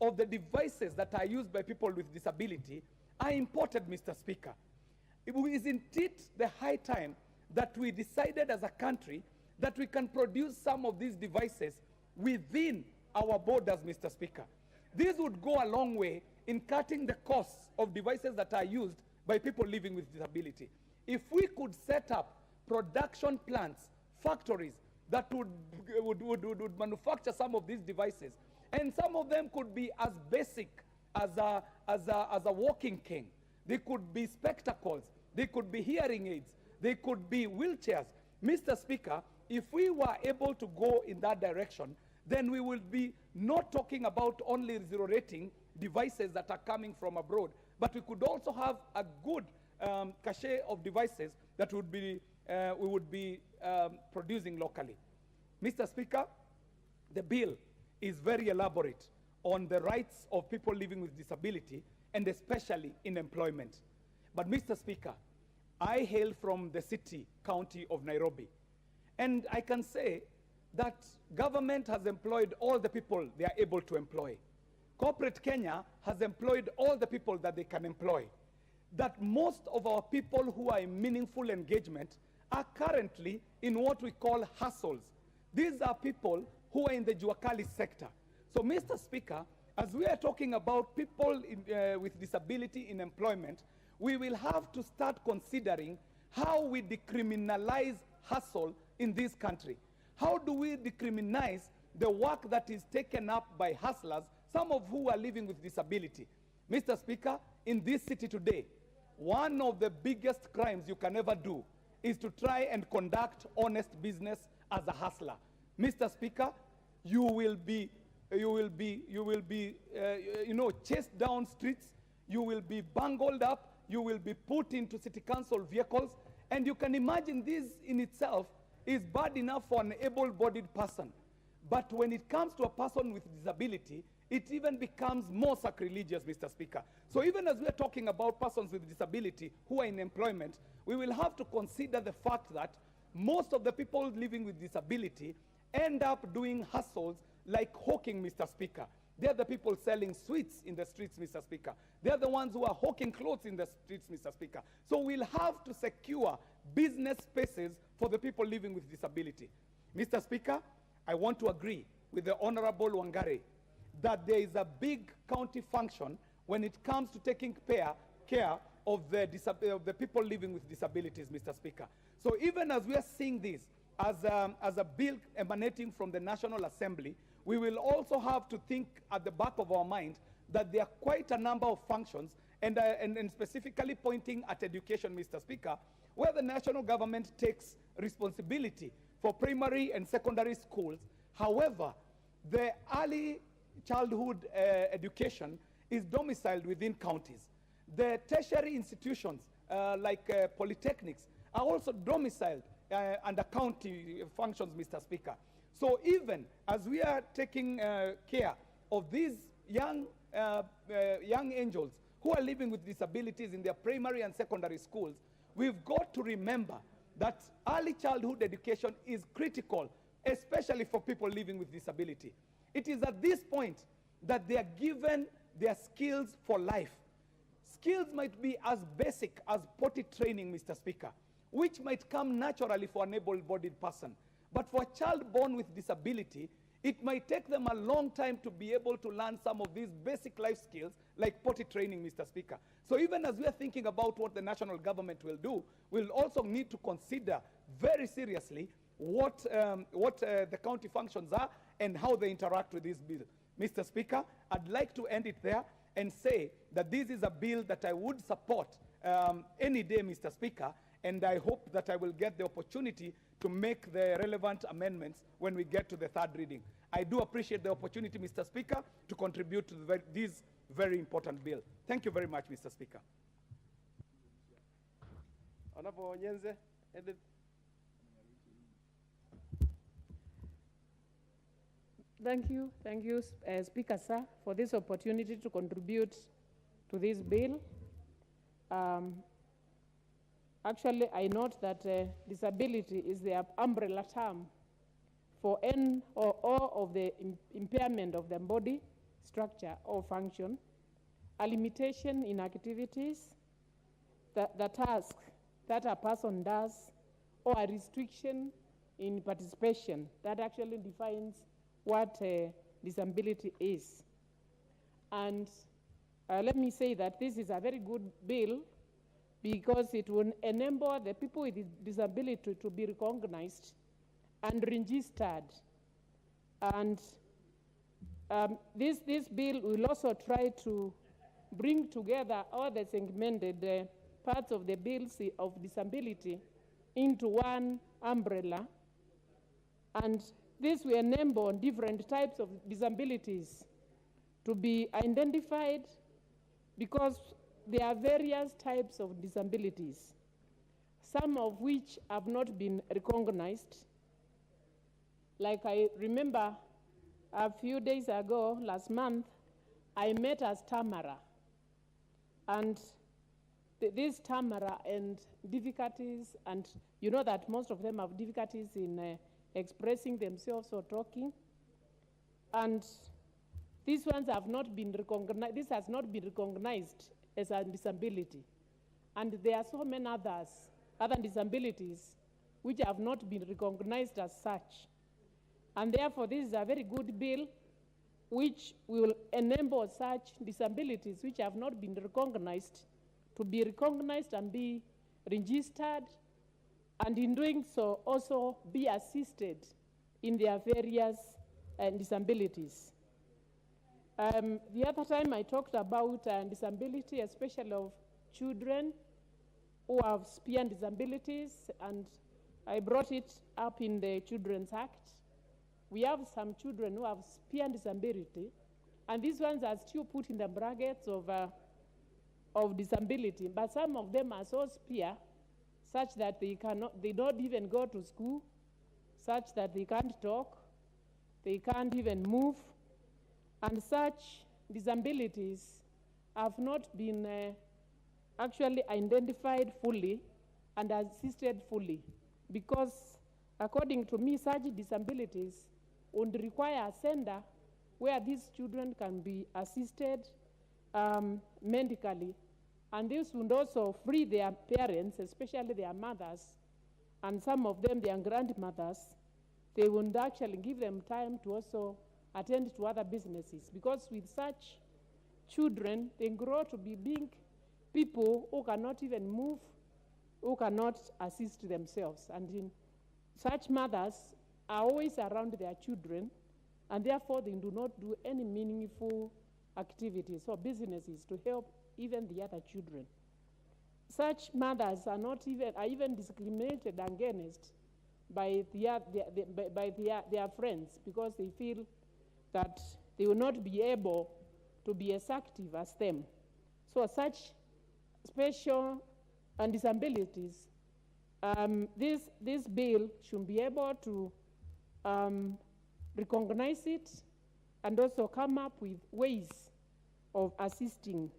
of the devices that are used by people with disability are imported, Mr. Speaker. Isn't it the high time that we decided as a country that we can produce some of these devices within our borders, Mr. Speaker? This would go a long way in cutting the costs of devices that are used by people living with disability. If we could set up production plants, factories that would manufacture some of these devices, and some of them could be as basic as a walking cane. They could be spectacles, they could be hearing aids, they could be wheelchairs. Mr. Speaker, if we were able to go in that direction, then we will be not talking about only zero rating devices that are coming from abroad, but we could also have a good cachet of devices that would be, we would be producing locally. Mr. Speaker, the bill is very elaborate on the rights of people living with disability, and especially in employment. But Mr. Speaker, I hail from the county of Nairobi, and I can say that government has employed all the people they are able to employ. Corporate Kenya has employed all the people that they can employ. That most of our people who are in meaningful engagement are currently in what we call hustles. These are people who are in the Juakali sector. So, Mr. Speaker, as we are talking about people with disability in employment, we will have to start considering how we decriminalize hustle in this country. How do we decriminalize the work that is taken up by hustlers, some of who are living with disability? Mr. Speaker, in this city today, one of the biggest crimes you can ever do is to try and conduct honest business as a hustler. Mr. Speaker, you will be chased down streets, you will be bungled up, you will be put into city council vehicles, and you can imagine this in itself is bad enough for an able-bodied person. But when it comes to a person with disability, it even becomes more sacrilegious, Mr. Speaker. So even as we are talking about persons with disability who are in employment, we will have to consider the fact that most of the people living with disability end up doing hustles like hawking, Mr. Speaker. They're the people selling sweets in the streets, Mr. Speaker. They're the ones who are hawking clothes in the streets, Mr. Speaker. So we'll have to secure business spaces for the people living with disability. Mr. Speaker, I want to agree with the Honorable Wangari that there is a big county function when it comes to taking care of the people living with disabilities, Mr. Speaker. So even as we are seeing this as a bill emanating from the National Assembly, we will also have to think at the back of our mind that there are quite a number of functions, and specifically pointing at education, Mr. Speaker, where the national government takes responsibility for primary and secondary schools. However, the early childhood education is domiciled within counties. The tertiary institutions, like polytechnics, are also domiciled under county functions, Mr. Speaker. So even as we are taking care of these young angels who are living with disabilities in their primary and secondary schools, we've got to remember that early childhood education is critical, especially for people living with disability. It is at this point that they are given their skills for life. Skills might be as basic as potty training, Mr. Speaker, which might come naturally for an able-bodied person. But for a child born with disability, it might take them a long time to be able to learn some of these basic life skills, like potty training, Mr. Speaker. So even as we are thinking about what the national government will do, we'll also need to consider very seriously what the county functions are and how they interact with this bill. Mr. Speaker, I'd like to end it there and say that this is a bill that I would support any day, Mr. Speaker, and I hope that I will get the opportunity to make the relevant amendments when we get to the third reading. I do appreciate the opportunity, Mr. Speaker, to contribute to this very important bill. Thank you very much, Mr. Speaker. Honorable Nyenze, Thank you, Speaker, sir, for this opportunity to contribute to this bill. Actually, I note that disability is the umbrella term for any or all of the impairment of the body, structure, or function, a limitation in activities, the task that a person does, or a restriction in participation that actually defines what disability is. And let me say that this is a very good bill because it will enable the people with disability to be recognized and registered. And this bill will also try to bring together all the segmented parts of the bills of disability into one umbrella. And this will enable different types of disabilities to be identified because there are various types of disabilities, some of which have not been recognized. Like I remember a few days ago, last month, I met as Tamara. And this Tamara and difficulties, and you know that most of them have difficulties in expressing themselves or talking. And these ones have not been recognized, this has not been recognized as a disability. And there are so many other disabilities which have not been recognized as such. And therefore, this is a very good bill which will enable such disabilities which have not been recognized to be recognized and be registered, and in doing so also be assisted in their various disabilities. The other time I talked about disability, especially of children who have spear disabilities, and I brought it up in the Children's Act. We have some children who have spear disability, and these ones are still put in the brackets of disability, but some of them are so spear such that they don't even go to school, such that they can't talk, they can't even move, and such disabilities have not been actually identified fully and assisted fully, because according to me, such disabilities would require a center where these children can be assisted medically, and this would also free their parents, especially their mothers, and some of them their grandmothers. They would actually give them time to also attend to other businesses, because with such children, they grow to be big people who cannot even move, who cannot assist themselves. And such mothers are always around their children, and therefore they do not do any meaningful activities or businesses to help even the other children. Such mothers are even discriminated against by their friends because they feel that they will not be able to be as active as them. So such special disabilities, this bill should be able to recognize it and also come up with ways of assisting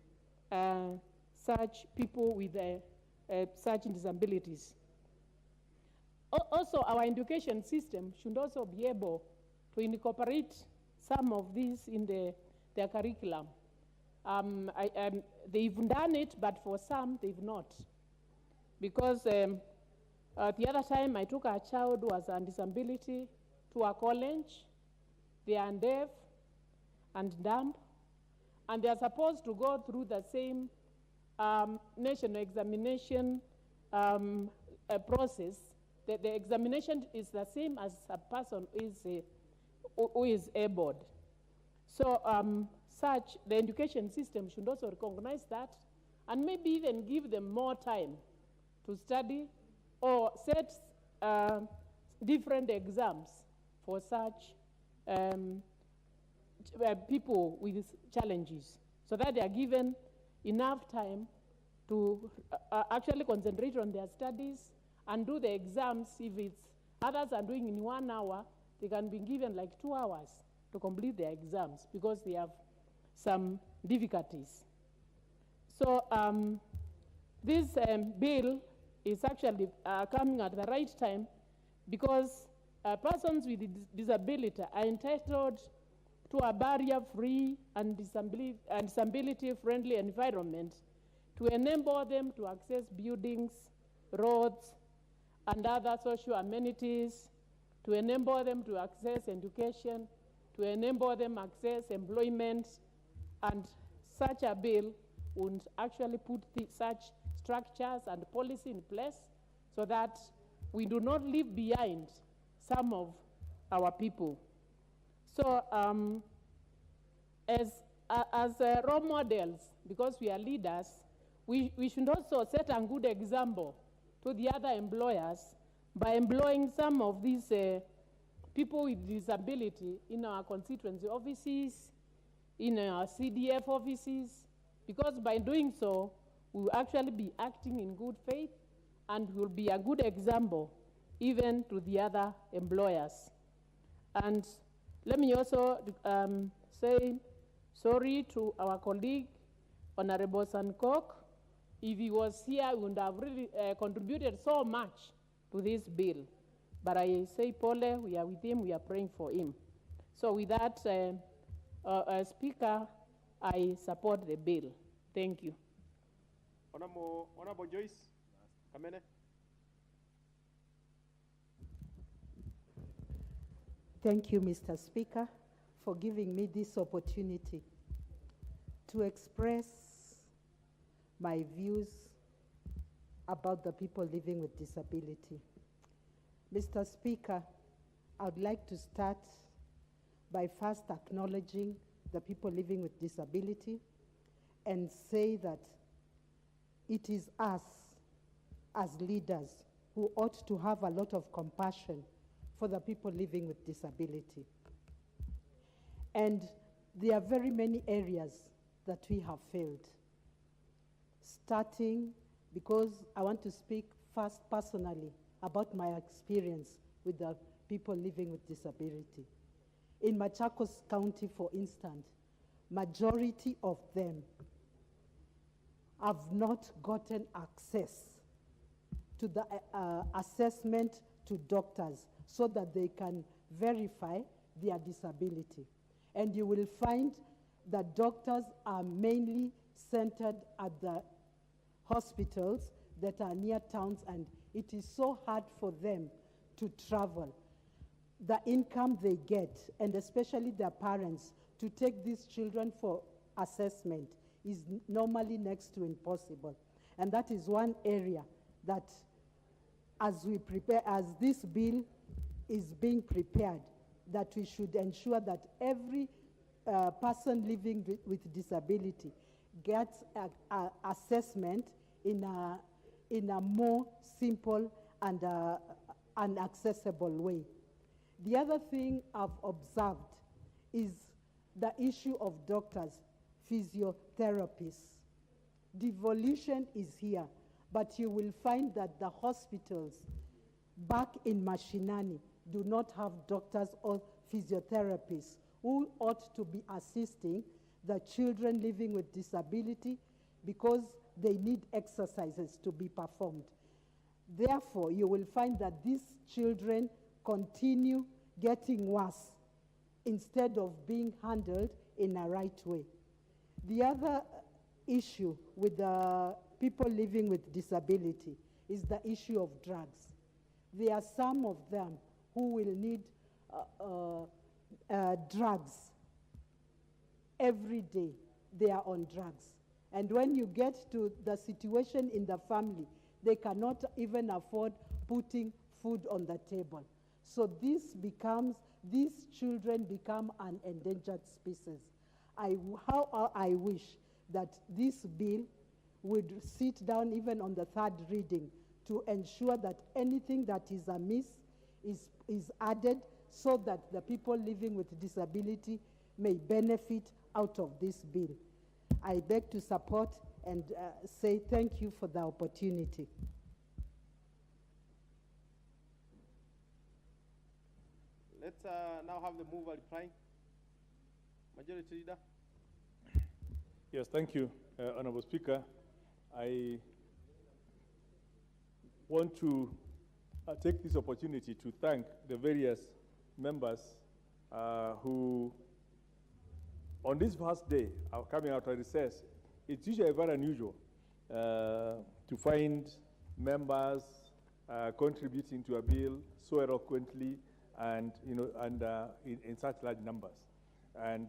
such people with such disabilities. Also, our education system should also be able to incorporate some of these in their curriculum. They've done it, but for some, they've not. Because the other time I took a child who was on disability to a college. They are deaf and dumb, and they are supposed to go through the same national examination process. The examination is the same as a person who is able. So the education system should also recognize that and maybe even give them more time to study or set different exams for such people with challenges so that they are given enough time to actually concentrate on their studies and do the exams. If it's others are doing in 1 hour, they can be given like 2 hours to complete their exams because they have some difficulties. So this bill is actually coming at the right time because persons with disability are entitled to a barrier-free and disability-friendly environment to enable them to access buildings, roads, and other social amenities, to enable them to access education, to enable them access employment, and such a bill would actually put such structures and policy in place so that we do not leave behind some of our people. So as role models, because we are leaders, we should also set a good example to the other employers by employing some of these people with disability in our constituency offices, in our CDF offices, because by doing so, we will actually be acting in good faith and will be a good example even to the other employers. And let me also say sorry to our colleague, Honorable Sankok. If he was here, he would have really contributed so much to this bill. But I say, Paul, we are with him, we are praying for him. So with that, Speaker, I support the bill. Thank you. Honorable Joyce Kamene. Thank you, Mr. Speaker, for giving me this opportunity to express my views about the people living with disability. Mr. Speaker, I would like to start by first acknowledging the people living with disability and say that it is us as leaders who ought to have a lot of compassion for the people living with disability. And there are very many areas that we have failed. Starting, because I want to speak first personally about my experience with the people living with disability. In Machakos County, for instance, majority of them have not gotten access to the assessment to doctors so that they can verify their disability. And you will find that doctors are mainly centered at the hospitals that are near towns, and it is so hard for them to travel. The income they get, and especially their parents, to take these children for assessment is normally next to impossible. And that is one area that, as we prepare, as this bill is being prepared, that we should ensure that every person living with disability gets an assessment in a more simple and an accessible way. The other thing I've observed is the issue of doctors, physiotherapists. Devolution is here, but you will find that the hospitals back in Mashinani do not have doctors or physiotherapists who ought to be assisting the children living with disability because they need exercises to be performed. Therefore, you will find that these children continue getting worse instead of being handled in a right way. The other issue with the people living with disability is the issue of drugs. There are some of them who will need drugs every day. They are on drugs. And when you get to the situation in the family, they cannot even afford putting food on the table. So these children become an endangered species. How I wish that this bill would sit down even on the third reading to ensure that anything that is amiss is added so that the people living with disability may benefit out of this bill. I beg to support and say thank you for the opportunity. Let's now have the mover reply. Majority Leader. Yes, thank you, Honorable Speaker. I want to take this opportunity to thank the various members who, on this first day of coming out of recess, it's usually very unusual to find members contributing to a bill so eloquently and in such large numbers. And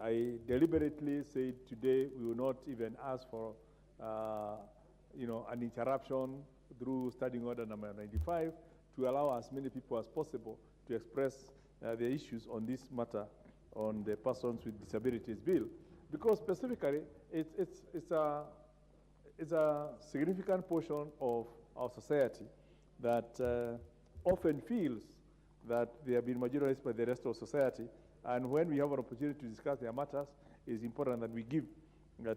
I deliberately said today we will not even ask for an interruption through Standing Order number 95 to allow as many people as possible to express their issues on this matter on the Persons with Disabilities Bill, because specifically it's a significant portion of our society that often feels that they have been marginalized by the rest of society, and when we have an opportunity to discuss their matters, it's important that we give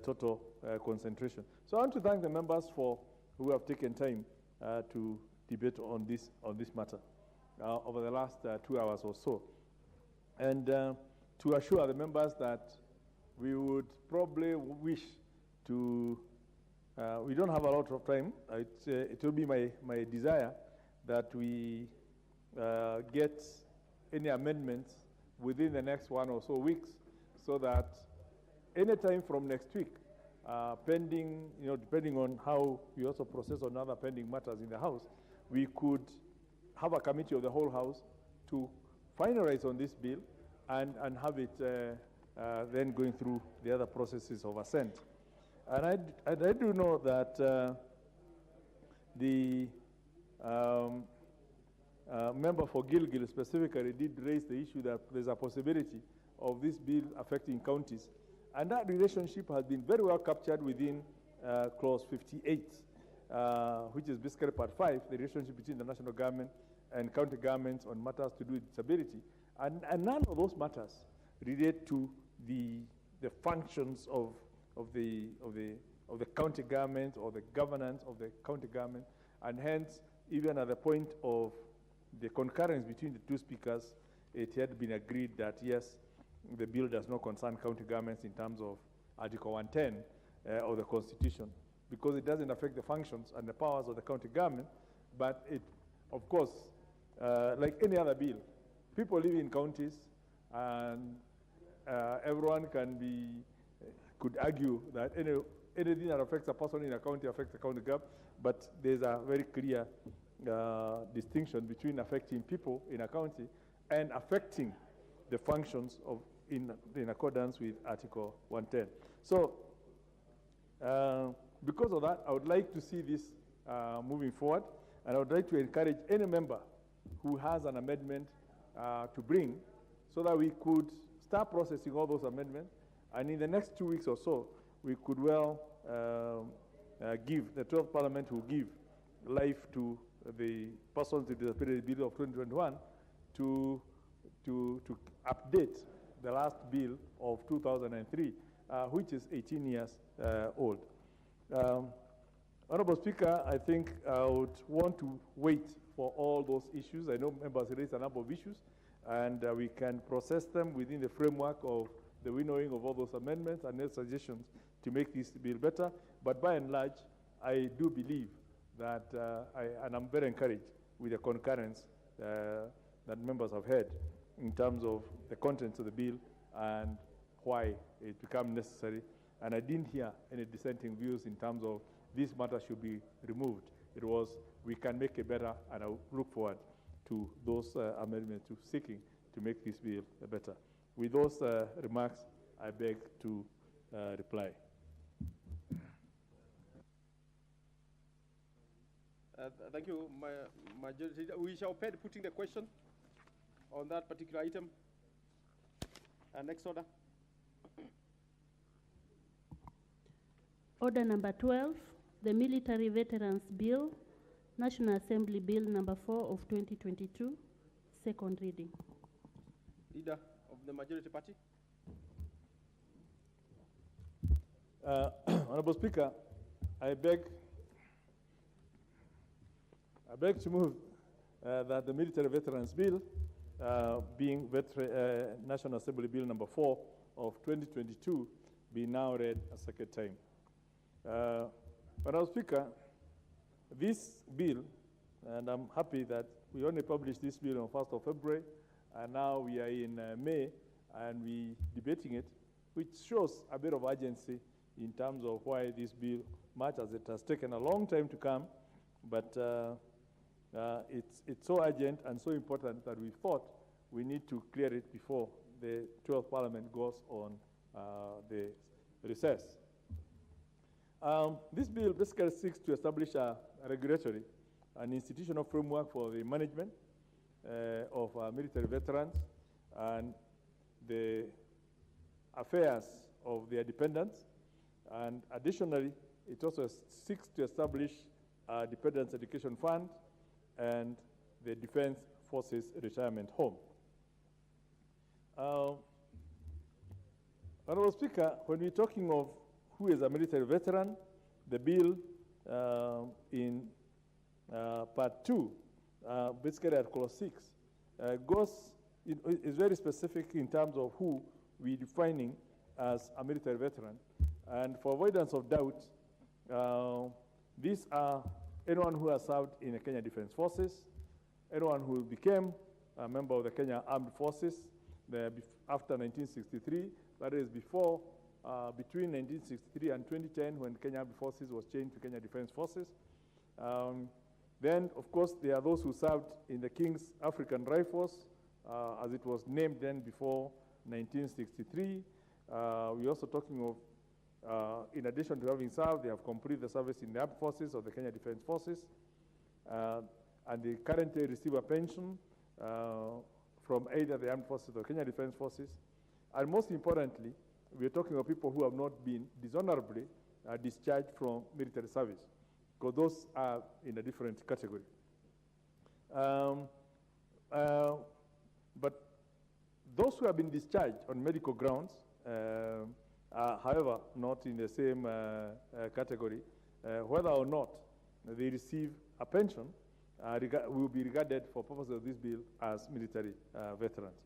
total concentration. So I want to thank the members who have taken time to debate on this matter over the last 2 hours or so, and to assure the members that we would probably wish to, we don't have a lot of time. It will be my desire that we get any amendments within the next 1 or so weeks, so that any time from next week, pending, depending on how we also process on other pending matters in the House, we could have a committee of the whole House to finalize on this bill and have it then going through the other processes of assent. And I do know that the member for Gilgil specifically did raise the issue that there's a possibility of this bill affecting counties. And that relationship has been very well captured within Clause 58, which is basically Part 5, the relationship between the national government and county governments on matters to do with disability. And none of those matters relate to the functions of the county government or the governance of the county government. And hence, even at the point of the concurrence between the two speakers, it had been agreed that yes, the bill does not concern county governments in terms of Article 110 of the Constitution, because it doesn't affect the functions and the powers of the county government. But it, of course, like any other bill, people live in counties, and everyone could argue that anything that affects a person in a county affects the county government, but there's a very clear distinction between affecting people in a county and affecting the functions in accordance with Article 110. So, because of that, I would like to see this moving forward, and I would like to encourage any member who has an amendment to bring, so that we could start processing all those amendments, and in the next 2 weeks or so, we could well give, the 12th Parliament will give life to the Persons with Disability Bill of 2021 to update the last bill of 2003, which is 18 years old. Honorable Speaker, I think I would want to wait for all those issues. I know members raised a number of issues, and we can process them within the framework of the winnowing of all those amendments and their suggestions to make this bill better. But by and large, I do believe that, and I'm very encouraged with the concurrence that members have had in terms of the contents of the bill and why it became necessary. And I didn't hear any dissenting views in terms of this matter should be removed. It was, we can make it better, and I look forward to those amendments to seeking to make this bill better. With those remarks, I beg to reply. Thank you, Majority. We shall pay putting the question on that particular item. Next order. Order number 12, the Military Veterans Bill, National Assembly Bill number 4 of 2022, second reading. Leader of the Majority Party. Honorable Speaker, I beg to move that the Military Veterans Bill, being National Assembly Bill number 4 of 2022, be now read a second time. Honorable Speaker, this bill, and I'm happy that we only published this bill on 1st of February, and now we are in May, and we debating it, which shows a bit of urgency in terms of why this bill, much as it has taken a long time to come, but it's so urgent and so important that we thought we need to clear it before the 12th Parliament goes on the recess. This bill basically seeks to establish a regulatory and institutional framework for the management of military veterans and the affairs of their dependents. And additionally, it also seeks to establish a Dependents Education Fund and the Defense Forces Retirement Home. Honorable Speaker, when we're talking of who is a military veteran, the bill in part 2, basically at clause 6, is very specific in terms of who we're defining as a military veteran. And for avoidance of doubt, these are anyone who has served in the Kenya Defense Forces, anyone who became a member of the Kenya Armed Forces after 1963, that is before, between 1963 and 2010 when Kenya Armed Forces was changed to Kenya Defense Forces. Then, of course, there are those who served in the King's African Rifles, as it was named then before 1963. We're also talking of, in addition to having served, they have completed the service in the armed forces of the Kenya Defense Forces, and they currently receive a pension from either the armed forces or Kenya Defense Forces. And most importantly, we're talking of people who have not been dishonorably discharged from military service, because those are in a different category. But those who have been discharged on medical grounds, however, not in the same category, whether or not they receive a pension, will be regarded for purposes of this bill as military veterans.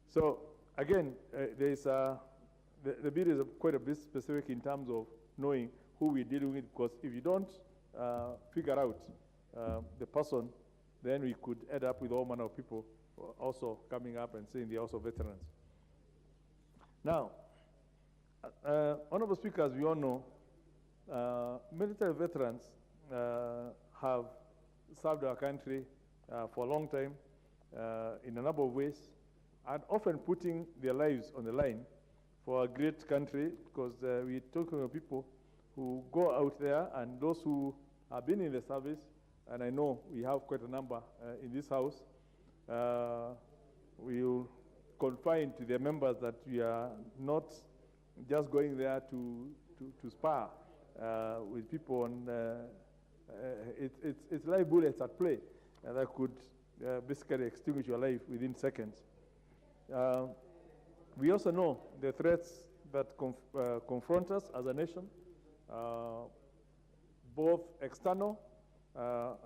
So again, the bill is quite a bit specific in terms of knowing who we're dealing with, because if you don't figure out the person, then we could end up with all manner of people also coming up and saying they're also veterans. Now, Honorable Speaker, as we all know, military veterans have served our country for a long time in a number of ways, and often putting their lives on the line for a great country, because we're talking about people who go out there, and those who have been in the service, and I know we have quite a number in this house, we will confine to the members that we are not just going there to spar with people on it's live bullets at play that could basically extinguish your life within seconds. We also know the threats that confront us as a nation, both external,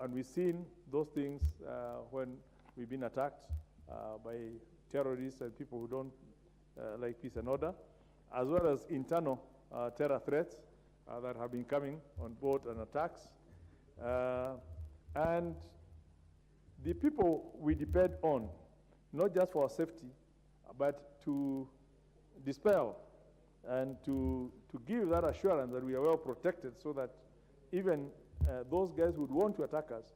and we've seen those things when we've been attacked by terrorists and people who don't like peace and order, as well as internal terror threats that have been coming on board and attacks. And the people we depend on, not just for our safety, but to dispel and to give that assurance that we are well protected so that even those guys who would want to attack us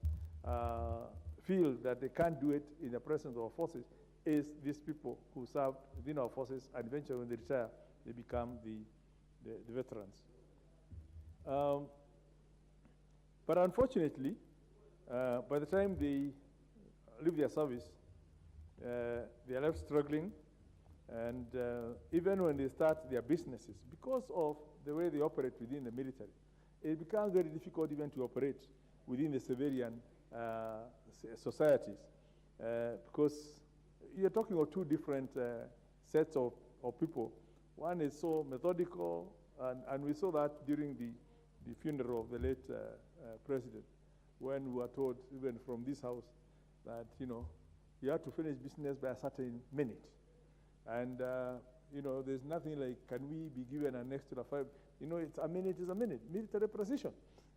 feel that they can't do it in the presence of our forces, is these people who serve within our forces, and eventually when they retire, they become the veterans. But unfortunately, by the time they leave their service, they are left struggling, and even when they start their businesses, because of the way they operate within the military, it becomes very difficult even to operate within the civilian societies, because you're talking of two different sets of people. One is so methodical, and we saw that during the funeral of the late president, when we were told, even from this house, that, you have to finish business by a certain minute. And, there's nothing like, can we be given an extra 5? It's a minute is a minute, military precision.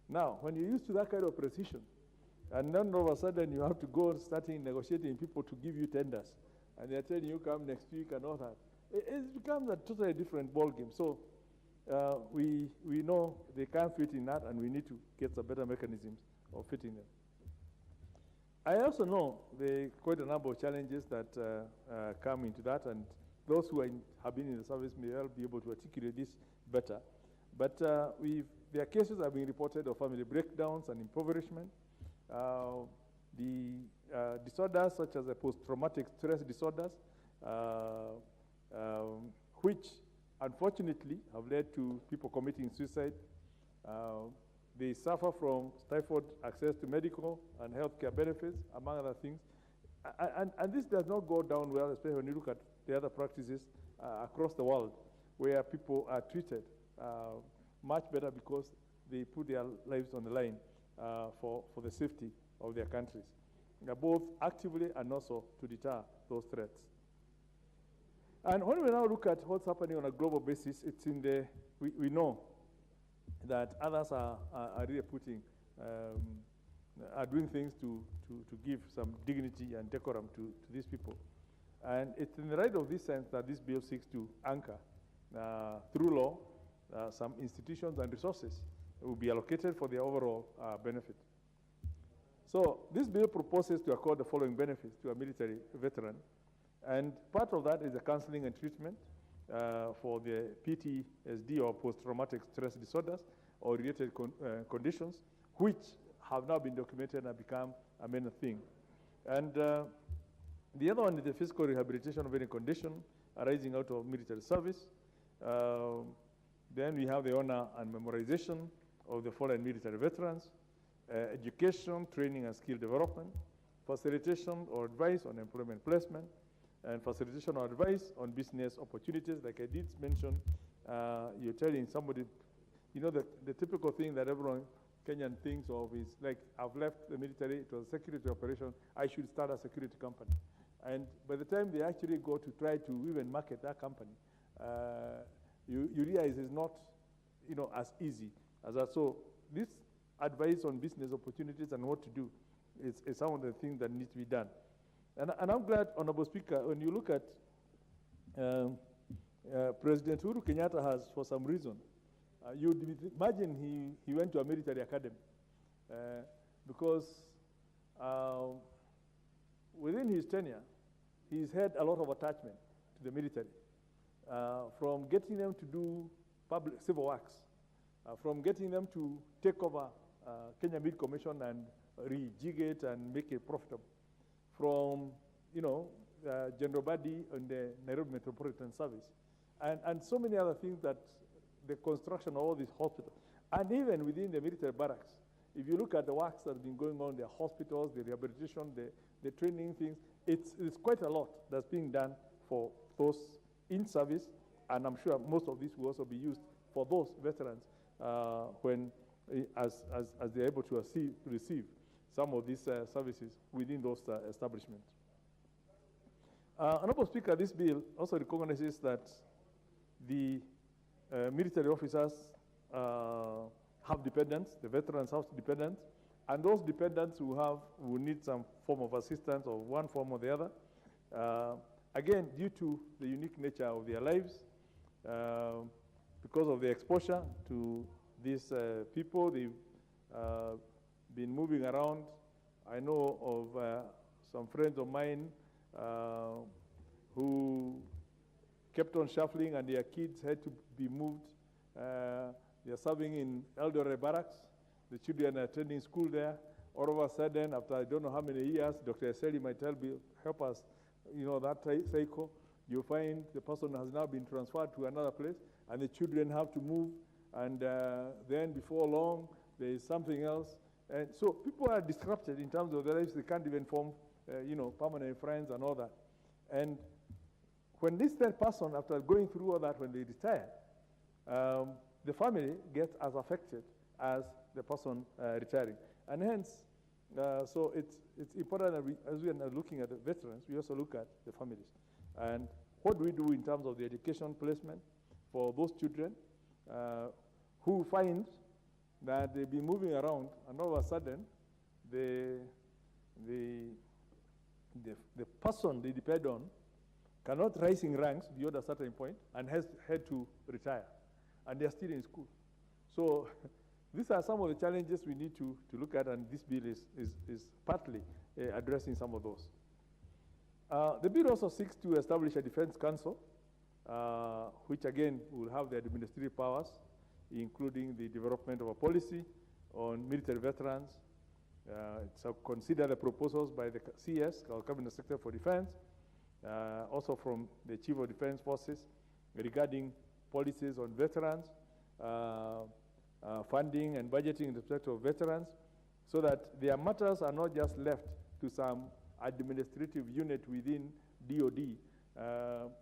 Now, when you're used to that kind of precision, and then all of a sudden you have to go starting negotiating people to give you tenders, and they're telling you come next week and all that, it becomes a totally different ballgame. So we know they can't fit in that, and we need to get some better mechanisms of fitting them. I also know there are quite a number of challenges that come into that, and those who have been in the service may well be able to articulate this better. But there are cases that have been reported of family breakdowns and impoverishment. The disorders such as the post-traumatic stress disorders, which unfortunately have led to people committing suicide. They suffer from stifled access to medical and healthcare benefits, among other things. And this does not go down well, especially when you look at the other practices across the world, where people are treated much better because they put their lives on the line for the safety of their countries, both actively and also to deter those threats. And when we now look at what's happening on a global basis, it's in the, we know that others are really putting, are doing things to give some dignity and decorum to these people. And it's in the light of this sense that this bill seeks to anchor, through law, some institutions and resources that will be allocated for their overall benefit. So this bill proposes to accord the following benefits to a military veteran. And part of that is the counseling and treatment for the PTSD or post-traumatic stress disorders or related conditions, which have now been documented and become a main thing. And the other one is the physical rehabilitation of any condition arising out of military service. Then we have the honor and memorization of the fallen military veterans, education, training, and skill development, facilitation or advice on employment placement, and facilitation or advice on business opportunities. Like I did mention, you're telling somebody, the typical thing that everyone Kenyan thinks of is like, I've left the military, it was a security operation, I should start a security company. And by the time they actually go to try to even market that company, you realize it's not as easy as that. So this advice on business opportunities and what to do is some of the things that need to be done. And I'm glad, Honorable Speaker, when you look at President Uhuru Kenyatta has, for some reason, you'd imagine he went to a military academy because within his tenure, he's had a lot of attachment to the military, from getting them to do public civil works, from getting them to take over Kenya Meat Commission and rejig it and make it profitable, from General Badi and the Nairobi Metropolitan Service, and so many other things, that the construction of all these hospitals, and even within the military barracks, if you look at the works that have been going on, the hospitals, the rehabilitation, the training things, it's quite a lot that's being done for those in service, and I'm sure most of this will also be used for those veterans as they're able to receive some of these services within those establishments. Honorable Speaker, this bill also recognizes that the military officers have dependents, the veterans have dependents, and those dependents will need some form of assistance of one form or the other. Again, due to the unique nature of their lives, because of the exposure to these people, they've been moving around. I know of some friends of mine who kept on shuffling and their kids had to be moved. They're serving in Eldoret Barracks. The children are attending school there. All of a sudden, after I don't know how many years, Dr. Eseli might help us, that cycle. You find the person has now been transferred to another place, and the children have to move, and then before long, there is something else. And so people are disrupted in terms of their lives. They can't even form, permanent friends and all that. And when this third person, after going through all that, when they retire, the family gets as affected as the person retiring. And hence, so it's important that as we are looking at the veterans, we also look at the families. And what do we do in terms of the education placement for those children who find that they've been moving around, and all of a sudden, the person they depend on cannot rise in ranks beyond a certain point and has had to retire, and they're still in school. So these are some of the challenges we need to look at, and this bill is partly addressing some of those. The bill also seeks to establish a defense council, which again will have the administrative powers, including the development of a policy on military veterans. So consider the proposals by the CS, or Cabinet Secretary for Defense, also from the Chief of Defense Forces regarding policies on veterans, funding and budgeting in respect of veterans, so that their matters are not just left to some administrative unit within DOD,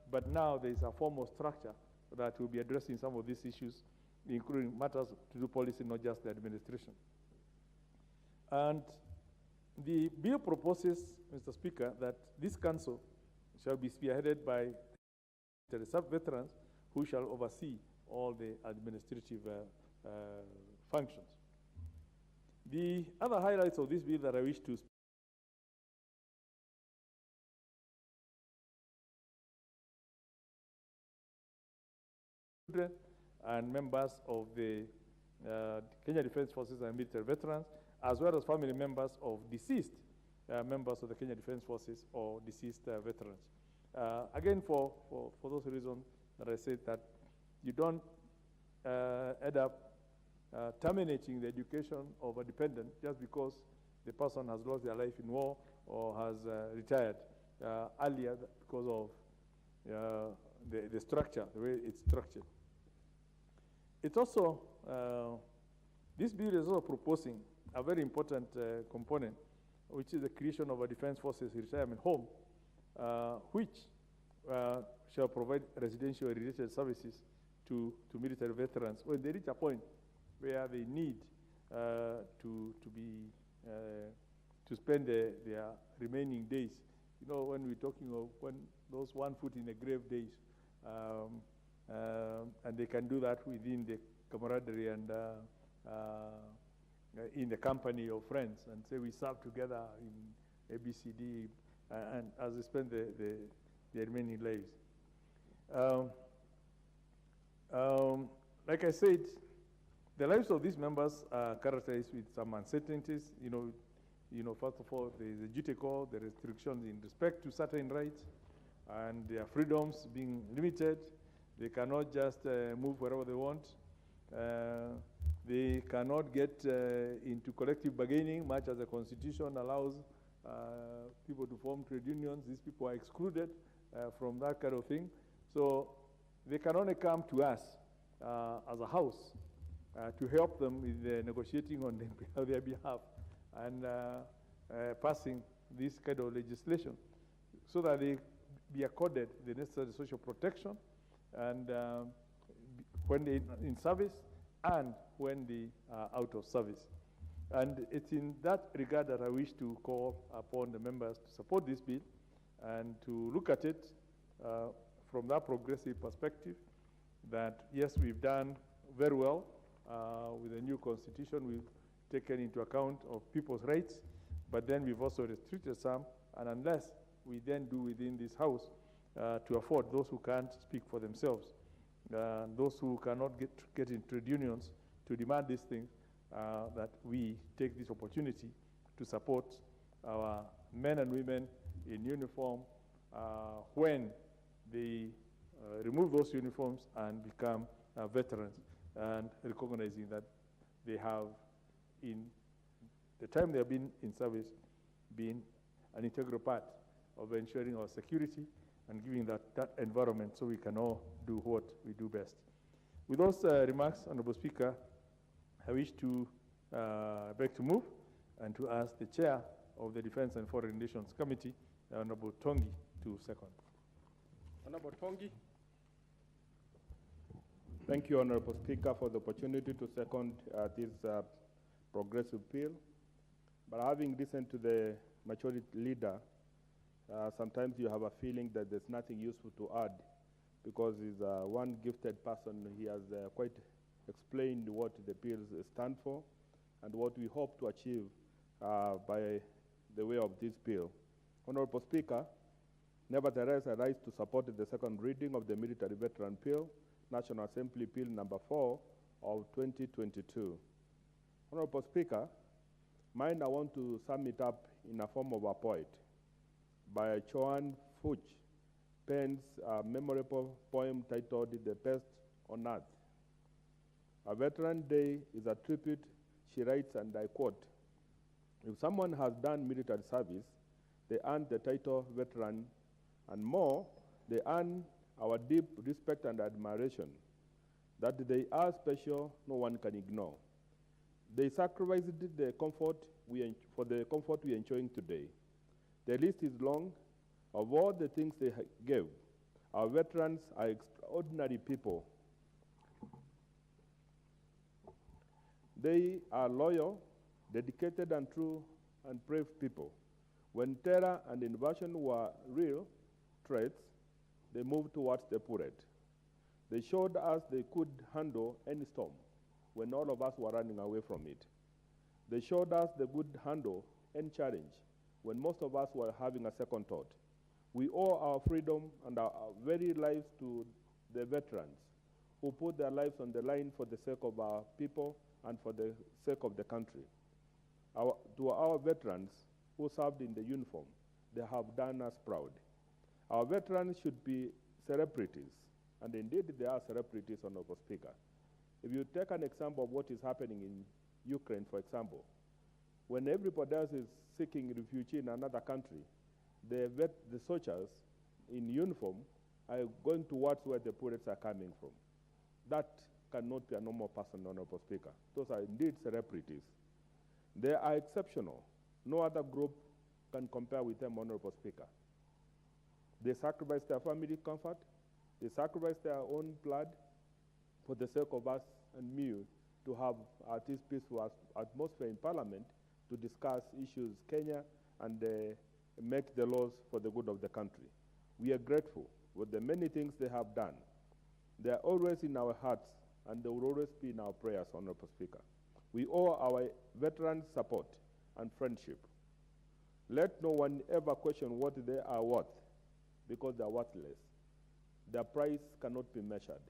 but now there is a formal structure that will be addressing some of these issues, including matters to do policy, not just the administration. And the bill proposes, Mr. Speaker, that this council shall be spearheaded by the sub-veterans who shall oversee all the administrative functions. The other highlights of this bill that I wish to children and members of the Kenya Defense Forces and military veterans, as well as family members of deceased members of the Kenya Defense Forces or deceased veterans. Again, for those reasons that I said, that you don't end up terminating the education of a dependent just because the person has lost their life in war or has retired earlier because of the structure, the way it's structured. It's also, this bill is also proposing a very important component, which is the creation of a Defense Forces retirement home, which shall provide residential and related services to military veterans when they reach a point where they need to spend their remaining days. You know, when we're talking of when those one foot in the grave days, and they can do that within the camaraderie and in the company of friends, and say we serve together in ABCD, and as they spend their remaining lives. Like I said, the lives of these members are characterized with some uncertainties. You know, first of all, there is a duty call, the restrictions in respect to certain rights, and their freedoms being limited. They cannot just move wherever they want. They cannot get into collective bargaining, much as the Constitution allows people to form trade unions. These people are excluded from that kind of thing. So they can only come to us as a house to help them with negotiating on their behalf and passing this kind of legislation so that they be accorded the necessary social protection and when they're in service and when they are out of service. And it's in that regard that I wish to call upon the members to support this bill and to look at it from that progressive perspective that, yes, we've done very well with the new constitution. We've taken into account of people's rights, but then we've also restricted some, and unless we then do within this house to afford those who can't speak for themselves, those who cannot get into trade unions to demand these things, that we take this opportunity to support our men and women in uniform when they remove those uniforms and become veterans, and recognizing that they have, in the time they have been in service, been an integral part of ensuring our security and giving that environment so we can all do what we do best. With those remarks, Honorable Speaker, I wish to beg to move and to ask the Chair of the Defense and Foreign Relations Committee, Honorable Tongi, to second. Honorable Tongi. Thank you, Honorable Speaker, for the opportunity to second this progressive bill. But having listened to the majority leader, sometimes you have a feeling that there's nothing useful to add because he's one gifted person. He has quite explained what the bills stand for and what we hope to achieve by the way of this bill. Honorable Speaker, nevertheless, I rise to support the second reading of the Military Veteran Bill, National Assembly Bill number 4 of 2022. Honorable Speaker, mine I want to sum it up in a form of a poet by Joan Fuchs, pens a memorable poem titled The Best on Earth. A Veteran Day is a tribute, she writes, and I quote, "If someone has done military service, they earn the title veteran, and more, they earn our deep respect and admiration. That they are special, no one can ignore. They sacrificed the comfort for the comfort we are enjoying today. The list is long of all the things they gave. Our veterans are extraordinary people. They are loyal, dedicated, and true and brave people. When terror and invasion were real threats, they moved towards the parade. They showed us they could handle any storm when all of us were running away from it. They showed us they could handle any challenge when most of us were having a second thought. We owe our freedom and our very lives to the veterans who put their lives on the line for the sake of our people and for the sake of the country. To our veterans who served in the uniform, they have done us proud. Our veterans should be celebrities, and indeed they are celebrities, Honorable Speaker. If you take an example of what is happening in Ukraine, for example, when everybody else is seeking refuge in another country, the soldiers in uniform are going towards where the bullets are coming from. That cannot be a normal person, Honorable Speaker. Those are indeed celebrities. They are exceptional. No other group can compare with them, Honorable Speaker. They sacrifice their family comfort. They sacrifice their own blood for the sake of us and me to have this peaceful atmosphere in Parliament to discuss issues Kenya and make the laws for the good of the country. We are grateful for the many things they have done. They are always in our hearts, and they will always be in our prayers, Honorable Speaker. We owe our veterans support and friendship. Let no one ever question what they are worth, because they are worthless. Their price cannot be measured.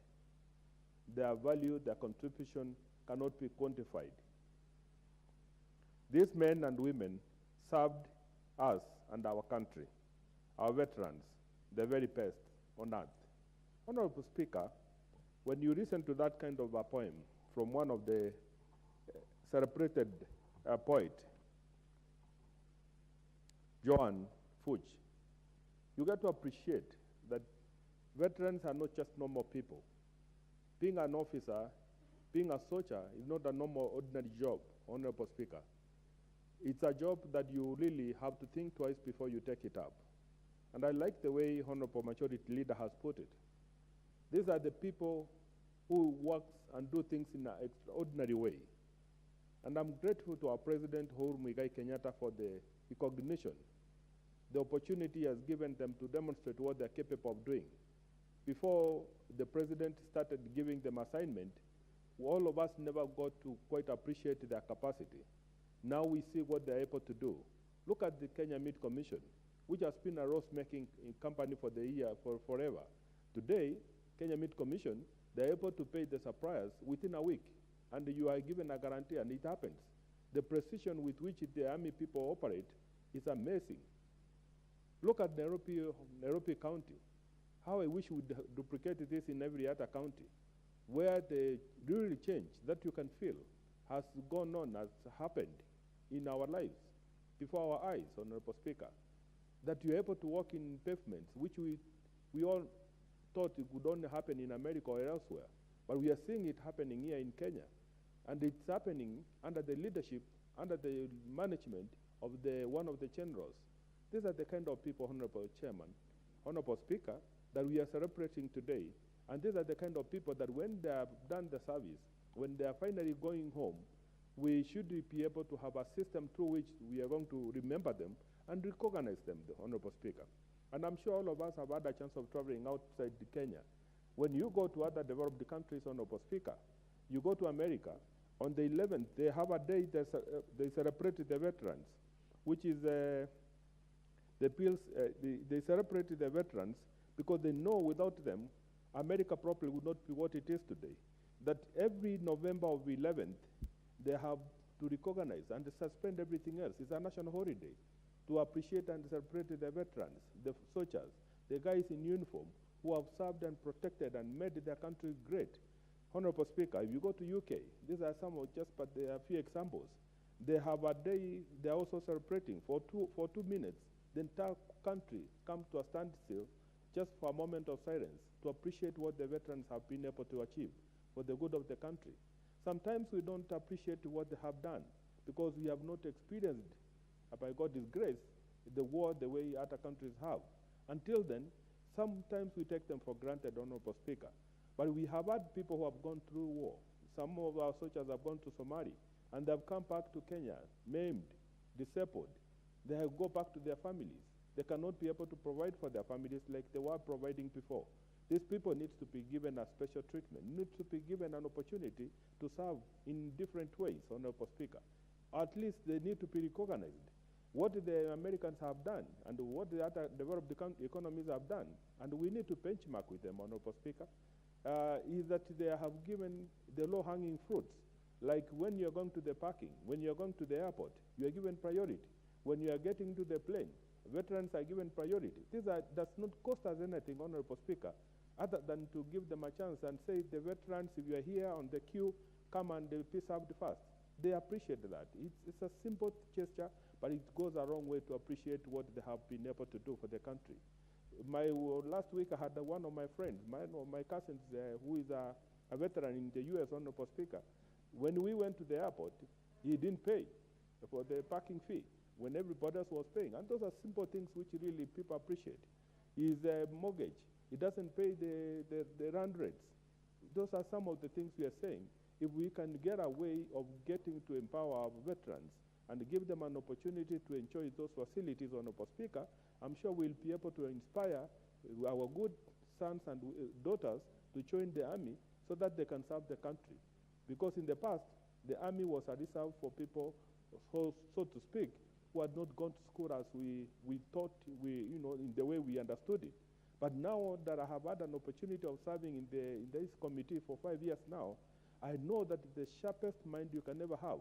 Their value, their contribution cannot be quantified. These men and women served us and our country, our veterans, the very best on earth. Honorable Speaker, when you listen to that kind of a poem from one of the celebrated poet, Joan Fuchs, you get to appreciate that veterans are not just normal people. Being an officer Being a soldier is not a normal, ordinary job, Honorable Speaker. It's a job that you really have to think twice before you take it up. And I like the way Honorable Majority Leader has put it. These are the people who work and do things in an extraordinary way. And I'm grateful to our President, Uhuru Muigai Kenyatta, for the recognition, the opportunity he has given them to demonstrate what they're capable of doing. Before the President started giving them assignment, all of us never got to quite appreciate their capacity. Now we see what they're able to do. Look at the Kenya Meat Commission, which has been a roast-making company for the year, for forever. Today, Kenya Meat Commission, they're able to pay the suppliers within a week, and you are given a guarantee, and it happens. The precision with which the Army people operate is amazing. Look at Nairobi County. How I wish we would duplicate this in every other county, where the real change that you can feel has gone on, has happened in our lives, before our eyes, Honorable Speaker. That you're able to walk in pavements, which we all thought it would only happen in America or elsewhere. But we are seeing it happening here in Kenya. And it's happening under the leadership, under the management of one of the generals. These are the kind of people, Honorable Chairman, Honorable Speaker, that we are celebrating today. And these are the kind of people that when they have done the service, when they are finally going home, we should be able to have a system through which we are going to remember them and recognize them, the Honorable Speaker. And I'm sure all of us have had a chance of traveling outside Kenya. When you go to other developed countries, Honorable Speaker, you go to America, on the 11th, they have a day they celebrate the veterans, which is they celebrate the veterans because they know without them, America probably would not be what it is today. That every November of 11th, they have to recognize and suspend everything else. It's a national holiday to appreciate and celebrate the veterans, the soldiers, the guys in uniform who have served and protected and made their country great. Honorable Speaker, if you go to UK, these are some of but there are a few examples. They have a day they're also celebrating for two minutes. The entire country comes to a standstill just for a moment of silence to appreciate what the veterans have been able to achieve for the good of the country. Sometimes we don't appreciate what they have done because we have not experienced, by God's grace, the war the way other countries have. Until then, sometimes we take them for granted, Honorable Speaker. But we have had people who have gone through war. Some of our soldiers have gone to Somalia, and they have come back to Kenya, maimed, disabled. They have go back to their families. They cannot be able to provide for their families like they were providing before. These people need to be given a special treatment, need to be given an opportunity to serve in different ways, Honorable Speaker. At least they need to be recognized. What the Americans have done and what the other developed economies have done, and we need to benchmark with them, Honorable Speaker, is that they have given the low-hanging fruits. Like when you're going to the parking, when you're going to the airport, you are given priority. When you are getting to the plane, veterans are given priority. Does not cost us anything, Honorable Speaker, other than to give them a chance and say, the veterans, if you are here on the queue, come and be served first. They appreciate that. It's a simple gesture, but it goes a long way to appreciate what they have been able to do for the country. Last week, I had one of my friends, my cousins, who is a veteran in the U.S., Honorable Speaker. When we went to the airport, he didn't pay for the parking fee when everybody else was paying. And those are simple things which really people appreciate. His mortgage, he doesn't pay the rent rates. Those are some of the things we are saying. If we can get a way of getting to empower our veterans and give them an opportunity to enjoy those facilities, Honorable Speaker, I'm sure we'll be able to inspire our good sons and daughters to join the army so that they can serve the country. Because in the past, the army was a reserve for people, so to speak, who had not gone to school as we thought, in the way we understood it. But now that I have had an opportunity of serving in this committee for 5 years now, I know that the sharpest mind you can ever have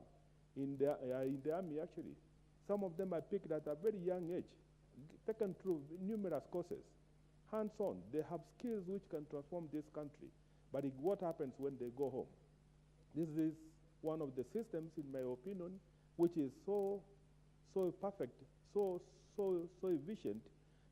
in the army, actually. Some of them are picked at a very young age, taken through numerous courses, hands-on. They have skills which can transform this country. But what happens when they go home? This is one of the systems, in my opinion, which is so perfect, so efficient,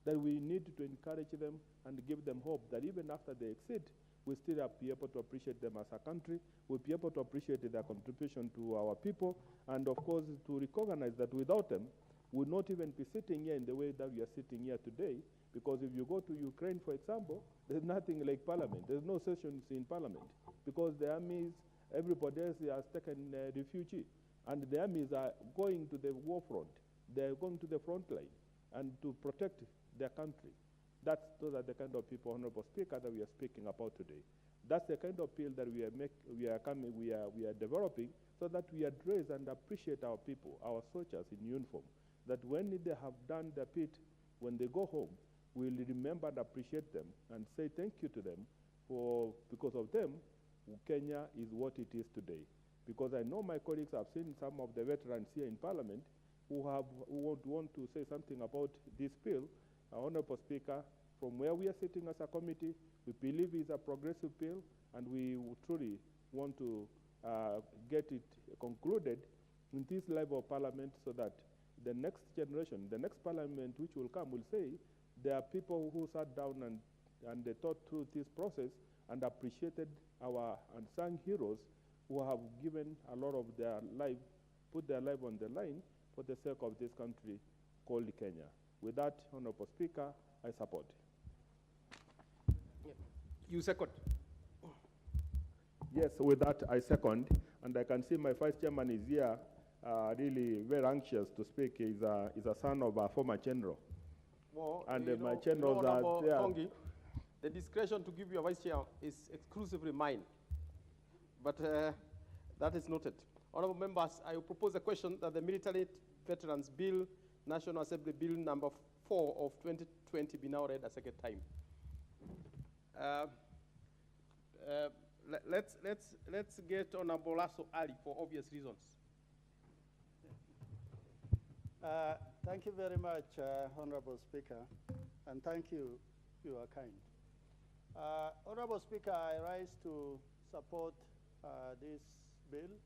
that we need to encourage them and give them hope that even after they exit, we still be able to appreciate them as a country. We'll be able to appreciate their contribution to our people, and of course to recognize that without them, we'll not even be sitting here in the way that we are sitting here today, because if you go to Ukraine, for example, there's nothing like parliament. There's no sessions in parliament, because the armies, everybody else has taken refugee, and the armies are going to the war front. They're going to the front line and to protect their country. Those are the kind of people, Honorable Speaker, that we are speaking about today. That's the kind of bill that we are developing, so that we address and appreciate our people, our soldiers in uniform, that when they have done their bit, when they go home, we'll remember and appreciate them and say thank you to them, because of them, Kenya is what it is today. Because I know my colleagues have seen some of the veterans here in Parliament who would want to say something about this bill. Honorable Speaker, from where we are sitting as a committee, we believe it's a progressive bill, and we truly want to get it concluded in this level of Parliament, so that the next generation, the next Parliament which will come, will say there are people who sat down and they thought through this process and appreciated our unsung heroes who have given a lot of their life, put their life on the line for the sake of this country called Kenya. With that, Honorable Speaker, I support. You second? Yes, with that, I second. And I can see my vice chairman is here, really very anxious to speak. He's a son of a former general. Well, and my generals are there. Tongi, the discretion to give you a vice chair is exclusively mine. But that is noted. Honorable members, I will propose a question that the Military Veterans Bill, National Assembly Bill number 4 of 2020 be now read a second time. Let's get Honorable Lasso Ali for obvious reasons. Thank you very much, Honorable Speaker, and thank you, you are kind. Honorable Speaker, I rise to support this bill.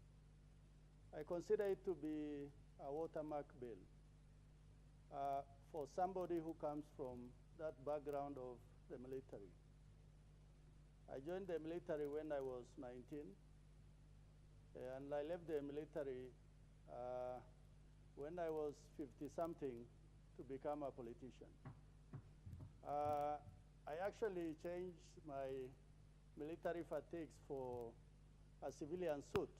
I consider it to be a watermark bill. For somebody who comes from that background of the military. I joined the military when I was 19, and I left the military when I was 50-something to become a politician. I actually changed my military fatigues for a civilian suit,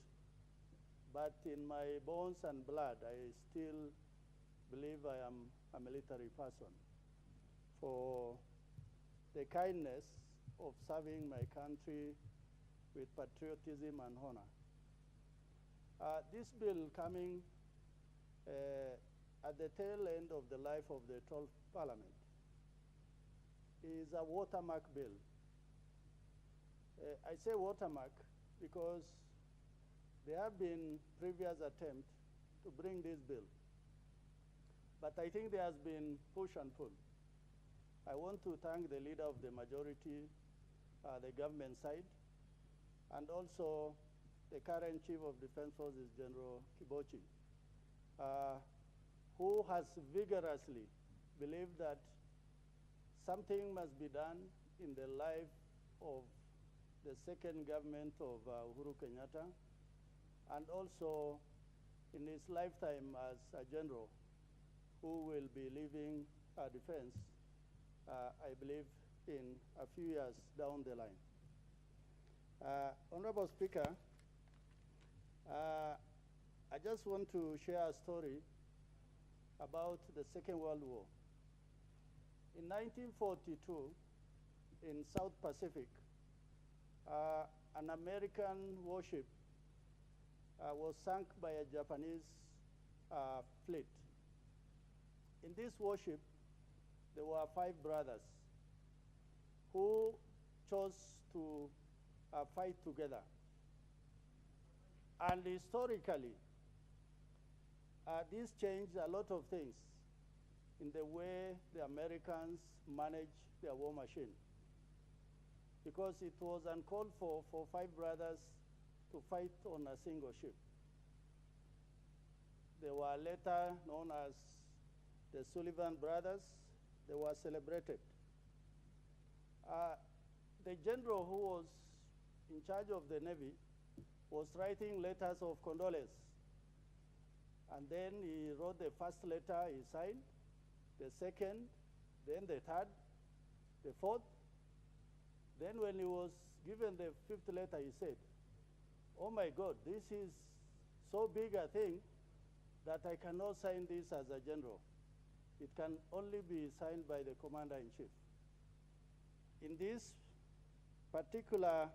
but in my bones and blood, I still believe I am a military person for the kindness of serving my country with patriotism and honor. This bill coming at the tail end of the life of the 12th Parliament is a watermark bill. I say watermark because there have been previous attempts to bring this bill, but I think there has been push and pull. I want to thank the leader of the majority, the government side, and also the current Chief of Defense Forces, General Kibochi, who has vigorously believed that something must be done in the life of the second government of Uhuru Kenyatta, and also in his lifetime as a general who will be leaving defense, I believe, in a few years down the line. Honorable Speaker, I just want to share a story about the Second World War. In 1942, in South Pacific, an American warship was sunk by a Japanese fleet. In this warship, there were 5 brothers who chose to fight together. And historically, this changed a lot of things in the way the Americans managed their war machine. Because it was uncalled for 5 brothers to fight on a single ship. They were later known as the Sullivan brothers. They were celebrated. the general who was in charge of the Navy was writing letters of condolence. And then he wrote the first letter, he signed, the second, then the third, the fourth. Then when he was given the fifth letter, he said, "Oh my God, this is so big a thing that I cannot sign this as a general. It can only be signed by the commander-in-chief." In this particular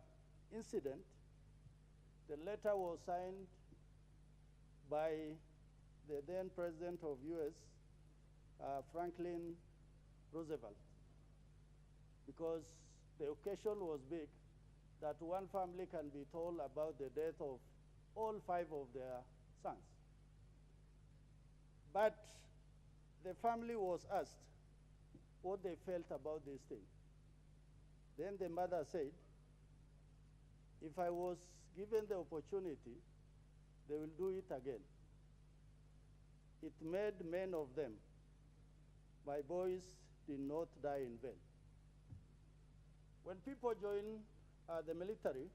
incident, the letter was signed by the then president of US, Franklin Roosevelt, because the occasion was big that one family can be told about the death of all 5 of their sons. But the family was asked what they felt about this thing. Then the mother said, "If I was given the opportunity, they will do it again. It made men of them. My boys did not die in vain." When people join the military,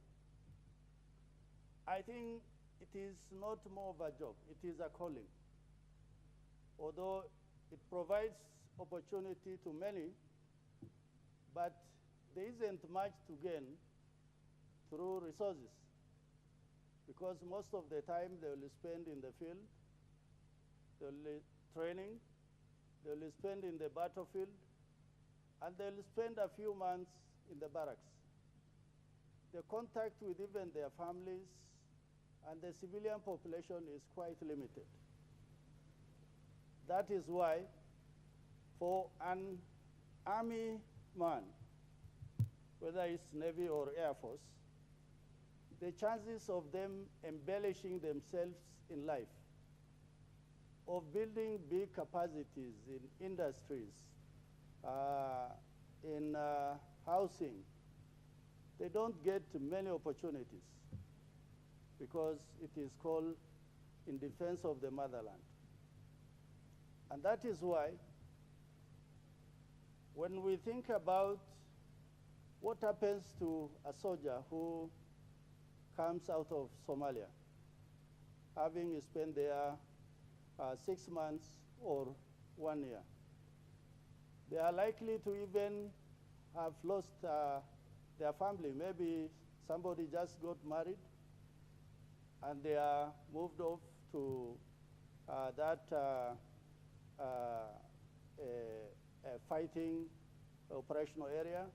I think it is not more of a job, it is a calling. Although it provides opportunity to many, but there isn't much to gain through resources, because most of the time they will spend in the field, they will training, they will spend in the battlefield, and they will spend a few months in the barracks. The contact with even their families and the civilian population is quite limited. That is why, for an army man, whether it's Navy or Air Force, the chances of them embellishing themselves in life, of building big capacities in industries, in housing, they don't get many opportunities because it is called in defense of the motherland. And that is why when we think about what happens to a soldier who comes out of Somalia, having spent there 6 months or 1 year, they are likely to even have lost their family. Maybe somebody just got married and they are moved off to that fighting operational area.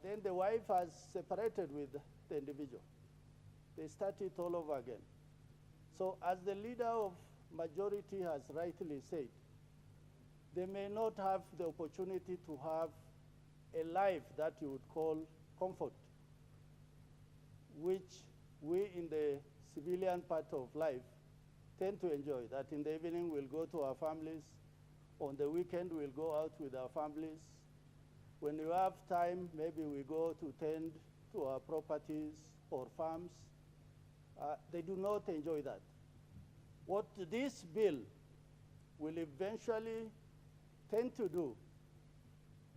Then the wife has separated with the individual. They start it all over again. So as the leader of majority has rightly said, they may not have the opportunity to have a life that you would call comfort, which we in the civilian part of life tend to enjoy, that in the evening we'll go to our families, on the weekend we'll go out with our families. When you have time, maybe we go to tend to our properties or farms. They do not enjoy that. What this bill will eventually tend to do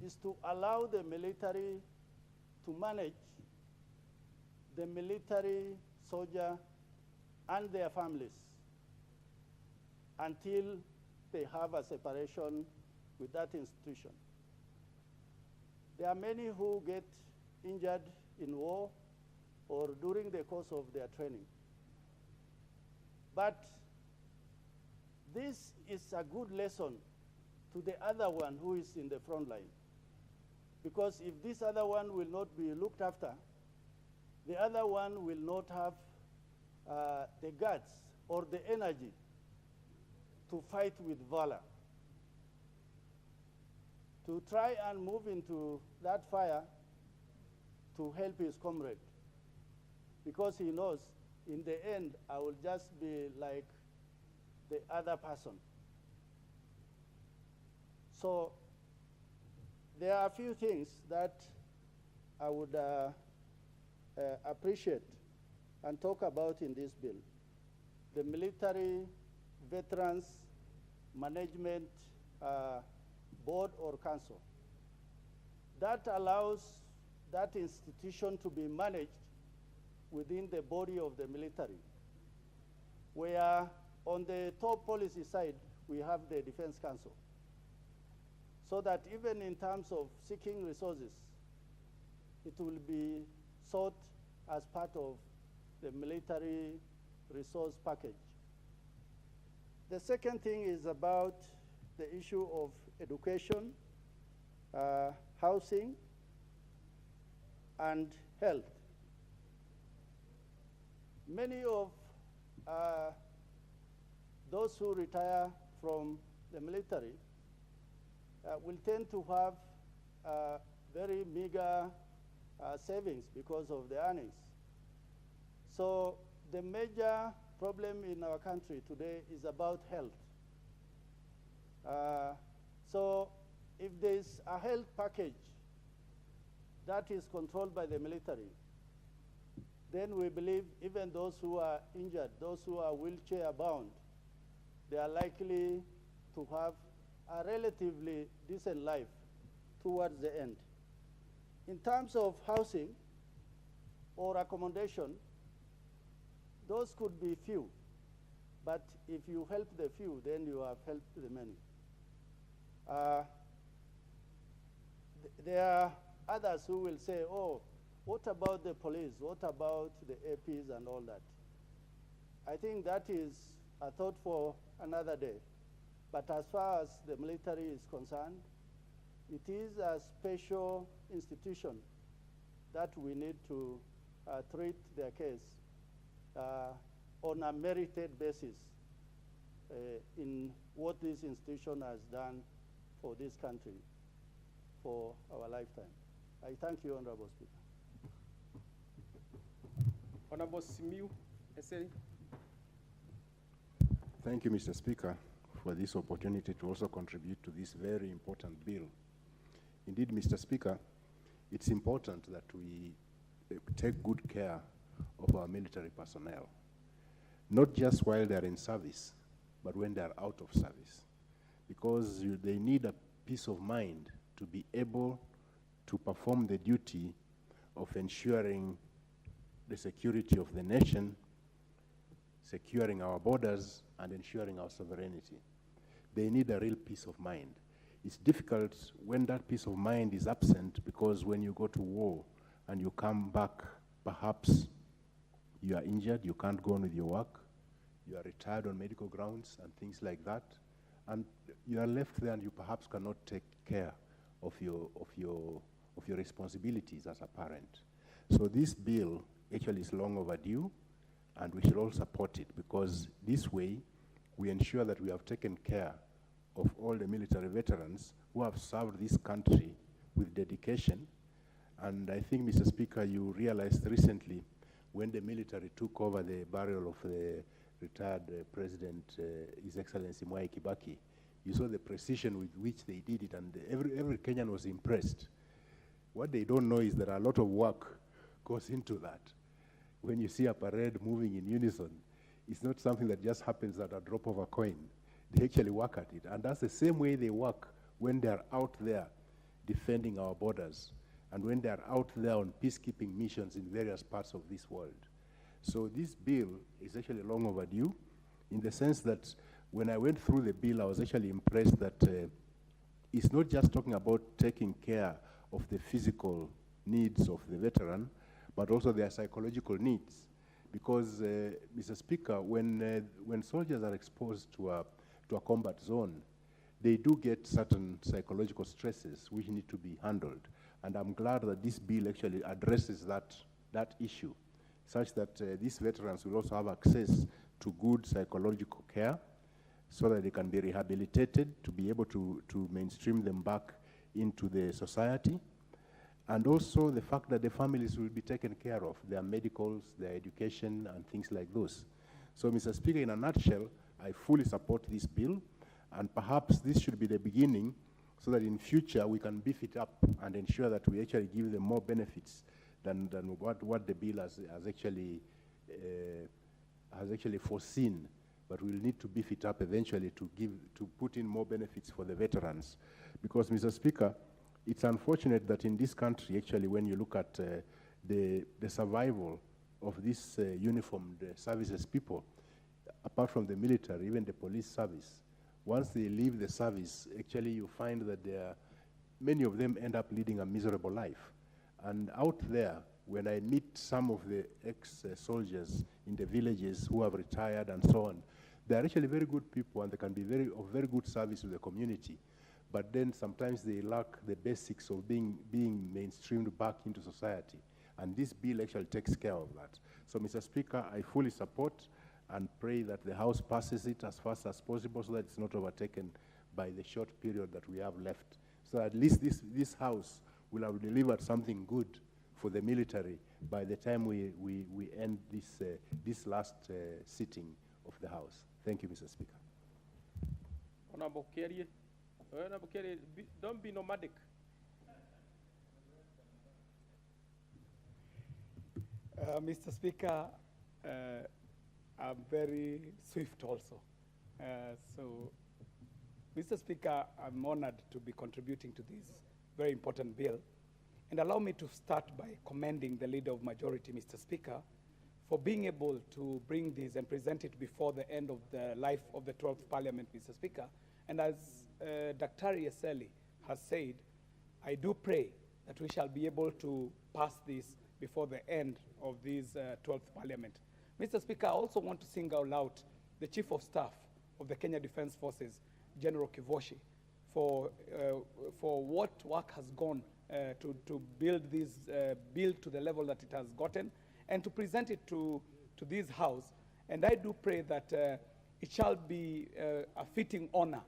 is to allow the military to manage the military soldier and their families until they have a separation with that institution. There are many who get injured in war or during the course of their training. But this is a good lesson to the other one who is in the front line. Because if this other one will not be looked after, the other one will not have the guts or the energy to fight with valor, to try and move into that fire to help his comrade. Because he knows, in the end, I will just be like the other person. So there are a few things that I would appreciate and talk about in this bill. The Military Veterans Management Board or Council. That allows that institution to be managed within the body of the military, where on the top policy side, we have the Defense Council. So that even in terms of seeking resources, it will be sought as part of the military resource package. The second thing is about the issue of education, housing, and health. Many of those who retire from the military will tend to have very meager savings because of the earnings. So the major problem in our country today is about health. So if there's a health package that is controlled by the military, then we believe even those who are injured, those who are wheelchair bound, they are likely to have a relatively decent life towards the end. In terms of housing or accommodation, those could be few, but if you help the few, then you have helped the many. There are others who will say, oh, what about the police? What about the APs and all that? I think that is a thought for another day. But as far as the military is concerned, it is a special institution that we need to treat their case on a merited basis in what this institution has done for this country for our lifetime. I thank you, Honorable Speaker. Honorable Simiu Essay. Thank you, Mr. Speaker, for this opportunity to also contribute to this very important bill. Indeed, Mr. Speaker, it's important that we take good care of our military personnel, not just while they're in service, but when they're out of service, because they need a peace of mind to be able to perform the duty of ensuring the security of the nation, securing our borders, and ensuring our sovereignty. They need a real peace of mind. It's difficult when that peace of mind is absent, because when you go to war and you come back, perhaps you are injured, you can't go on with your work, you are retired on medical grounds and things like that, and you are left there and you perhaps cannot take care of your responsibilities as a parent. So this bill actually is long overdue, and we should all support it, because this way we ensure that we have taken care of all the military veterans who have served this country with dedication. And I think, Mr. Speaker, you realized recently when the military took over the burial of the retired President, His Excellency Mwai Kibaki, you saw the precision with which they did it, and every Kenyan was impressed. What they don't know is that a lot of work goes into that. When you see a parade moving in unison, it's not something that just happens at a drop of a coin. They actually work at it. And that's the same way they work when they're out there defending our borders, and when they're out there on peacekeeping missions in various parts of this world. So this bill is actually long overdue, in the sense that when I went through the bill, I was actually impressed that it's not just talking about taking care of the physical needs of the veteran, but also their psychological needs. Because, Mr. Speaker, when soldiers are exposed to a combat zone, they do get certain psychological stresses which need to be handled. And I'm glad that this bill actually addresses that issue, such that these veterans will also have access to good psychological care, so that they can be rehabilitated, to be able to mainstream them back into the society. And also the fact that the families will be taken care of, their medicals, their education, and things like those. So, Mr. Speaker, in a nutshell, I fully support this bill, and perhaps this should be the beginning, so that in future we can beef it up and ensure that we actually give them more benefits than what the bill has actually foreseen. But we'll need to beef it up eventually to put in more benefits for the veterans. Because, Mr. Speaker, it's unfortunate that in this country, actually, when you look at the survival of these uniformed services people, apart from the military, even the police service, once they leave the service, actually you find that many of them end up leading a miserable life. And out there, when I meet some of the ex-soldiers in the villages who have retired and so on, they're actually very good people and they can be of very good service to the community. But then sometimes they lack the basics of being mainstreamed back into society. And this bill actually takes care of that. So, Mr. Speaker, I fully support and pray that the House passes it as fast as possible so that it's not overtaken by the short period that we have left. So at least this House will have delivered something good for the military by the time we end this last sitting of the House. Thank you, Mr. Speaker. Honorable Kerry, don't be nomadic. Mr. Speaker, I'm very swift also. So, Mr. Speaker, I'm honored to be contributing to this very important bill. And allow me to start by commending the Leader of Majority, Mr. Speaker, for being able to bring this and present it before the end of the life of the 12th Parliament, Mr. Speaker. And as Dr. Yeseli has said, I do pray that we shall be able to pass this before the end of this 12th Parliament. Mr. Speaker, I also want to sing out loud the Chief of Staff of the Kenya Defense Forces, General Kivoshi, for what work has gone to build this bill to the level that it has gotten and to present it to this House. And I do pray that it shall be a fitting honor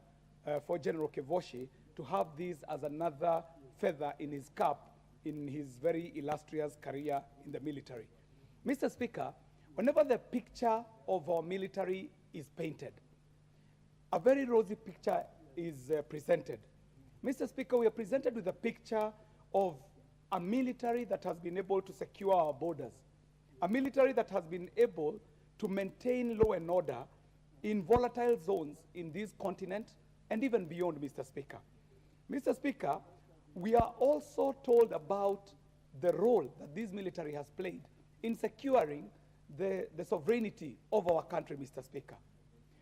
for General Kivoshi to have this as another feather in his cap in his very illustrious career in the military. Mr. Speaker, whenever the picture of our military is painted, a very rosy picture is presented. Mr. Speaker, we are presented with a picture of a military that has been able to secure our borders, a military that has been able to maintain law and order in volatile zones in this continent and even beyond, Mr. Speaker. Mr. Speaker, we are also told about the role that this military has played in securing the sovereignty of our country, Mr. Speaker.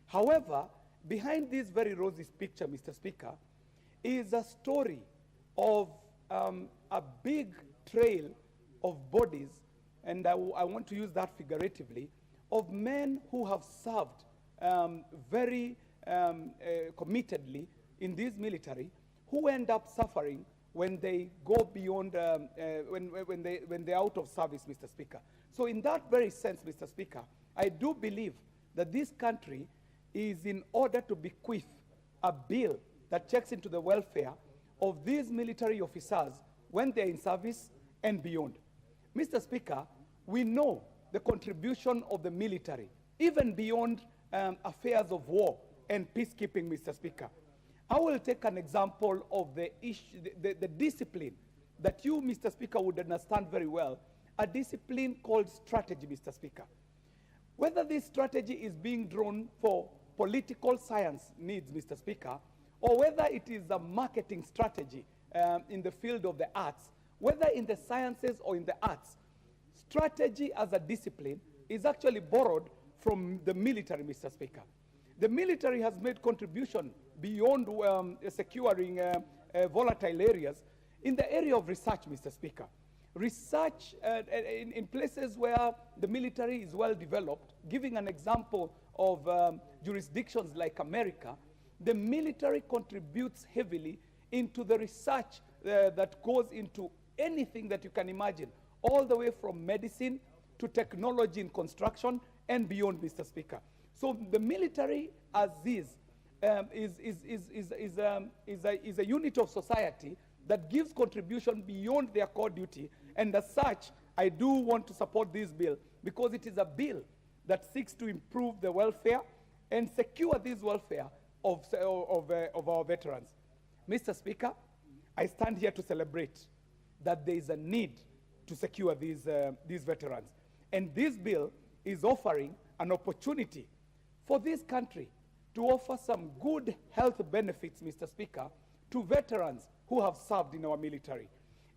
However, behind this very rosy picture, Mr. Speaker, is a story of a big trail of bodies, and I want to use that figuratively, of men who have served very committedly in this military, who end up suffering when they go beyond, when they're out of service, Mr. Speaker. So in that very sense, Mr. Speaker, I do believe that this country is in order to bequeath a bill that checks into the welfare of these military officers when they're in service and beyond. Mr. Speaker, we know the contribution of the military, even beyond affairs of war and peacekeeping, Mr. Speaker. I will take an example of the discipline that you, Mr. Speaker, would understand very well, a discipline called strategy, Mr. Speaker. Whether this strategy is being drawn for political science needs, Mr. Speaker, or whether it is a marketing strategy in the field of the arts, whether in the sciences or in the arts, strategy as a discipline is actually borrowed from the military, Mr. Speaker. The military has made contribution beyond securing volatile areas in the area of research, Mr. Speaker. Research in places where the military is well developed, giving an example of jurisdictions like America, the military contributes heavily into the research that goes into anything that you can imagine, all the way from medicine to technology in construction and beyond, Mr. Speaker. So the military as is a unit of society that gives contribution beyond their core duty, and as such, I do want to support this bill because it is a bill that seeks to improve the welfare and secure this welfare of our veterans. Mr. Speaker, I stand here to celebrate that there is a need to secure these veterans. And this bill is offering an opportunity for this country to offer some good health benefits, Mr. Speaker, to veterans who have served in our military.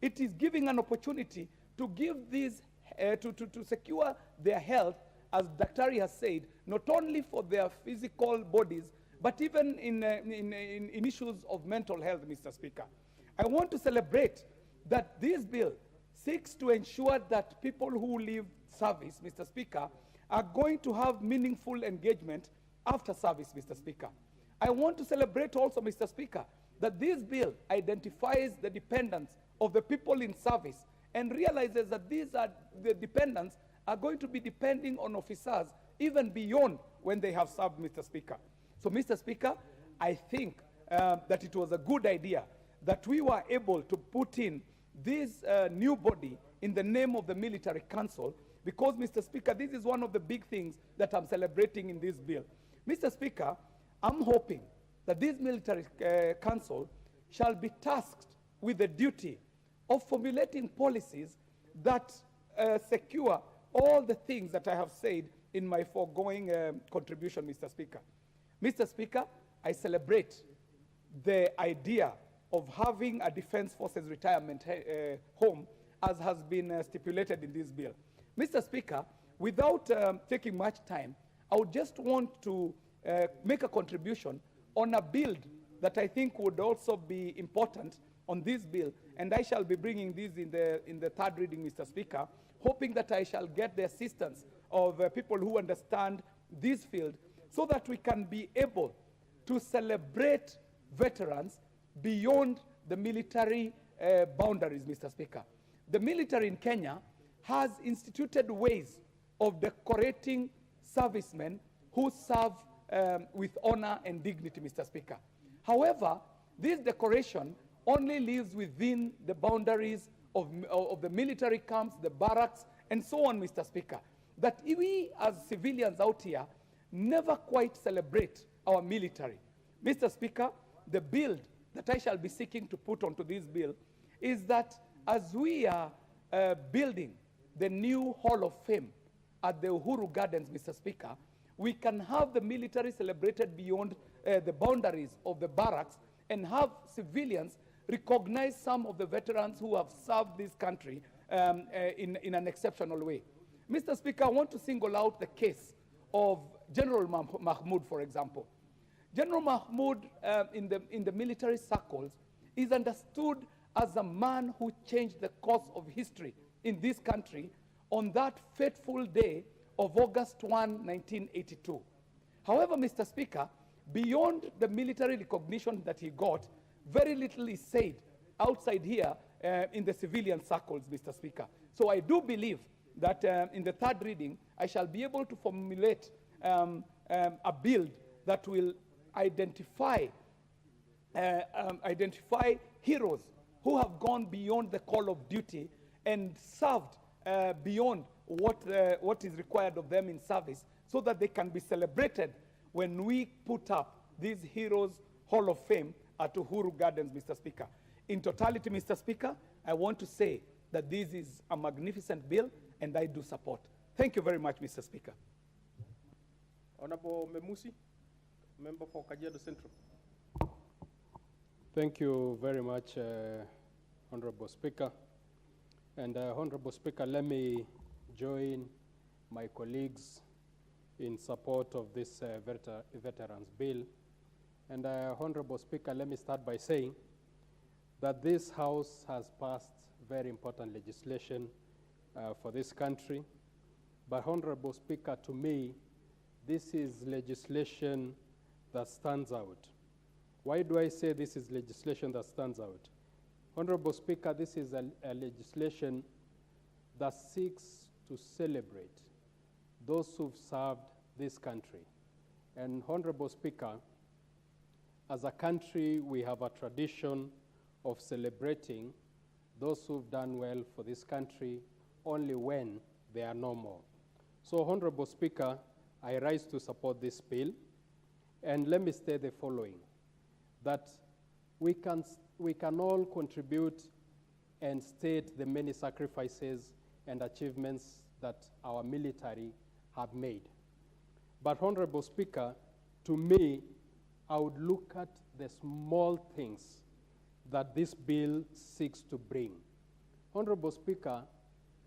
It is giving an opportunity to give these, to secure their health, as Daktari has said, not only for their physical bodies, but even in issues of mental health, Mr. Speaker. I want to celebrate that this bill seeks to ensure that people who leave service, Mr. Speaker, are going to have meaningful engagement after service, Mr. Speaker. I want to celebrate also, Mr. Speaker, that this bill identifies the dependents of the people in service and realizes that these are the dependents are going to be depending on officers even beyond when they have served, Mr. Speaker. So, Mr. Speaker, I think that it was a good idea that we were able to put in this new body in the name of the Military Council, because, Mr. Speaker, this is one of the big things that I'm celebrating in this bill. Mr. Speaker, I'm hoping that this Military Council shall be tasked with the duty of formulating policies that secure all the things that I have said in my foregoing contribution, Mr. Speaker. Mr. Speaker, I celebrate the idea of having a Defense Forces retirement home, as has been stipulated in this bill. Mr. Speaker, without taking much time, I would just want to make a contribution on a build that I think would also be important on this bill, and I shall be bringing this in the third reading, Mr. Speaker, hoping that I shall get the assistance of people who understand this field, so that we can be able to celebrate veterans beyond the military boundaries, Mr. Speaker. The military in Kenya has instituted ways of decorating servicemen who serve with honor and dignity, Mr. Speaker. However, this decoration only lives within the boundaries of the military camps, the barracks, and so on, Mr. Speaker. That we as civilians out here never quite celebrate our military. Mr. Speaker, the build that I shall be seeking to put onto this bill is that as we are building the new Hall of Fame at the Uhuru Gardens, Mr. Speaker, we can have the military celebrated beyond the boundaries of the barracks and have civilians recognize some of the veterans who have served this country in an exceptional way. Mr. Speaker, I want to single out the case of General Mahmoud, for example. General Mahmoud in the military circles is understood as a man who changed the course of history in this country on that fateful day of August 1, 1982. However, Mr. Speaker, beyond the military recognition that he got, very little is said outside here in the civilian circles, Mr. Speaker. So I do believe that in the third reading, I shall be able to formulate a build that will identify heroes who have gone beyond the call of duty and served beyond what is required of them in service, so that they can be celebrated when we put up these Heroes Hall of Fame at Uhuru Gardens, Mr. Speaker. In totality, Mr. Speaker, I want to say that this is a magnificent bill, and I do support. Thank you very much, Mr. Speaker. Honorable Memusi, member for Kajiado Central. Thank you very much, Honorable Speaker. And Honorable Speaker, let me join my colleagues in support of this Veterans Bill. And Honorable Speaker, let me start by saying that this House has passed very important legislation for this country. But Honorable Speaker, to me, this is legislation that stands out. Why do I say this is legislation that stands out? Honorable Speaker, this is a legislation that seeks to celebrate those who've served this country. And Honorable Speaker, as a country, we have a tradition of celebrating those who've done well for this country only when they are no more. So, Honorable Speaker, I rise to support this bill. And let me state the following, that we can all contribute and state the many sacrifices and achievements that our military have made. But Honorable Speaker, to me, I would look at the small things that this bill seeks to bring. Honorable Speaker,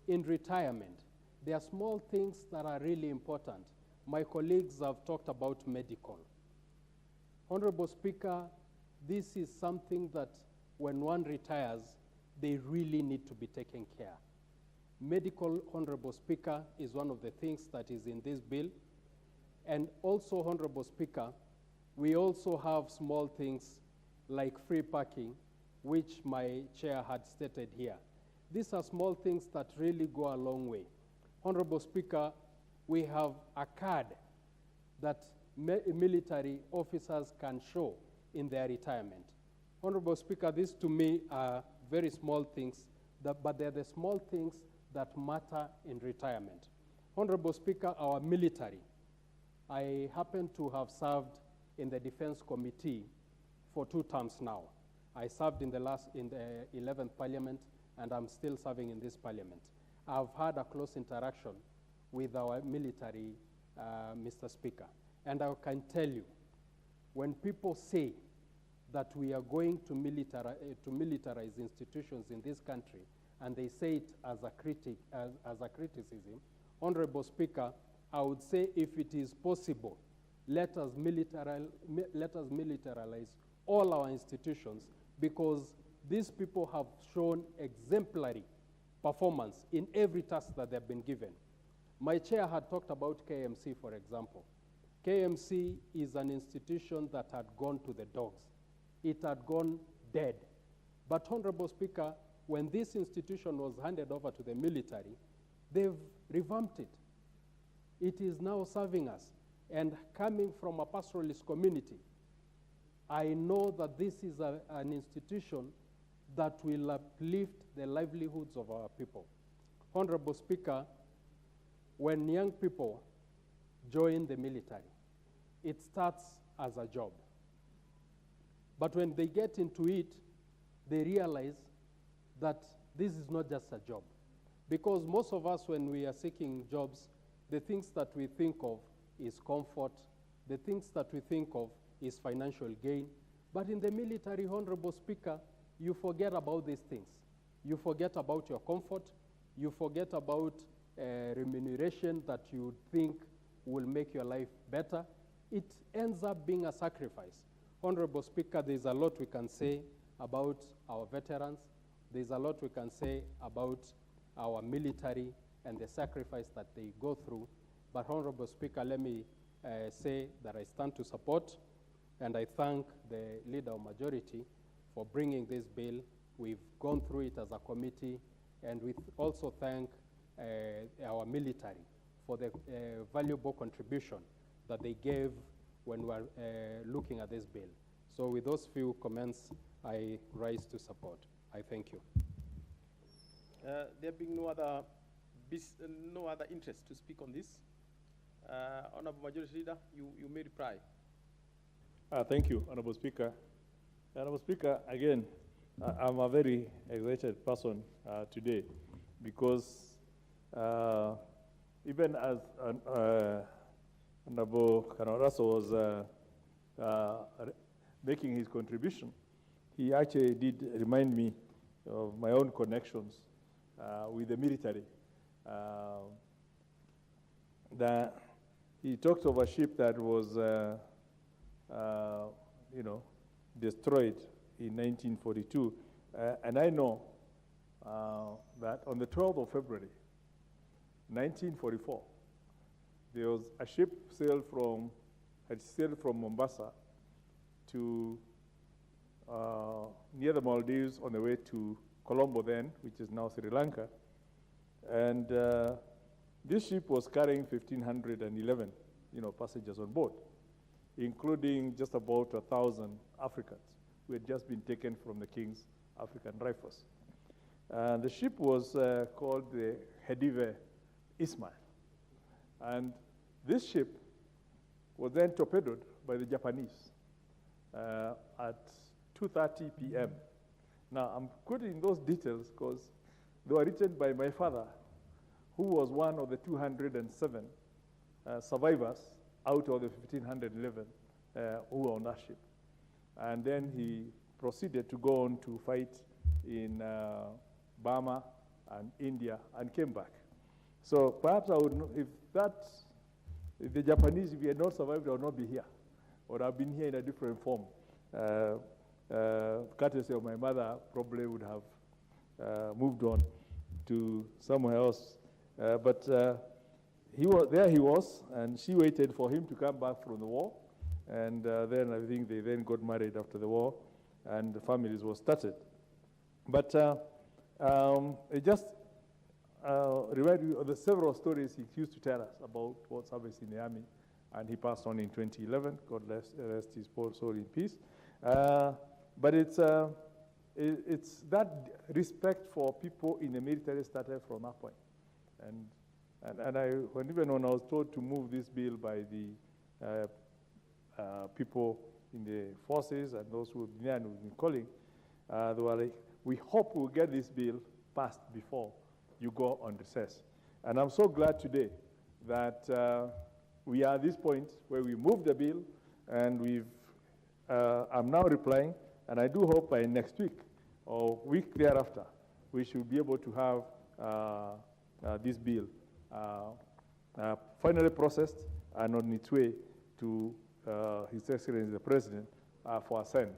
in retirement, there are small things that are really important. My colleagues have talked about medical. Honorable Speaker, this is something that when one retires, they really need to be taken care. Medical, Honorable Speaker, is one of the things that is in this bill. And also, Honorable Speaker, we also have small things like free parking, which my chair had stated here. These are small things that really go a long way. Honorable Speaker, we have a card that military officers can show in their retirement. Honorable Speaker, these to me are very small things, but they're the small things that matter in retirement. Honorable Speaker, our military, I happen to have served in the Defense Committee for 2 terms now. I served in the 11th Parliament, and I'm still serving in this Parliament. I've had a close interaction with our military, Mr. Speaker. And I can tell you, when people say that we are going to militarize institutions in this country, and they say it as a criticism, Honorable Speaker, I would say if it is possible, let us militarize all our institutions, because these people have shown exemplary performance in every task that they've been given. My chair had talked about KMC, for example. KMC is an institution that had gone to the dogs. It had gone dead. But Honorable Speaker, when this institution was handed over to the military, they've revamped it. It is now serving us. And coming from a pastoralist community, I know that this is an institution that will uplift the livelihoods of our people. Honorable Speaker, when young people join the military, it starts as a job. But when they get into it, they realize that this is not just a job. Because most of us, when we are seeking jobs, the things that we think of is comfort, the things that we think of is financial gain. But in the military, Honorable Speaker, you forget about these things. You forget about your comfort, you forget about remuneration that you think will make your life better. It ends up being a sacrifice. Honorable Speaker, there's a lot we can say about our veterans. There's a lot we can say about our military and the sacrifice that they go through. But Honorable Speaker, let me say that I stand to support, and I thank the Leader of Majority for bringing this bill. We've gone through it as a committee, and we also thank our military for the valuable contribution that they gave when we were looking at this bill. So with those few comments, I rise to support. I thank you. There being no other interest to speak on this, Honorable Majority Leader, you may reply. Thank you, Honorable Speaker. Honorable Speaker, again, I'm a very excited person today, because even as Honorable Kanaraso was making his contribution, he actually did remind me of my own connections with the military. That he talked of a ship that was, destroyed in 1942, and I know that on the 12th of February, 1944, there was a ship had sailed from Mombasa to near the Maldives on the way to Colombo then, which is now Sri Lanka. And this ship was carrying 1,511, passengers on board, including just about 1,000 Africans who had just been taken from the King's African Rifles. The ship was called the Hedive Ismail. And this ship was then torpedoed by the Japanese at 2:30 p.m. Now, I'm quoting those details because they were written by my father, who was one of the 207 survivors out of the 1,511 who were on that ship. And then he proceeded to go on to fight in Burma and India and came back. So perhaps I would know if the Japanese, if we had not survived, I would not be here, or I've been here in a different form. Courtesy of my mother, probably would have moved on to somewhere else. But he was, and she waited for him to come back from the war. And then I think they then got married after the war, and the families were started. But it just remind you of the several stories he used to tell us about what service in the army, and he passed on in 2011. God rest his soul in peace. But it's that respect for people in the military started from that point. And even when I was told to move this bill by the people in the forces and those who have been calling, they were like, we hope we'll get this bill passed before you go on recess. And I'm so glad today that we are at this point where we moved the bill, and I'm now replying, and I do hope by next week or week thereafter, we should be able to have this bill finally processed and on its way to His Excellency the President for assent,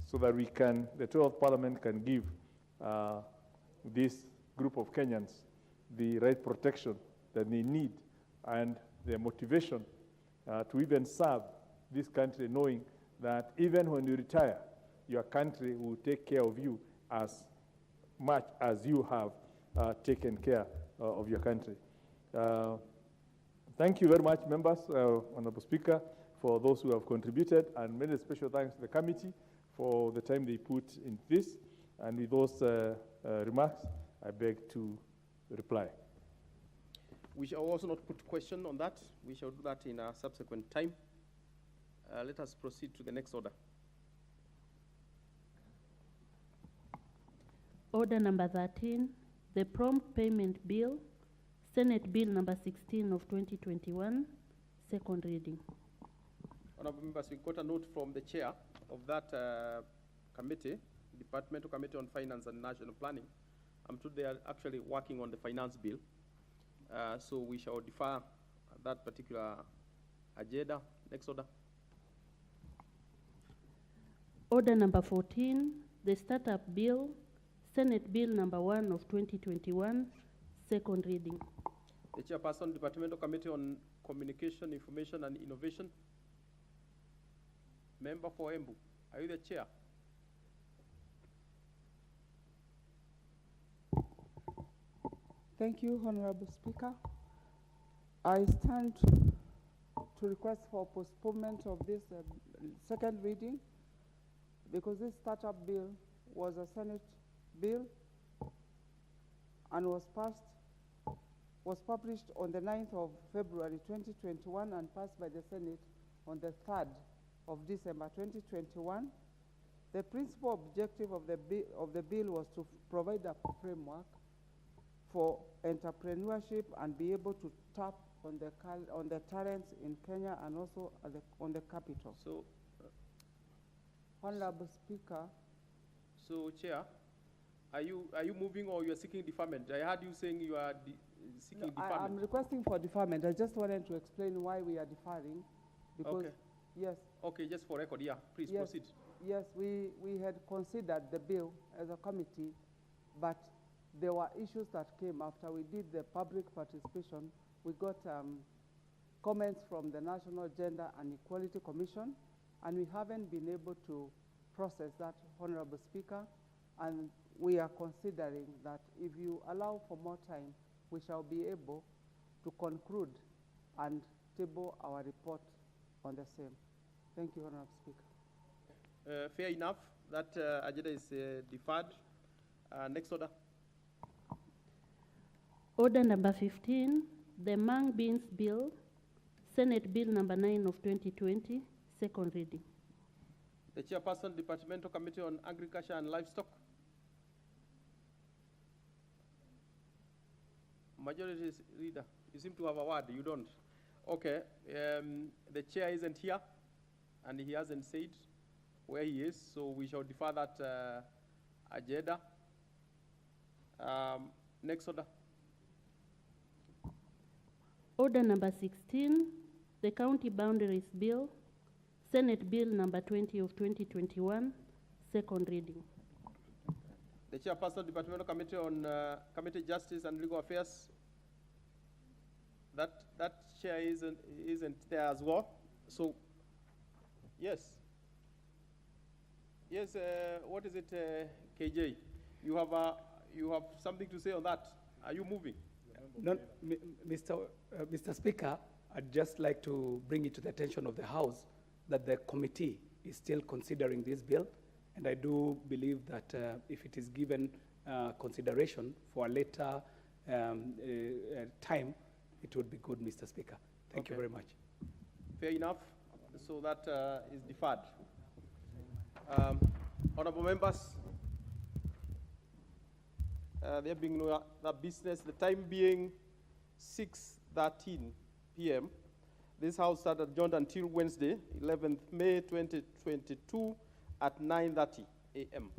so that we can, the 12th Parliament can give this group of Kenyans the right protection that they need and the motivation to even serve this country, knowing that even when you retire, your country will take care of you as much as you have taken care of your country. Thank you very much, members, Honorable Speaker, for those who have contributed, and many special thanks to the committee for the time they put in this. And with those remarks, I beg to reply. We shall also not put question on that. We shall do that in a subsequent time. Let us proceed to the next order. Order number 13, the Prompt Payment Bill, Senate Bill number 16 of 2021, second reading. Honorable members, we got a note from the chair of that committee, Departmental Committee on Finance and National Planning. I'm told they are actually working on the finance bill. So we shall defer that particular agenda. Next order. Order number 14, the Startup Bill, Senate Bill number 1 of 2021, second reading. The chairperson, Departmental Committee on Communication, Information and Innovation. Member for Embu, are you the chair? Thank you, Honorable Speaker. I stand to request for postponement of this second reading, because this startup bill was a Senate bill and was published on the 9th of February 2021 and passed by the Senate on the 3rd of December 2021. The principal objective of the bill was to provide a framework for entrepreneurship and be able to tap on the talents in Kenya and also on the capital. So, Honorable Speaker. So, Chair, are you moving or you are seeking deferment? I heard you saying you are seeking deferment. I'm requesting for deferment. I just wanted to explain why we are deferring, because okay. Yes. Okay, just for record, yeah. Please proceed. Yes, we had considered the bill as a committee, but there were issues that came after we did the public participation. We got comments from the National Gender and Equality Commission, and we haven't been able to process that, Honorable Speaker, and we are considering that if you allow for more time, we shall be able to conclude and table our report on the same. Thank you, Honorable Speaker. Fair enough. That agenda is deferred. Next order. Order number 15, the Mung Beans Bill, Senate Bill number 9 of 2020, second reading. The chairperson, Departmental Committee on Agriculture and Livestock. Majority Leader, you seem to have a word, you don't. Okay, the chair isn't here, and he hasn't said. where he is, so we shall defer that agenda. Next order. Order number 16, the County Boundaries Bill, Senate Bill number 20 of 2021, second reading. The Chairperson, Departmental Committee on Committee Justice and Legal Affairs. That chair isn't there as well. So, yes. Yes, what is it, KJ? You have something to say on that. Are you moving? No, Mr. Speaker, I'd just like to bring it to the attention of the House that the committee is still considering this bill, and I do believe that if it is given consideration for a later time, it would be good, Mr. Speaker. Thank you very much. Fair enough. So that is deferred. Honorable members, there being no other business, the time being 6:13 p.m., this House started adjourned until Wednesday, 11th May 2022 at 9:30 a.m.